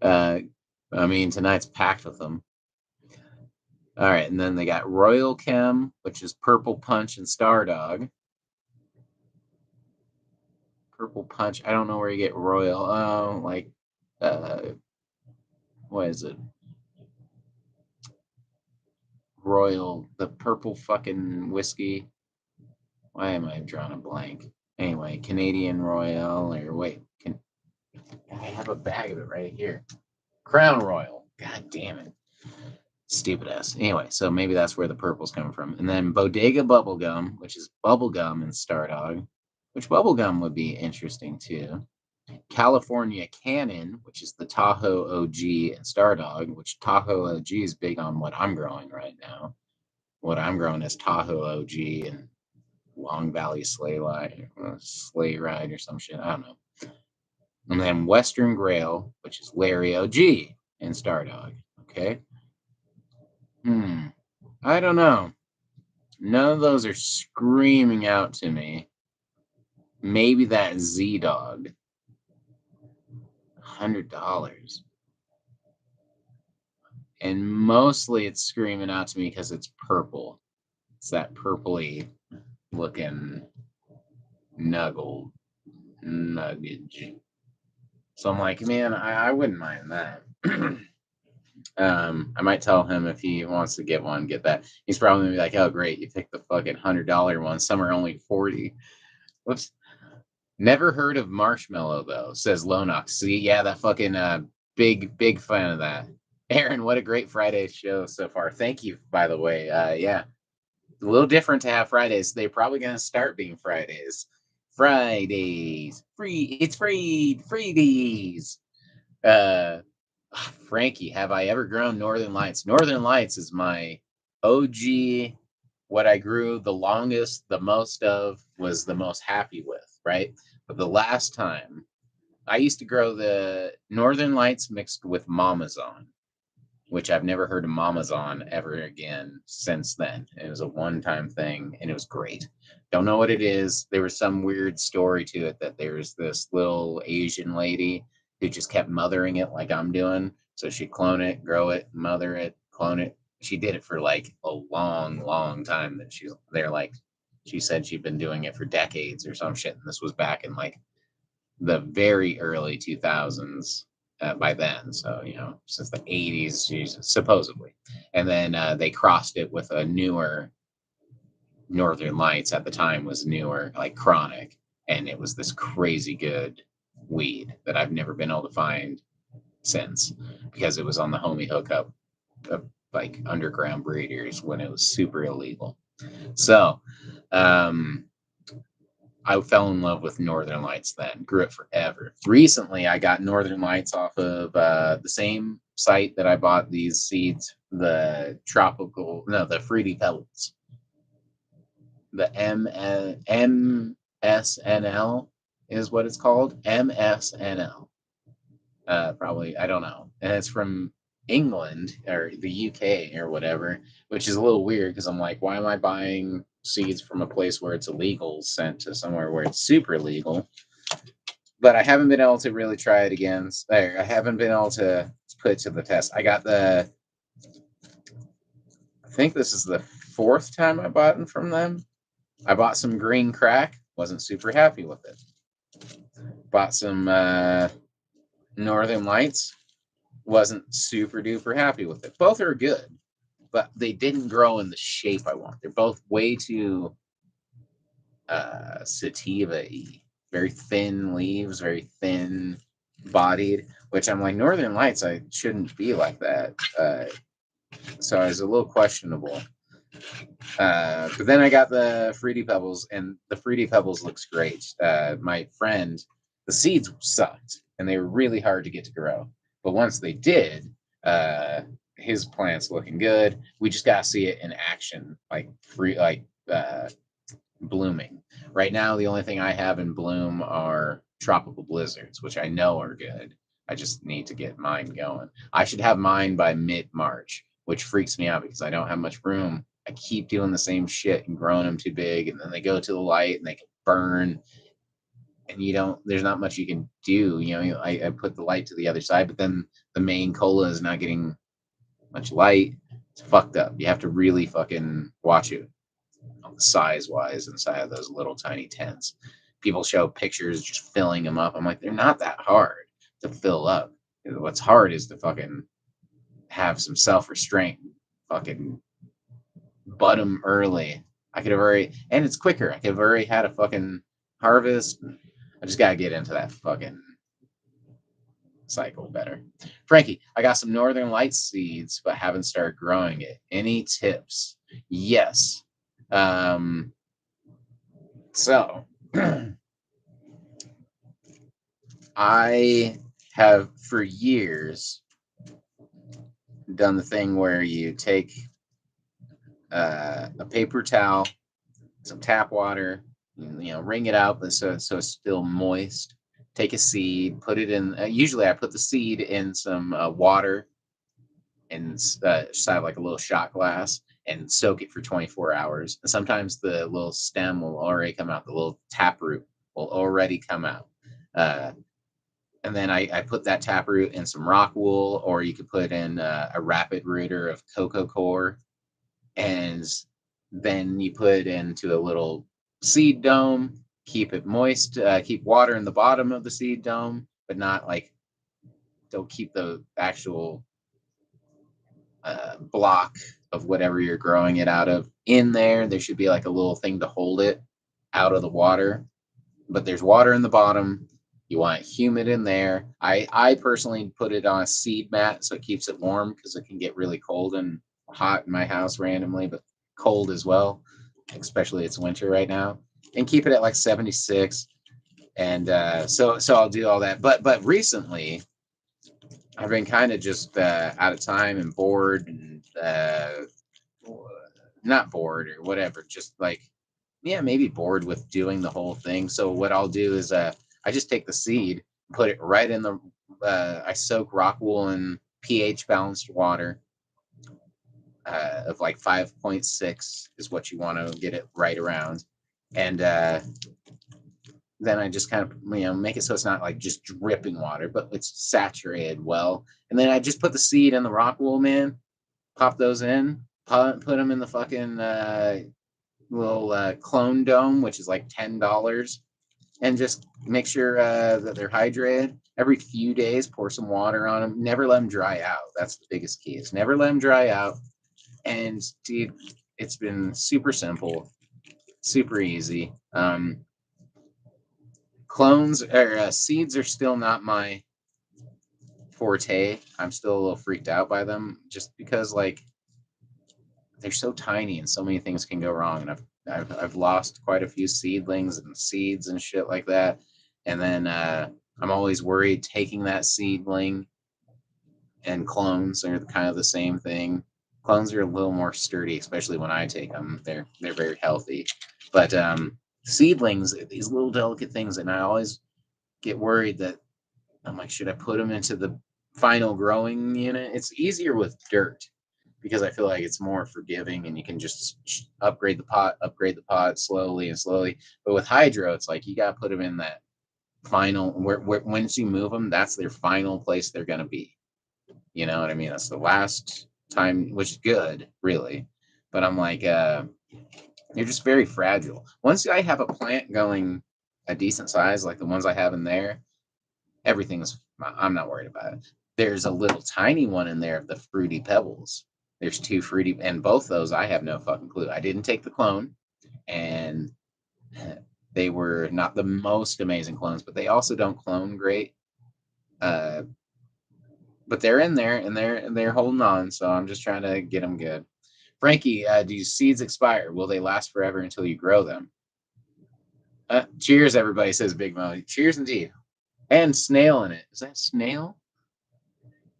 I mean, tonight's packed with them. All right, and then they got Royal Chem, which is Purple Punch and Star Dog. Purple Punch. I don't know where you get Royal. Oh, like, what is it? Royal, the purple fucking whiskey. Why am I drawing a blank? Anyway, Canadian Royal, or wait, I have a bag of it right here. Crown Royal. God damn it. Stupid ass. Anyway, so maybe that's where the purple's coming from. And then Bodega Bubblegum, which is bubblegum and Stardog, which bubblegum would be interesting too. California Cannon, which is the Tahoe OG and Stardog, which Tahoe OG is big on what I'm growing right now. What I'm growing is Tahoe OG and Long Valley Sleigh Ride or some shit. I don't know. And then Western Grail, which is Larry OG and Stardog. Okay. I don't know. None of those are screaming out to me. Maybe that Z Dog. $100. And mostly it's screaming out to me because it's purple. It's that purpley looking nuggage. So I'm like, man, I wouldn't mind that. I might tell him if he wants to get one, get that. He's probably gonna be like, oh great, you picked the fucking $100 one. Some are only 40. Whoops. Never heard of Marshmallow though, says Lonox. See, yeah, that fucking big fan of that. Aaron, what a great Friday show so far. Thank you, by the way. Yeah, a little different to have Fridays. They're probably gonna start being Fridays. FryDaze, FryDaze. Frankie, have I ever grown Northern Lights? Northern Lights is my OG. What I grew the longest, the most of, was the most happy with, right? But the last time I used to grow the Northern Lights mixed with Mamazon, which I've never heard of Mamazon ever again since then. It was a one-time thing, and it was great. Don't know what it is. There was some weird story to it that there's this little Asian lady who just kept mothering it like I'm doing. So she'd clone it, grow it, mother it, clone it. She did it for like a long time. That they're like, she said she'd been doing it for decades or some shit. And this was back in like the very early 2000s by then. So, since the 80s, supposedly. And then they crossed it with a newer Northern Lights at the time was newer, like Chronic. And it was this crazy good weed that I've never been able to find since because it was on the homie hookup of like underground breeders when it was super illegal. So, I fell in love with Northern Lights then, grew it forever. Recently, I got Northern Lights off of the same site that I bought these seeds, the Fruity Pebbles, the MSNL is what it's called, MSNL. Probably, I don't know, and it's from England or the UK or whatever, which is a little weird because I'm like, why am I buying seeds from a place where it's illegal sent to somewhere where it's super legal? But I haven't been able to really try it again. I haven't been able to put it to the test. I think this is the fourth time I bought them from them. I bought some green crack, wasn't super happy with it. Bought some Northern Lights, wasn't super duper happy with it. Both are good, but they didn't grow in the shape I want. They're both way too sativa-y. Very thin leaves, very thin bodied, which I'm like, Northern Lights, I shouldn't be like that. So I was a little questionable. But then I got the Fruity Pebbles, and the Fruity Pebbles looks great. My friend, the seeds sucked, and they were really hard to get to grow. But once they did, his plant's looking good. We just gotta see it in action, blooming. Right now, the only thing I have in bloom are tropical blizzards, which I know are good. I just need to get mine going. I should have mine by mid-March, which freaks me out because I don't have much room. I keep doing the same shit and growing them too big, and then they go to the light and they can burn. And there's not much you can do. I put the light to the other side, but then the main cola is not getting much light. It's fucked up. You have to really fucking watch it size wise inside of those little tiny tents. People show pictures just filling them up. I'm like, they're not that hard to fill up. What's hard is to fucking have some self restraint. Fucking bud them early. I could have already, and it's quicker. I could have already had a fucking harvest. I just gotta get into that fucking cycle better. Frankie, I got some Northern Lights seeds, but haven't started growing it. Any tips? Yes. So I have for years done the thing where you take a paper towel, some tap water, wring it out, but so it's still moist. Take a seed, put it in. Usually, I put the seed in some water and just have like a little shot glass and soak it for 24 hours. And sometimes the little stem will already come out. The little tap root will already come out. And then I put that tap root in some rock wool, or you could put in a rapid rooter of cocoa core, and then you put it into a little seed dome. Keep it moist. Keep water in the bottom of the seed dome, but not like don't keep the actual block of whatever you're growing it out of in there. There should be like a little thing to hold it out of the water, but there's water in the bottom. You want it humid in there. I personally put it on a seed mat so it keeps it warm because it can get really cold and hot in my house randomly, but cold as well, especially it's winter right now. And keep it at like 76. And so I'll do all that. But recently I've been kind of just out of time and bored and not bored or whatever, just like yeah, maybe bored with doing the whole thing. So what I'll do is I just take the seed, put it right in the I soak rock wool in pH balanced water of like 5.6 is what you want to get it right around. And then I just kind of make it so it's not like just dripping water, but it's saturated well. And then I just put the seed in the rock wool, man. Pop those in, put them in the fucking little clone dome, which is like $10, and just make sure that they're hydrated. Every few days, pour some water on them. Never let them dry out. That's the biggest key. Is never let them dry out. And dude, it's been super simple, super easy. Clones or seeds are still not my forte. I'm still a little freaked out by them, just because like they're so tiny and so many things can go wrong. And I've lost quite a few seedlings and seeds and shit like that. And then I'm always worried taking that seedling, and clones are kind of the same thing. Clones are a little more sturdy, especially when I take them. They're very healthy, but seedlings, these little delicate things, and I always get worried that I'm like, should I put them into the final growing unit? It's easier with dirt because I feel like it's more forgiving and you can just upgrade the pot slowly and slowly. But with hydro, it's like you got to put them in that final where once you move them, that's their final place they're going to be. You know what I mean? That's the last time, which is good, really. But I'm like, you're just very fragile. Once I have a plant going a decent size, like the ones I have in there, everything's, I'm not worried about it. There's a little tiny one in there of the fruity pebbles. There's two fruity, and both those I have no fucking clue. I didn't take the clone, and they were not the most amazing clones, but they also don't clone great. Uh, but they're in there and they're holding on. So I'm just trying to get them good. Frankie, do seeds expire? Will they last forever until you grow them? Cheers, everybody, says Big Mo. Cheers indeed. And snail in it. Is that snail?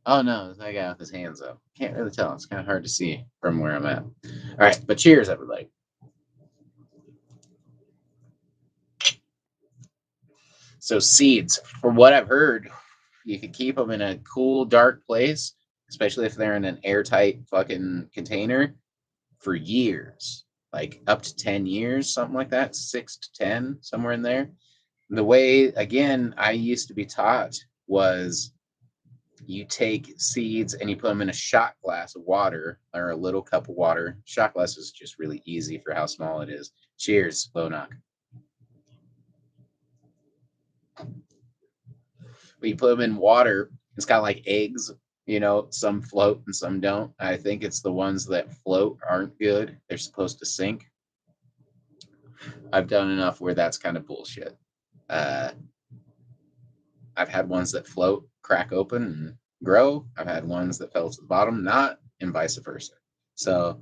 Oh no, that guy with his hands up. Can't really tell. It's kind of hard to see from where I'm at. All right, but cheers, everybody. So seeds, for what I've heard, you could keep them in a cool, dark place, especially if they're in an airtight fucking container, for years, like up to 10 years, something like that, 6 to 10, somewhere in there. The way, again, I used to be taught was you take seeds and you put them in a shot glass of water or a little cup of water. Shot glass is just really easy for how small it is. Cheers, Lonock. But you put them in water, it's kind of like eggs. You know, some float and some don't. I think it's the ones that float aren't good. They're supposed to sink. I've done enough where that's kind of bullshit. Uh, I've had ones that float, crack open, and grow. I've had ones that fell to the bottom, not, and vice versa. So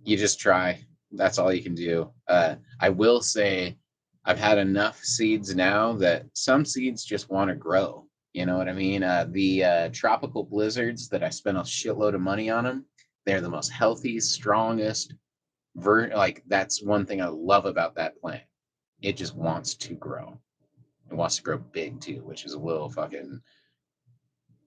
you just try. That's all you can do. I will say I've had enough seeds now that some seeds just want to grow. You know what I mean? The tropical blizzards that I spent a shitload of money on them, they're the most healthy, strongest. Like that's one thing I love about that plant. It just wants to grow. It wants to grow big too, which is a little fucking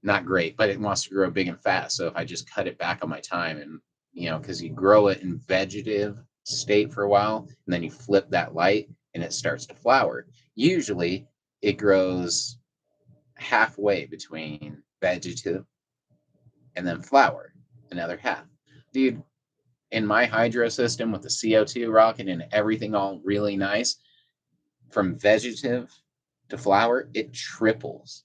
not great, but it wants to grow big and fast. So if I just cut it back on my time and, you know, because you grow it in vegetative state for a while and then you flip that light and it starts to flower. Usually it grows halfway between vegetative and then flower, another half. Dude, in my hydro system with the CO2 rocket and everything all really nice, from vegetative to flower, it triples.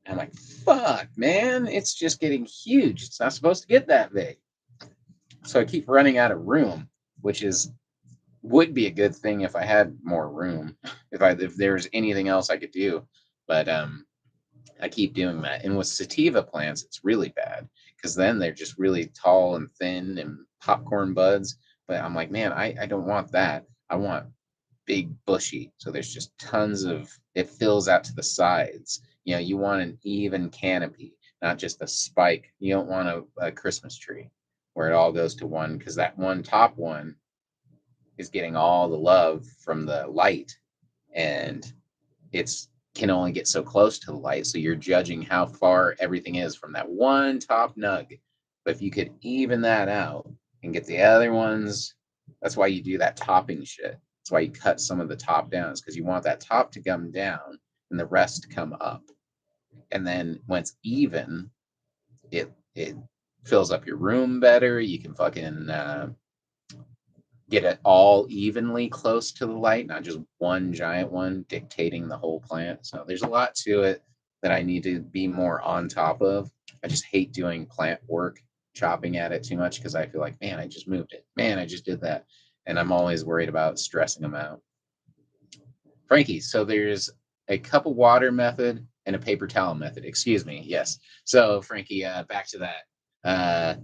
I'm like, fuck, man, it's just getting huge. It's not supposed to get that big. So I keep running out of room, which is would be a good thing if I had more room, if there's anything else I could do. But I keep doing that. And with sativa plants, it's really bad because then they're just really tall and thin and popcorn buds. But I'm like, man, I don't want that. I want big bushy. So there's just tons of it fills out to the sides. You know, you want an even canopy, not just a spike. You don't want a Christmas tree where it all goes to one because that one top one is getting all the love from the light and it's can only get so close to the light. So you're judging how far everything is from that one top nug. But if you could even that out and get the other ones, that's why you do that topping shit. That's why you cut some of the top down, is because you want that top to come down and the rest to come up. And then when it's even, it fills up your room better. You can fucking get it all evenly close to the light, not just one giant one dictating the whole plant. So there's a lot to it that I need to be more on top of. I just hate doing plant work, chopping at it too much because I feel like, man, I just moved it. Man, I just did that. And I'm always worried about stressing them out. Frankie, so there's a cup of water method and a paper towel method. Excuse me. Yes. So Frankie, back to that.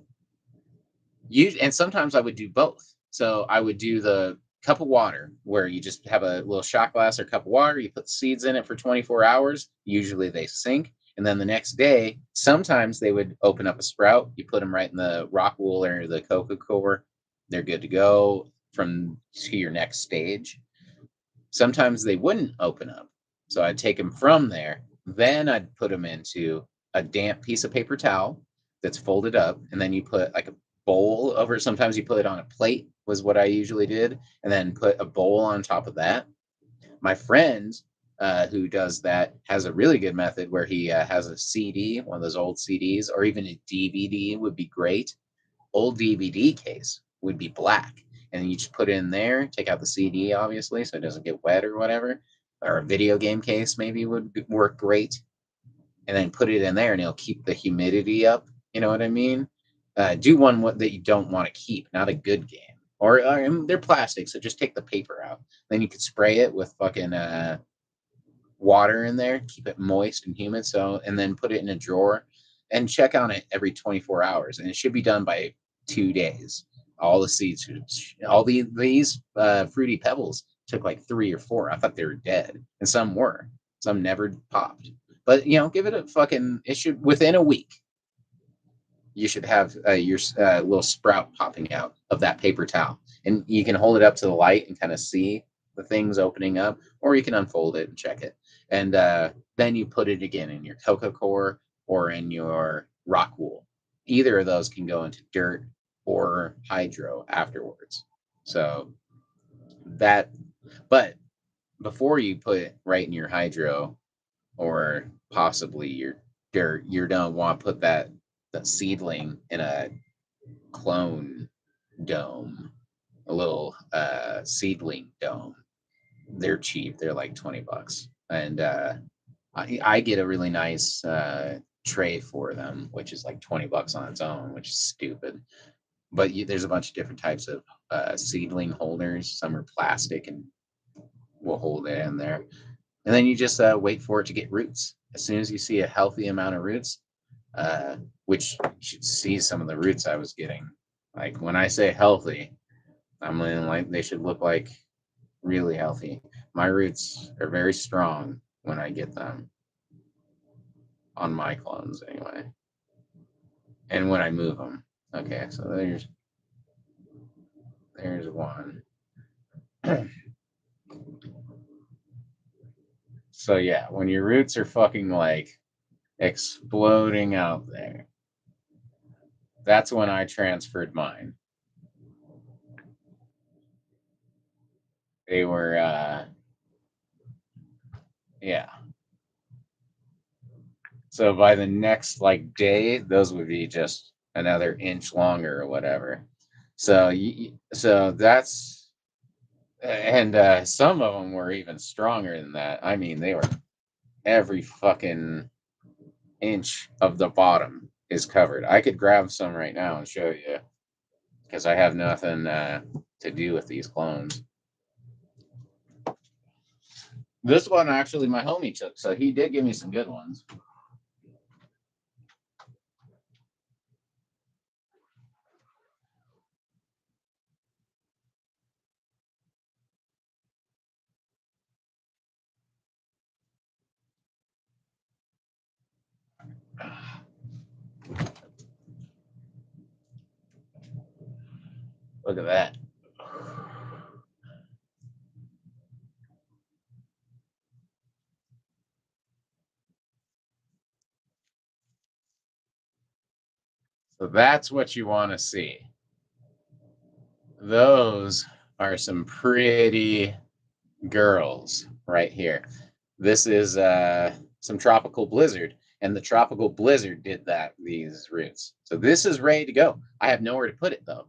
And sometimes I would do both. So I would do the cup of water where you just have a little shot glass or cup of water. You put seeds in it for 24 hours. Usually they sink. And then the next day, sometimes they would open up a sprout. You put them right in the rock wool or the coca core. They're good to go from to your next stage. Sometimes they wouldn't open up. So I'd take them from there. Then I'd put them into a damp piece of paper towel that's folded up. And then you put like a bowl over it. Sometimes you put it on a plate, was what I usually did. And then put a bowl on top of that. My friend who does that has a really good method where he has a CD, one of those old CDs, or even a DVD would be great. Old DVD case would be black. And you just put it in there, take out the CD, obviously, so it doesn't get wet or whatever. Or a video game case maybe would work great. And then put it in there and it'll keep the humidity up. You know what I mean? Do one that you don't want to keep, not a good game. Or they're plastic, so just take the paper out. Then you could spray it with fucking water in there, keep it moist and humid. So, and then put it in a drawer and check on it every 24 hours. And it should be done by 2 days. All the seeds, these fruity pebbles took like 3 or 4. I thought they were dead, and some were. Some never popped. But give it a fucking. It should within a week. You should have your little sprout popping out of that paper towel, and you can hold it up to the light and kind of see the things opening up, or you can unfold it and check it. And then you put it again in your coca core or in your rock wool. Either of those can go into dirt or hydro afterwards. So that, but before you put it right in your hydro or possibly your dirt, you're gonna want to put that seedling in a clone dome, a little seedling dome. They're cheap. They're like $20, and I get a really nice tray for them, which is like $20 on its own, which is stupid. But there's a bunch of different types of seedling holders. Some are plastic and will hold it in there. And then you just wait for it to get roots. As soon as you see a healthy amount of roots, which you should see some of the roots I was getting. Like when I say healthy, I mean like they should look like really healthy. My roots are very strong when I get them on my clones anyway. And when I move them. Okay, so there's one. So yeah, when your roots are fucking like exploding out there, that's when I transferred mine. They were yeah. So by the next like day, those would be just another inch longer or whatever. So that's and some of them were even stronger than that. I mean, they were every fucking inch of the bottom is covered. I could grab some right now and show you because I have nothing to do with these clones. This one actually my homie took, so he did give me some good ones. Look at that. So that's what you want to see. Those are some pretty girls right here. This is some tropical blizzard, and the tropical blizzard did these roots. So this is ready to go. I have nowhere to put it though.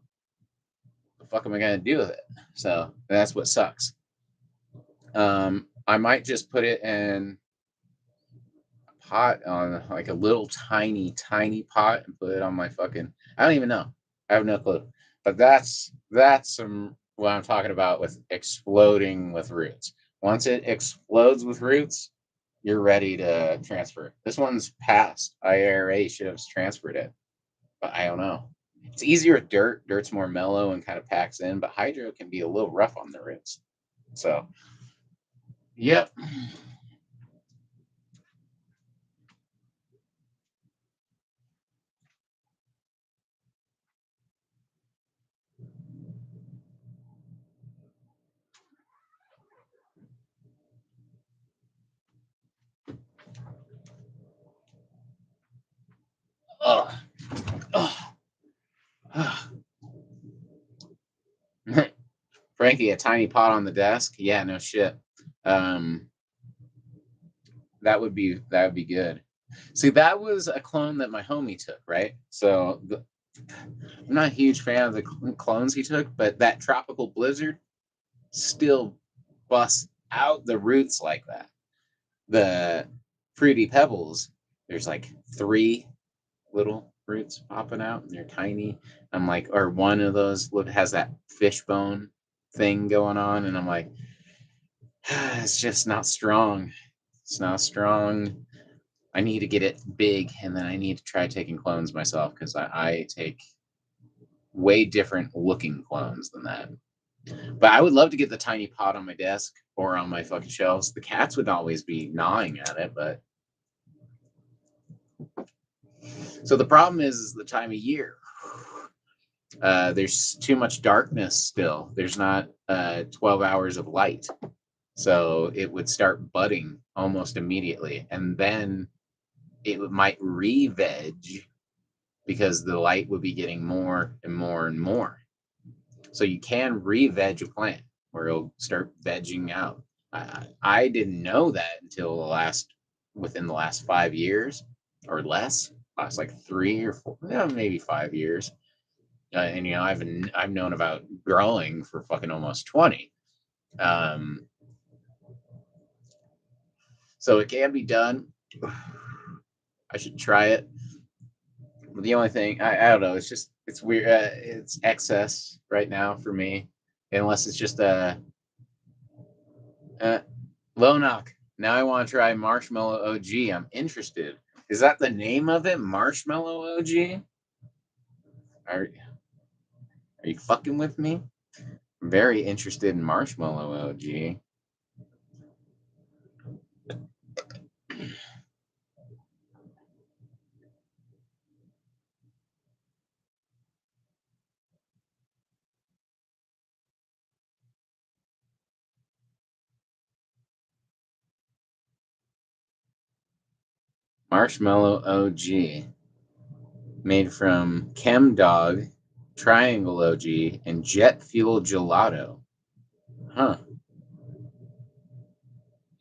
What the fuck am I gonna do with it? So that's what sucks. I might just put it in a pot on like a little tiny pot and put it on my fucking. I don't even know. I have no clue. But that's some what I'm talking about with exploding with roots. Once it explodes with roots, you're ready to transfer. This one's passed. IRA should have transferred it, but I don't know. It's easier with dirt. Dirt's more mellow and kind of packs in, but hydro can be a little rough on the ribs. So, yep. Oh, oh, oh. Frankie, a tiny pot on the desk. Yeah, no shit. Um, that would be good. See, that was a clone that my homie took, right? So I'm not a huge fan of the clones he took, but that tropical blizzard still busts out the roots like that. The fruity pebbles, there's like three little roots popping out, and they're tiny. I'm like, or one of those has that fishbone thing going on, and I'm like, it's just not strong. It's not strong. I need to get it big, and then I need to try taking clones myself because I take way different looking clones than that. But I would love to get the tiny pot on my desk or on my fucking shelves. The cats would always be gnawing at it, but so the problem is the time of year. There's too much darkness still. There's not 12 hours of light. So it would start budding almost immediately. And then it might re-veg because the light would be getting more and more and more. So you can re-veg a plant where it'll start vegging out. I didn't know that until within the last 5 years or less, last like 3 or 4, maybe 5 years. And I've known about growing for fucking almost 20. Um, so it can be done. I should try it. The only thing I don't know, it's weird. It's excess right now for me, unless it's just low knock. Now I want to try Marshmallow OG. I'm interested. Is that the name of it? Marshmallow OG? Are you fucking with me? I'm very interested in Marshmallow OG. Marshmallow OG. Made from Chem Dog, Triangle OG, and Jet Fuel Gelato. Huh.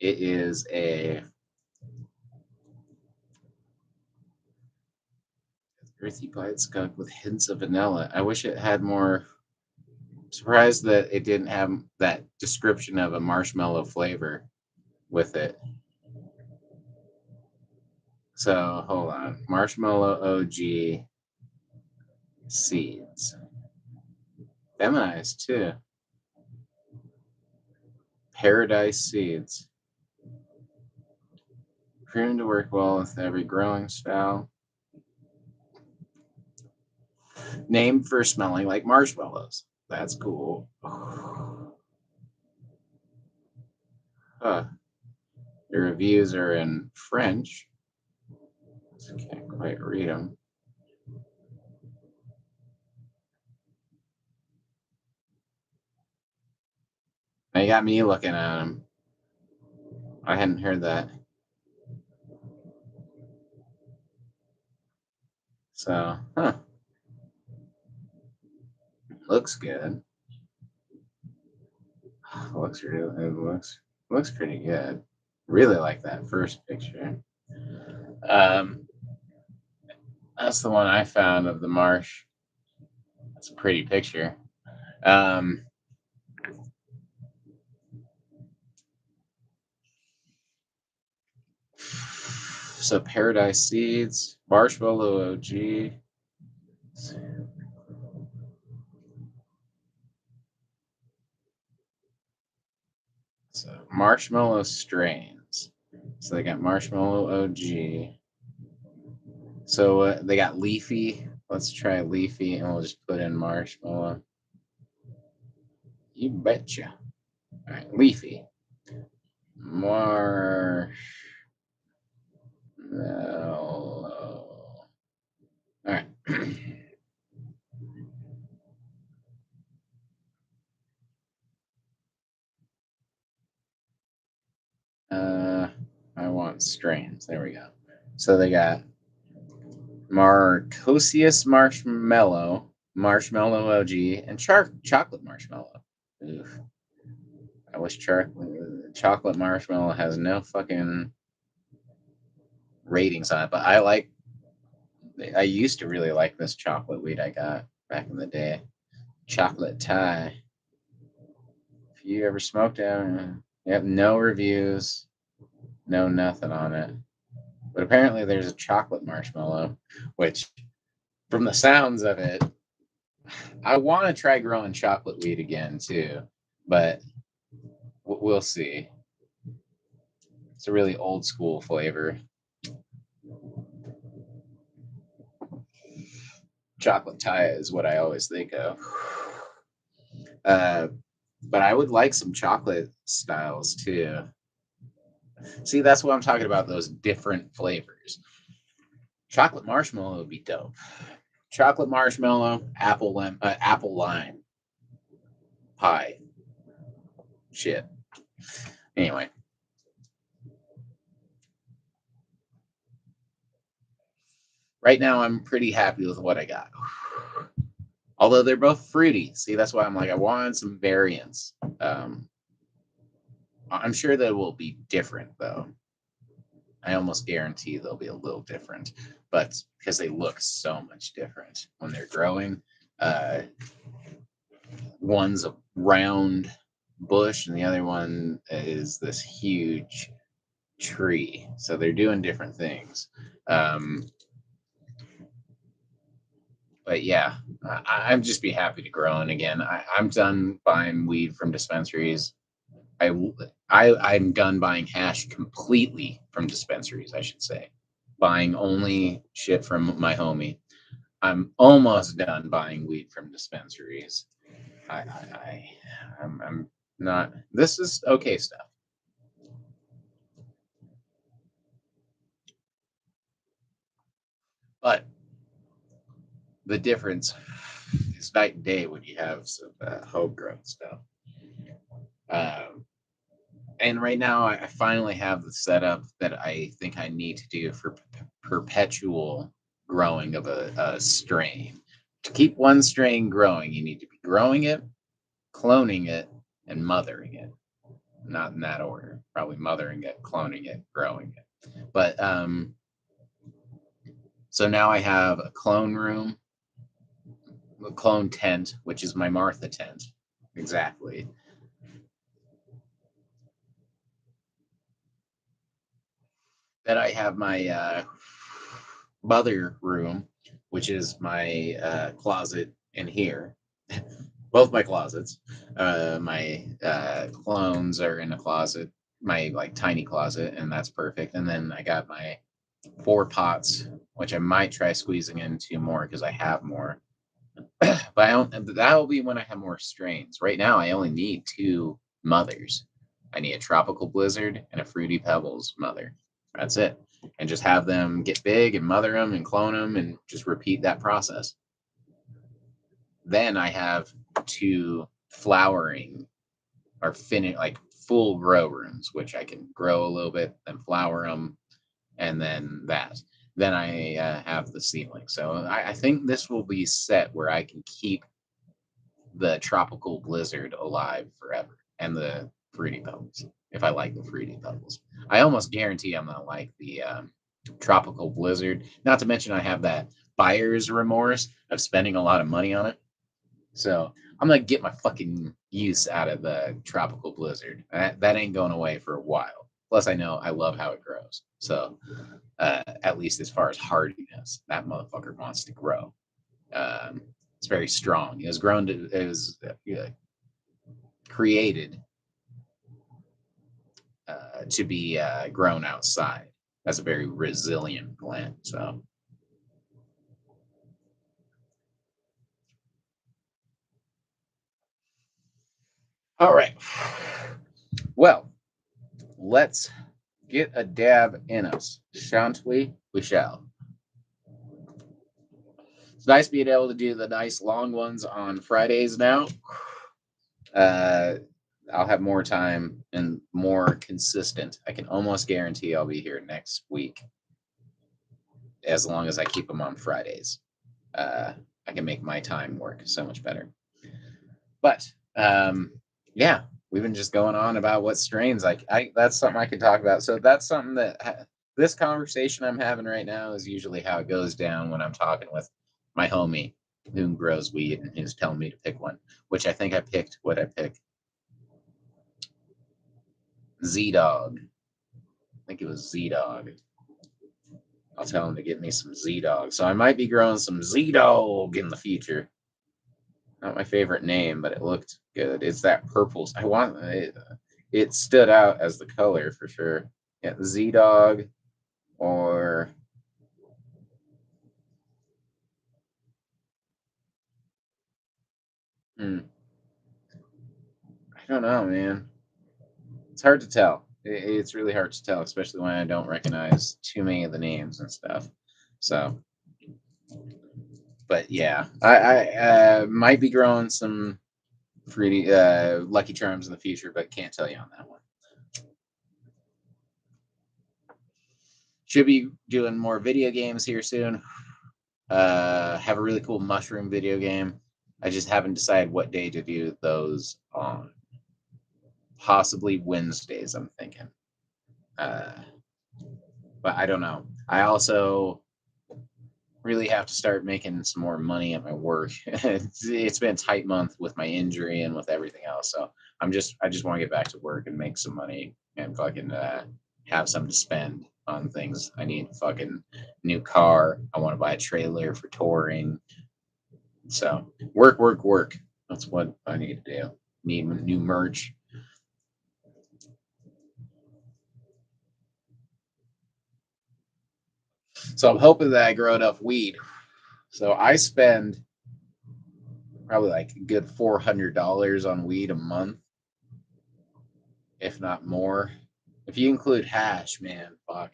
It is a earthy pie skunk with hints of vanilla. I wish it had more. Surprised that it didn't have that description of a marshmallow flavor with it. So hold on. Marshmallow OG seeds. Feminized too. Paradise seeds. Proven to work well with every growing style. Named for smelling like marshmallows. That's cool. Huh. The reviews are in French. So can't quite read them. Now you got me looking at them. I hadn't heard that. So, huh. Looks good. Looks pretty good. Really like that first picture. Um, that's the one I found of the marsh. That's a pretty picture. Um, so Paradise Seeds, Marshmallow OG. So Marshmallow strains. So they got Marshmallow OG. So they got leafy, Let's try leafy, and we'll just put in marshmallow. You betcha. All right, leafy. Marshmallow. All right. I want strains. There we go. So they got Marcosius Marshmallow, Marshmallow OG, and chocolate marshmallow. Oof. I wish chocolate marshmallow has no fucking ratings on it, but I used to really like this chocolate weed I got back in the day. Chocolate Thai. If you ever smoked it, you have no reviews, no nothing on it. But apparently there's a chocolate marshmallow, which from the sounds of it, I want to try growing chocolate weed again too, but we'll see. It's a really old school flavor. Chocolate Thai is what I always think of. Uh, but I would like some chocolate styles too. See, that's what I'm talking about. Those different flavors. Chocolate marshmallow would be dope. Chocolate marshmallow, apple lime pie. Shit. Anyway, right now I'm pretty happy with what I got. Although they're both fruity. See, that's why I'm like, I wanted some variants. I'm sure that will be different though. I almost guarantee they'll be a little different, but because they look so much different when they're growing. Uh, one's a round bush, and the other one is this huge tree. So they're doing different things. Um, but yeah, I'm just be happy to growing again. I'm done buying weed from dispensaries. I, I'm done buying hash completely from dispensaries. I should say, buying only shit from my homie. I'm almost done buying weed from dispensaries. I'm not. This is okay stuff, but the difference is night and day when you have some homegrown stuff. Um, and right now, I finally have the setup that I think I need to do for perpetual growing of a strain. To keep one strain growing, you need to be growing it, cloning it, and mothering it. Not in that order. Probably mothering it, cloning it, growing it. But so now I have a clone room, a clone tent, which is my Martha tent. Exactly. Then I have my mother room, which is my closet in here. Both my closets. My clones are in a closet, my like tiny closet, and that's perfect. And then I got my 4 pots, which I might try squeezing into more because I have more. But I don't. That'll be when I have more strains. Right now, I only need 2 mothers. I need a tropical blizzard and a fruity pebbles mother. That's it. And just have them get big and mother them and clone them and just repeat that process. Then I have 2 flowering or finish like full grow rooms, which I can grow a little bit, then flower them, and then that. Then I have the ceiling. So I think this will be set where I can keep the tropical blizzard alive forever and the fruity pebbles if I like the fruity pebbles. I almost guarantee I'm gonna like the tropical blizzard. Not to mention I have that buyer's remorse of spending a lot of money on it. So I'm gonna get my fucking use out of the tropical blizzard. That ain't going away for a while. Plus, I know I love how it grows. So at least as far as hardiness, that motherfucker wants to grow. Um, it's very strong. It was grown to, it was created to be grown outside. That's a very resilient plant. So All right. Well, let's get a dab in us, shan't we? We shall. It's nice being able to do the nice long ones on Fridays now. I'll have more time and more consistent. I can almost guarantee I'll be here next week, as long as I keep them on Fridays. I can make my time work so much better. But yeah, we've been just going on about what strains. That's something I could talk about. So that's something that this conversation I'm having right now is usually how it goes down when I'm talking with my homie who grows weed and who's telling me to pick one, which I think I picked what I picked. Z Dog. I think it was Z Dog. I'll tell him to get me some Z Dog. So I might be growing some Z Dog in the future. Not my favorite name, but it looked good. It's that purple. I want it. It stood out as the color for sure. Yeah, Z Dog or I don't know, man. It's hard to tell. It's really hard to tell, especially when I don't recognize too many of the names and stuff. So, but yeah, I might be growing some fruity Lucky Charms in the future, but can't tell you on that one. Should be doing more video games here soon. Have a really cool mushroom video game. I just haven't decided what day to do those on. Possibly Wednesdays, I'm thinking. Uh, but I don't know. I also really have to start making some more money at my work. It's been a tight month with my injury and with everything else. So I just want to get back to work and make some money and fucking have some to spend on things. I need a fucking new car. I want to buy a trailer for touring. So work, work, work. That's what I need to do. Need new merch. So I'm hoping that I grow enough weed. So I spend probably like a good $400 on weed a month, if not more. If you include hash, man, fuck,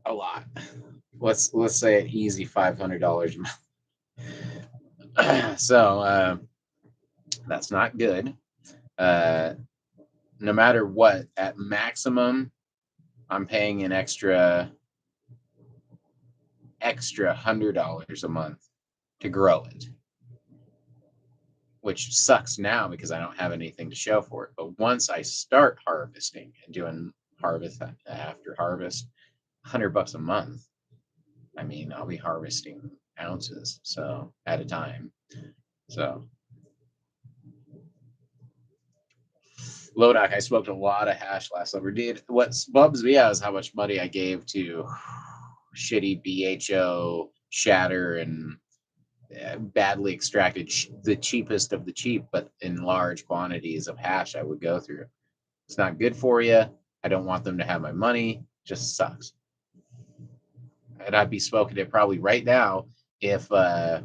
a lot. Let's say an easy $500 a month. So that's not good. Uh, no matter what, at maximum, I'm paying an extra $100 a month to grow it, which sucks now because I don't have anything to show for it. But once I start harvesting and doing harvest after harvest, $100 a month. I mean, I'll be harvesting ounces so at a time. So Lodoc, I smoked a lot of hash last summer, dude. What bums me out is how much money I gave to shitty BHO, shatter, and badly extracted, the cheapest of the cheap, but in large quantities of hash I would go through. It's not good for you. I don't want them to have my money. Just sucks. And I'd be smoking it probably right now if my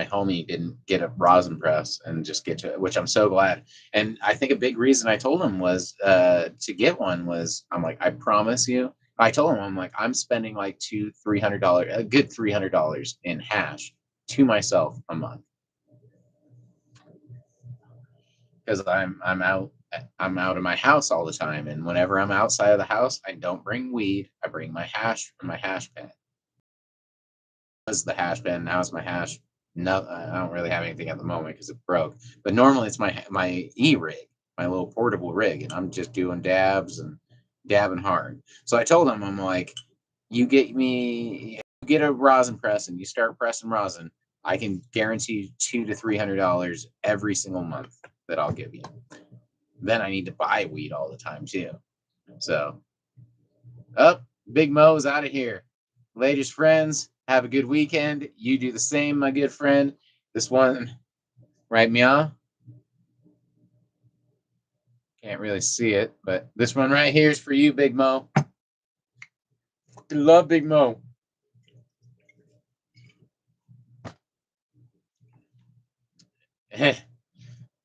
homie didn't get a rosin press and just get to it, which I'm so glad. And I think a big reason I told him was to get one was I'm like, I promise you. I told him I'm like, I'm spending like $300, a good $300 in hash to myself a month because I'm out of my house all the time, and whenever I'm outside of the house, I don't bring weed. I bring my hash and my hash pen. Is the hash pen. Now it's my hash. No, I don't really have anything at the moment because it broke. But normally it's my e rig, my little portable rig, and I'm just doing dabs and dabbing hard. So I told him, I'm like, you get a rosin press and you start pressing rosin, I can guarantee $200 to $300 every single month that I'll give you. Then I need to buy weed all the time too. So, up, Big Mo's out of here. Ladies, friends, have a good weekend. You do the same, my good friend. This one, right, meow? Can't really see it, but this one right here is for you, Big Mo. Love Big Mo.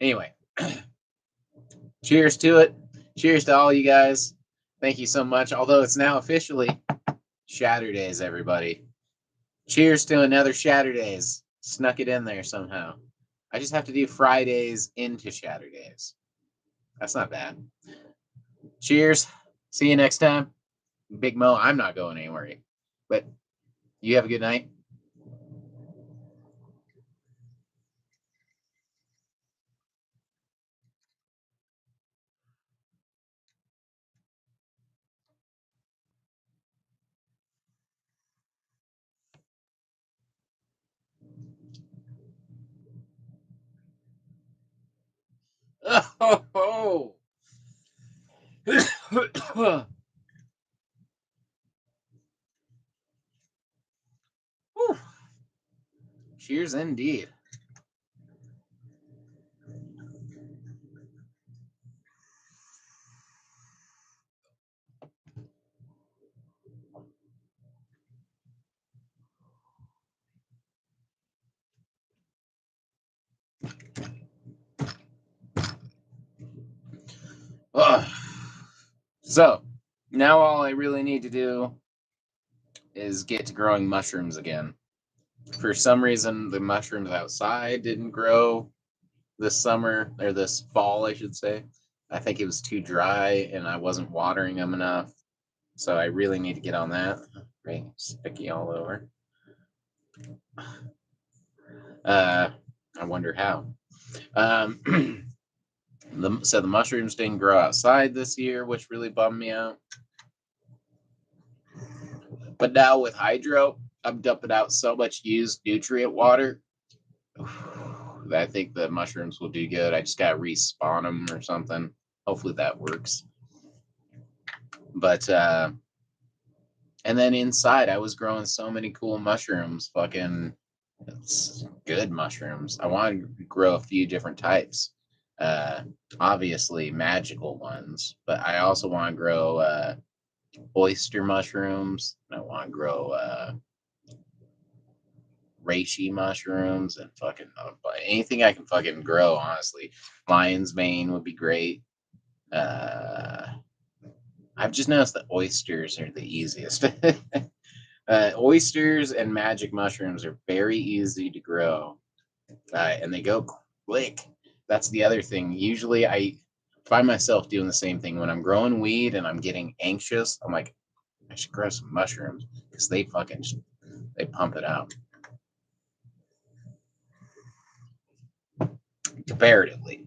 Anyway, cheers to it. Cheers to all you guys. Thank you so much. Although it's now officially Shatterdays, everybody. Cheers to another Shatterdays. Snuck it in there somehow. I just have to do FryDaze into Shatterdays. That's not bad. Cheers. See you next time. Big Mo, I'm not going anywhere. But you have a good night. Oh, oh. Cheers indeed. Ugh. So now all I really need to do is get to growing mushrooms again. For some reason, the mushrooms outside didn't grow this summer, or this fall, I should say. I think it was too dry and I wasn't watering them enough. So I really need to get on that. Right, sticky all over. I wonder how. So the mushrooms didn't grow outside this year, which really bummed me out. But now with hydro, I'm dumping out so much used nutrient water. I think the mushrooms will do good. I just gotta respawn them or something. Hopefully that works. But and then inside, I was growing so many cool mushrooms. Fucking, it's good mushrooms. I want to grow a few different types. Obviously magical ones, but I also want to grow oyster mushrooms. I want to grow reishi mushrooms and fucking anything I can fucking grow. Honestly, lion's mane would be great. I've just noticed that oysters are the easiest. Oysters and magic mushrooms are very easy to grow, and they go quick. That's the other thing. Usually, I find myself doing the same thing when I'm growing weed and I'm getting anxious. I'm like, I should grow some mushrooms because they fucking they pump it out comparatively.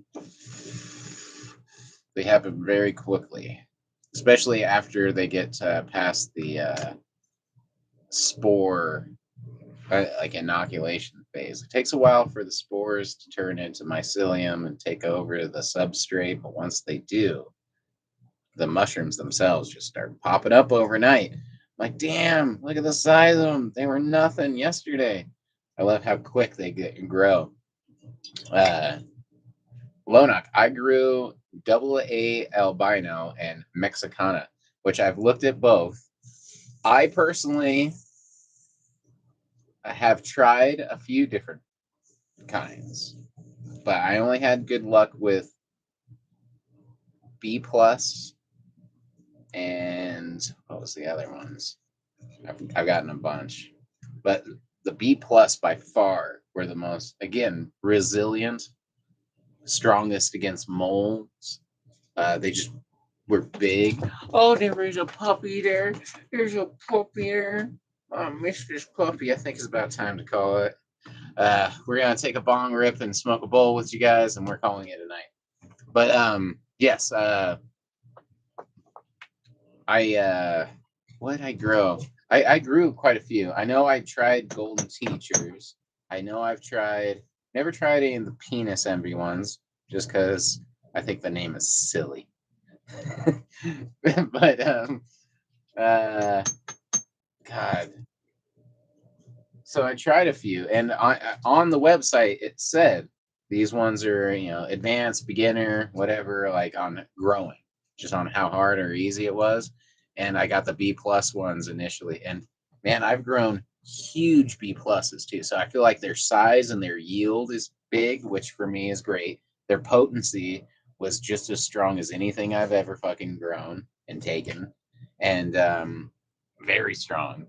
They happen very quickly, especially after they get past the spore like inoculation phase. It takes a while for the spores to turn into mycelium and take over the substrate, but once they do, the mushrooms themselves just start popping up overnight. I'm like, damn, look at the size of them. They were nothing yesterday. I love how quick they grow. Uh, Lonoc, I grew AA albino and Mexicana, which I've looked at both. I personally have tried a few different kinds, but I only had good luck with B plus and what was the other ones? I've gotten a bunch, but the B plus by far were the most, again, resilient, strongest against molds. They just were big. Oh, there's a puppy there. There's a puppy there. Oh, Mistress Puppy, I think it's about time to call it. We're gonna take a bong rip and smoke a bowl with you guys, and we're calling it a night. But yes, what did I grow? I grew quite a few. I know I tried golden teachers. I know I've never tried any of the penis envy ones, just because I think the name is silly. But God. So I tried a few, and on the website it said these ones are advanced, beginner, whatever, like on growing, just on how hard or easy it was. And I got the B plus ones initially, and man, I've grown huge B pluses too. So I feel like their size and their yield is big, which for me is great. Their potency was just as strong as anything I've ever fucking grown and taken, and very strong,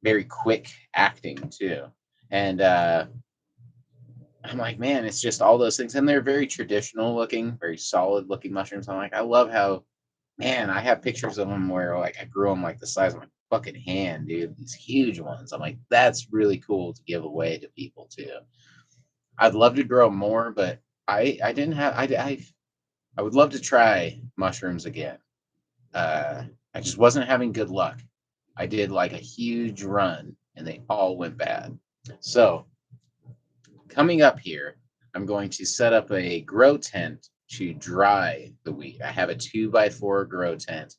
very quick acting too. And I'm like, man, it's just all those things, and they're very traditional looking, very solid looking mushrooms. I'm like, I love how, man, I have pictures of them where like I grew them like the size of my fucking hand, dude. These huge ones. I'm like, that's really cool to give away to people too. I'd love to grow more, but I didn't have I would love to try mushrooms again. I just wasn't having good luck. I did like a huge run and they all went bad. So coming up here, I'm going to set up a grow tent to dry the wheat. I have a 2x4 grow tent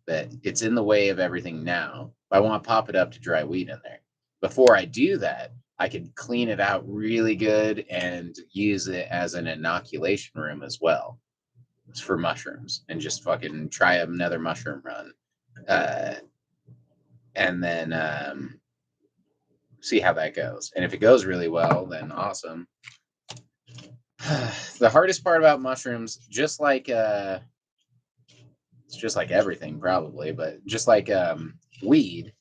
that it's in the way of everything now. But I want to pop it up to dry wheat in there. Before I do that, I could clean it out really good and use it as an inoculation room as well for mushrooms and just fucking try another mushroom run. Uh, and then see how that goes. And if it goes really well, then awesome. The hardest part about mushrooms, it's just like everything probably, but just like weed,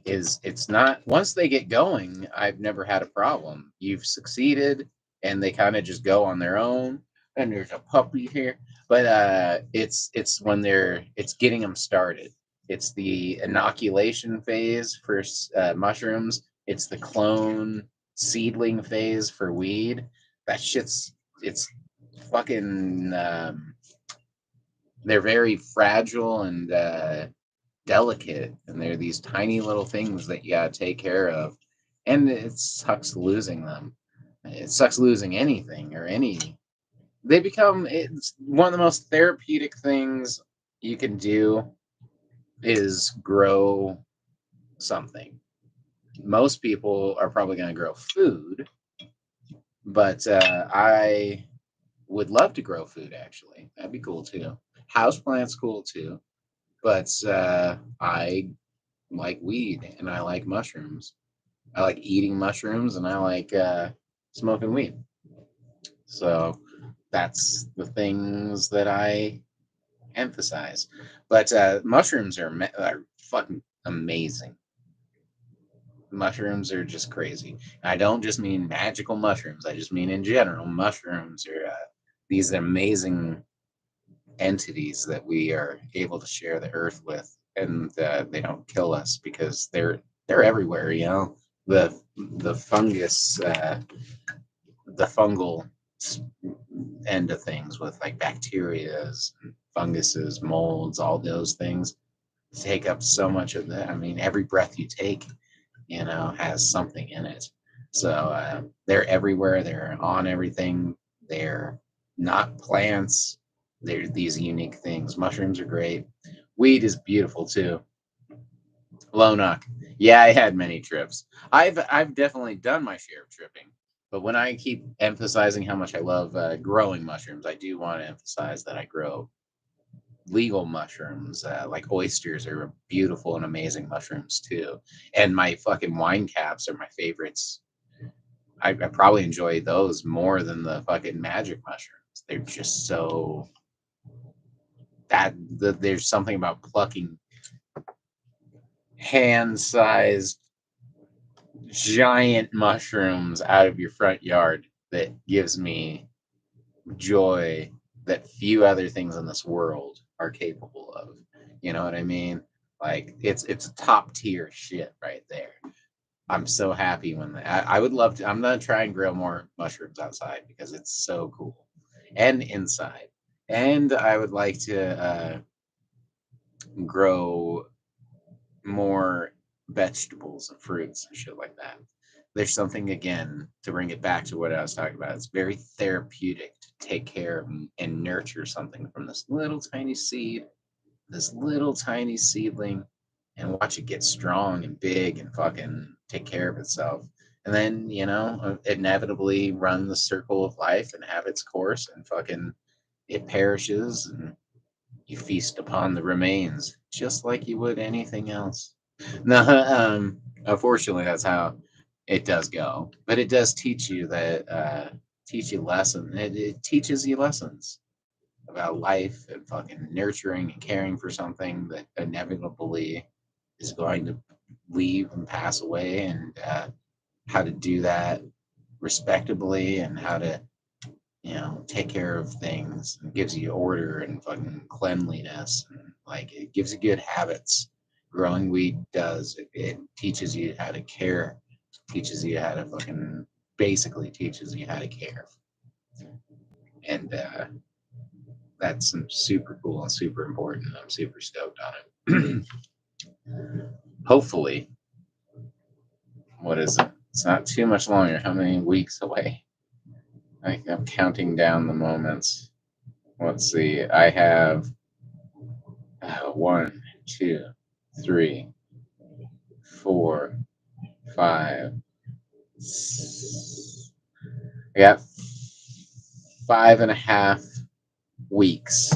is it's not once they get going, I've never had a problem. You've succeeded and they kind of just go on their own. And there's a puppy here. But it's when it's getting them started. It's the inoculation phase for mushrooms. It's the clone seedling phase for weed. That shit's it's fucking they're very fragile and delicate, and they're these tiny little things that you gotta take care of, and it sucks losing them. It sucks losing anything or any. They become it's one of the most therapeutic things you can do is grow something. Most people are probably going to grow food, but I would love to grow food actually. That'd be cool too. House plants cool too, but I like weed and I like mushrooms. I like eating mushrooms and I like smoking weed. So that's the things that I emphasize. But mushrooms are fucking amazing. Mushrooms are just crazy. I don't just mean magical mushrooms. I just mean in general, mushrooms are these amazing entities that we are able to share the earth with, and they don't kill us because they're everywhere. You know, the fungus, the fungal end of things with like bacterias, funguses, molds, all those things take up so much of that. I mean, every breath you take, has something in it. So they're everywhere. They're on everything. They're not plants. They're these unique things. Mushrooms are great. Weed is beautiful too. Lonoc. Yeah, I had many trips. I've definitely done my share of tripping. But when I keep emphasizing how much I love growing mushrooms, I do want to emphasize that I grow legal mushrooms. Like oysters are beautiful and amazing mushrooms too. And my fucking wine caps are my favorites. I probably enjoy those more than the fucking magic mushrooms. They're just so there's something about plucking hand-sized giant mushrooms out of your front yard that gives me joy that few other things in this world are capable of. You know what I mean? Like it's top tier shit right there. I'm so happy I would love to. I'm gonna try and grow more mushrooms outside because it's so cool, and inside. And I would like to grow more vegetables and fruits and shit like that. There's something again to bring it back to what I was talking about. It's very therapeutic to take care of and nurture something from this little tiny seed, this little tiny seedling, and watch it get strong and big and fucking take care of itself. And then, inevitably run the circle of life and have its course and fucking it perishes and you feast upon the remains just like you would anything else. No, unfortunately, that's how it does go. But it does teach you that teach you lessons. It teaches you lessons about life and fucking nurturing and caring for something that inevitably is going to leave and pass away, and how to do that respectably, and how to, take care of things. It gives you order and fucking cleanliness, and like it gives you good habits. Growing weed does. It teaches you how to care, teaches you how to fucking basically teaches you how to care. And that's super cool and super important. I'm super stoked on it. Hopefully, what is it? It's not too much longer. How many weeks away? I'm counting down the moments. Let's see. I have one, two, three, four, five. I got 5.5 weeks,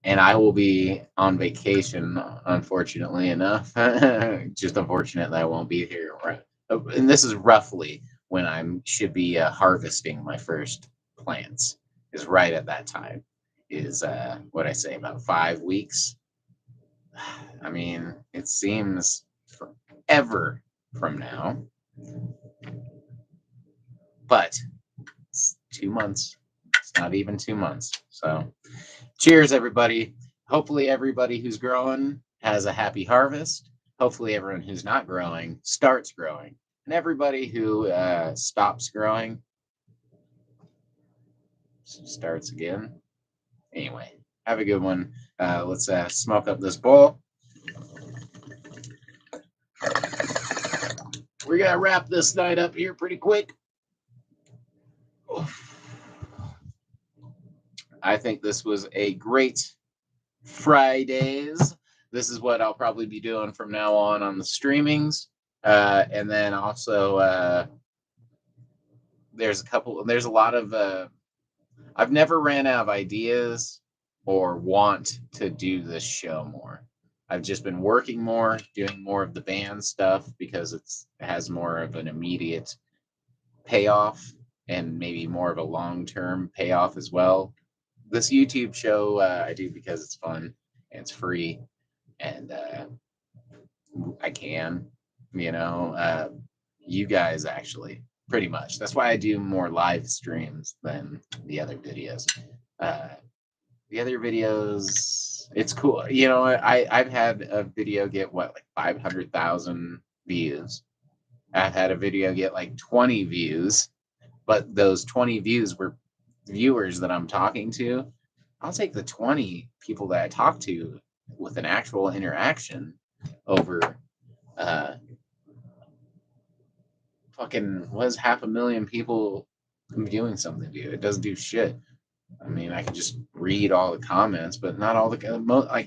and I will be on vacation. Unfortunately enough, just unfortunate that I won't be here. And this is roughly when I should be harvesting my first plants. Is right at that time. Is what I say, about 5 weeks. I mean, it seems forever from now, but it's 2 months. It's not even 2 months. So, cheers, everybody. Hopefully, everybody who's growing has a happy harvest. Hopefully, everyone who's not growing starts growing. And everybody who stops growing starts again. Anyway, have a good one. Let's smoke up this bowl. We're going to wrap this night up here pretty quick. I think this was a great FryDaze. This is what I'll probably be doing from now on the streamings. And then also, there's a lot of, I've never ran out of ideas or want to do this show more. I've just been working more, doing more of the band stuff because it has more of an immediate payoff and maybe more of a long-term payoff as well. This YouTube show I do because it's fun and it's free, and I can, you guys actually pretty much. That's why I do more live streams than the other videos. Uh, the other videos, it's cool. I've had a video get like 500,000 views. I've had a video get like 20 views, but those 20 views were viewers that I'm talking to. I'll take the 20 people that I talk to with an actual interaction over fucking was 500,000 people viewing something to you. It doesn't do shit. I mean, I can just read all the comments, but not all like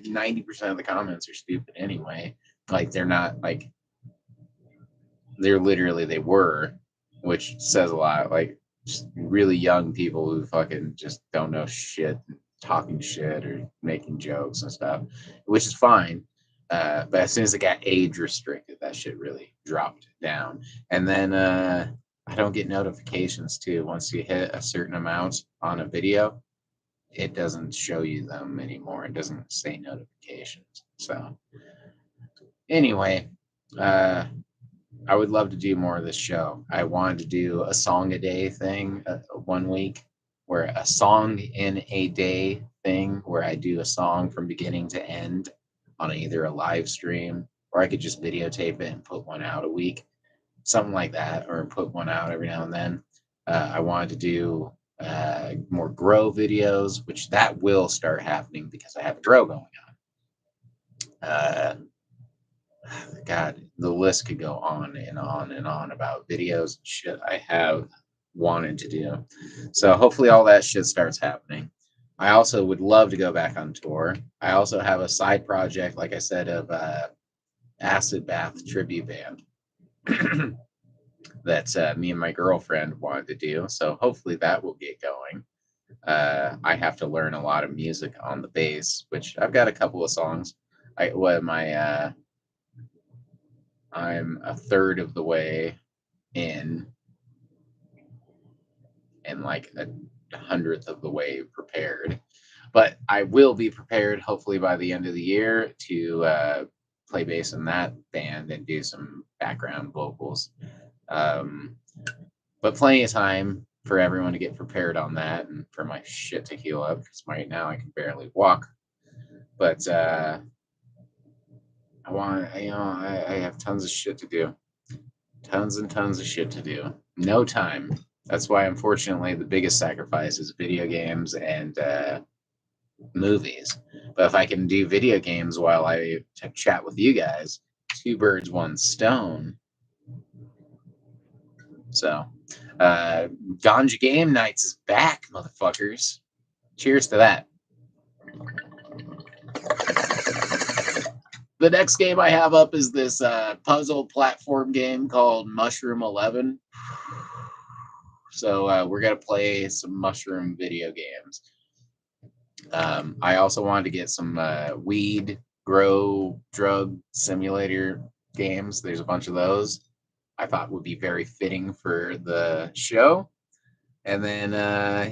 90% of the comments are stupid anyway. Like they're not like they were, which says a lot. Like just really young people who fucking just don't know shit, talking shit or making jokes and stuff, which is fine. But as soon as it got age restricted, that shit really dropped down. And then I don't get notifications too. Once you hit a certain amount on a video, it doesn't show you them anymore. It doesn't say notifications. So anyway, I would love to do more of this show. I wanted to do a song a day thing 1 week, where a song in a day thing, where I do a song from beginning to end on either a live stream, or I could just videotape it and put one out a week, something like that, or put one out every now and then. I wanted to do more grow videos, which that will start happening because I have a grow going on. God, the list could go on and on and on about videos and shit I have wanted to do. So hopefully all that shit starts happening. I also would love to go back on tour. I also have a side project, like I said, of Acid Bath tribute band that me and my girlfriend wanted to do. So hopefully that will get going. I have to learn a lot of music on the bass, which I've got a couple of songs. I'm a third of the way in. and like a hundredth of the way prepared. But I will be prepared hopefully by the end of the year to play bass in that band and do some background vocals. Um, but plenty of time for everyone to get prepared on that and for my shit to heal up because right now I can barely walk. But I have tons of shit to do, tons and tons of shit to do. No time. That's why, unfortunately, the biggest sacrifice is video games and movies. But if I can do video games while I chat with you guys, two birds, one stone. So, Ganja Game Nights is back, motherfuckers. Cheers to that. The next game I have up is this puzzle platform game called Mushroom 11. So we're going to play some mushroom video games. I also wanted to get some weed grow drug simulator games. There's a bunch of those I thought would be very fitting for the show. And then,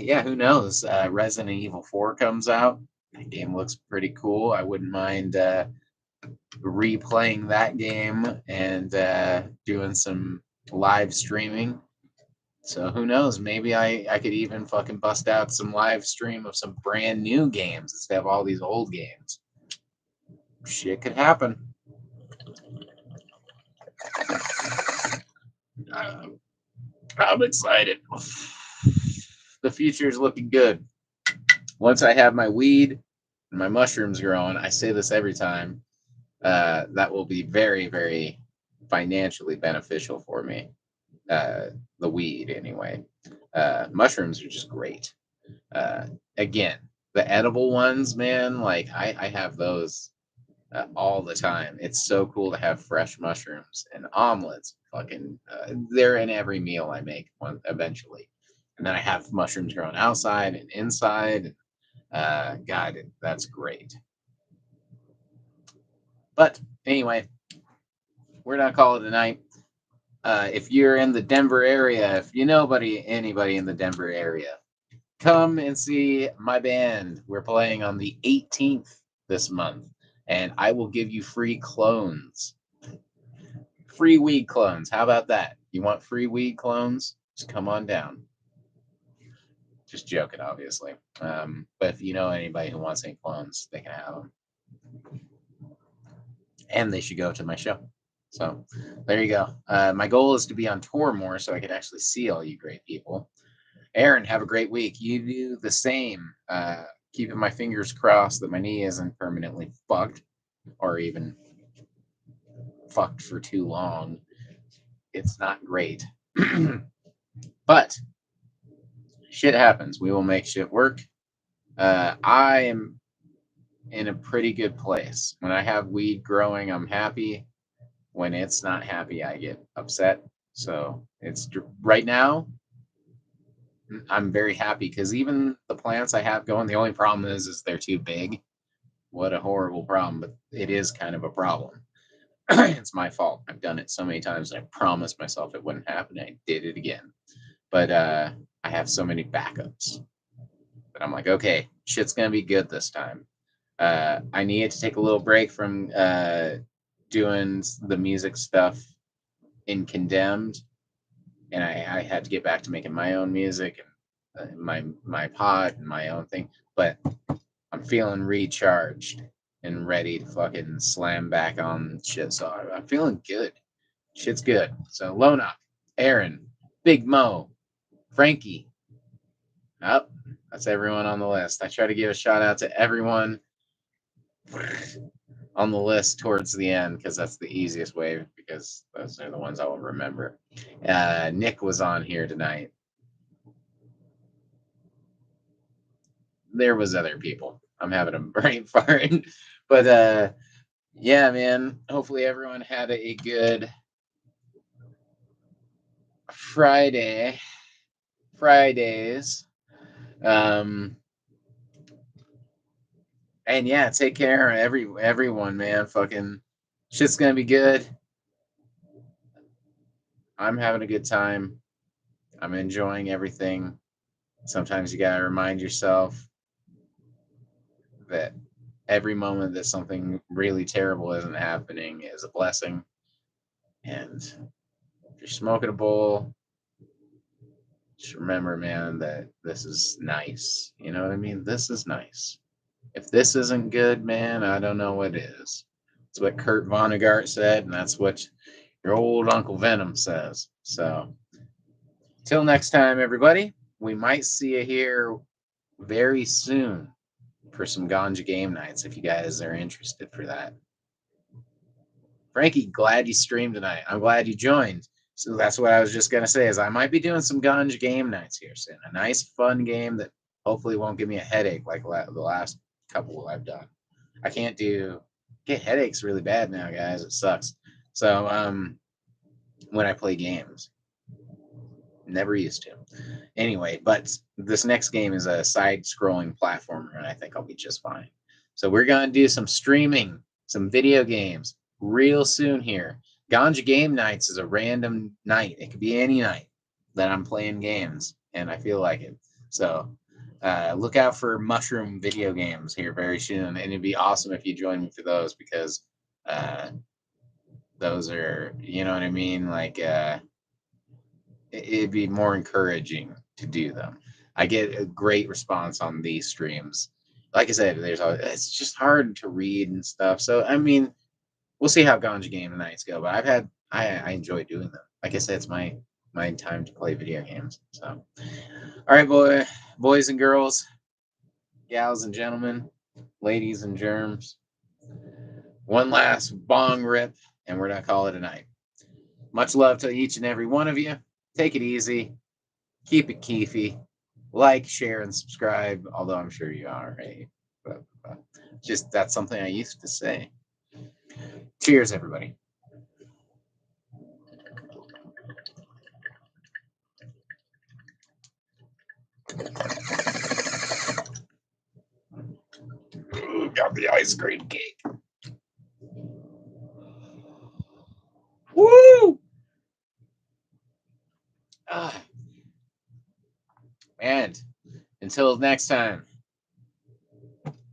yeah, who knows? Resident Evil 4 comes out. That game looks pretty cool. I wouldn't mind replaying that game and doing some live streaming. So who knows? Maybe I could even fucking bust out some live stream of some brand new games instead of all these old games. Shit could happen. I'm excited. The future is looking good. Once I have my weed and my mushrooms growing, I say this every time, that will be very, very financially beneficial for me. The weed, anyway. Mushrooms are just great. Again, the edible ones, man, like I have those all the time. It's so cool to have fresh mushrooms and omelets. Fucking, they're in every meal I make eventually. And then I have mushrooms growing outside and inside. God, that's great. But anyway, we're not calling it a night. If you're in the Denver area, if you know anybody in the Denver area, come and see my band. We're playing on the 18th this month, and I will give you free clones. Free weed clones. How about that? You want free weed clones? Just come on down. Just joking, obviously. But if you know anybody who wants any clones, they can have them. And they should go to my show. So there you go. My goal is to be on tour more so I could actually see all you great people. Aaron, have a great week. You do the same. Keeping my fingers crossed that my knee isn't permanently fucked or even fucked for too long. It's not great. But shit happens. We will make shit work. I am in a pretty good place. When I have weed growing, I'm happy. When it's not happy, I get upset. So it's right now, I'm very happy because even the plants I have going, the only problem is they're too big. What a horrible problem, but it is kind of a problem. It's my fault. I've done it so many times and I promised myself it wouldn't happen. I did it again. But I have so many backups. But I'm like, okay, shit's gonna be good this time. I needed to take a little break from doing the music stuff in Condemned, and I had to get back to making my own music and my pod and my own thing. But I'm feeling recharged and ready to fucking slam back on shit. So I'm feeling good. Shit's good. So Lonok, Aaron, Big Mo, Frankie. Up. That's everyone on the list. I try to give a shout out to everyone on the list towards the end because that's the easiest way because those are the ones I will remember. Nick was on here tonight. There was other people. I'm having a brain fart. But yeah, man. Hopefully everyone had a good FryDaze. And yeah, take care of everyone, man. Fucking shit's gonna be good. I'm having a good time. I'm enjoying everything. Sometimes you gotta remind yourself that every moment that something really terrible isn't happening is a blessing. And if you're smoking a bowl, just remember, man, that this is nice. You know what I mean? This is nice. If this isn't good, man, I don't know what is. That's what Kurt Vonnegut said, and that's what your old Uncle Venom says. So, till next time, everybody, we might see you here very soon for some ganja game nights if you guys are interested for that. Frankie, glad you streamed tonight. I'm glad you joined. So that's what I was just gonna say is I might be doing some ganja game nights here soon. A nice fun game that hopefully won't give me a headache like the last couple I've done. I can't get headaches really bad now, guys. It sucks. So when I play games, never used to. Anyway, but this next game is a side-scrolling platformer, and I think I'll be just fine. So we're gonna do some streaming, some video games real soon here. Ganja Game Nights is a random night. It could be any night that I'm playing games, and I feel like it. So look out for mushroom video games here very soon, and it'd be awesome if you join me for those because uh, those are, you know what I mean, like. It'd be more encouraging to do them. I get a great response on these streams. Like I said, it's just hard to read and stuff. So I mean, we'll see how Ganja Game nights go. But I enjoy doing them. Like I said, it's my time to play video games. So all right, boys and girls, gals and gentlemen, ladies and germs. One last bong rip, and we're gonna call it a night. Much love to each and every one of you. Take it easy. Keep it keefy. Like, share, and subscribe. Although I'm sure you are, right? But just that's something I used to say. Cheers, everybody. Ooh, got the ice cream cake. Woo! Ah, and until next time,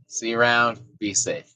see you around. Be safe.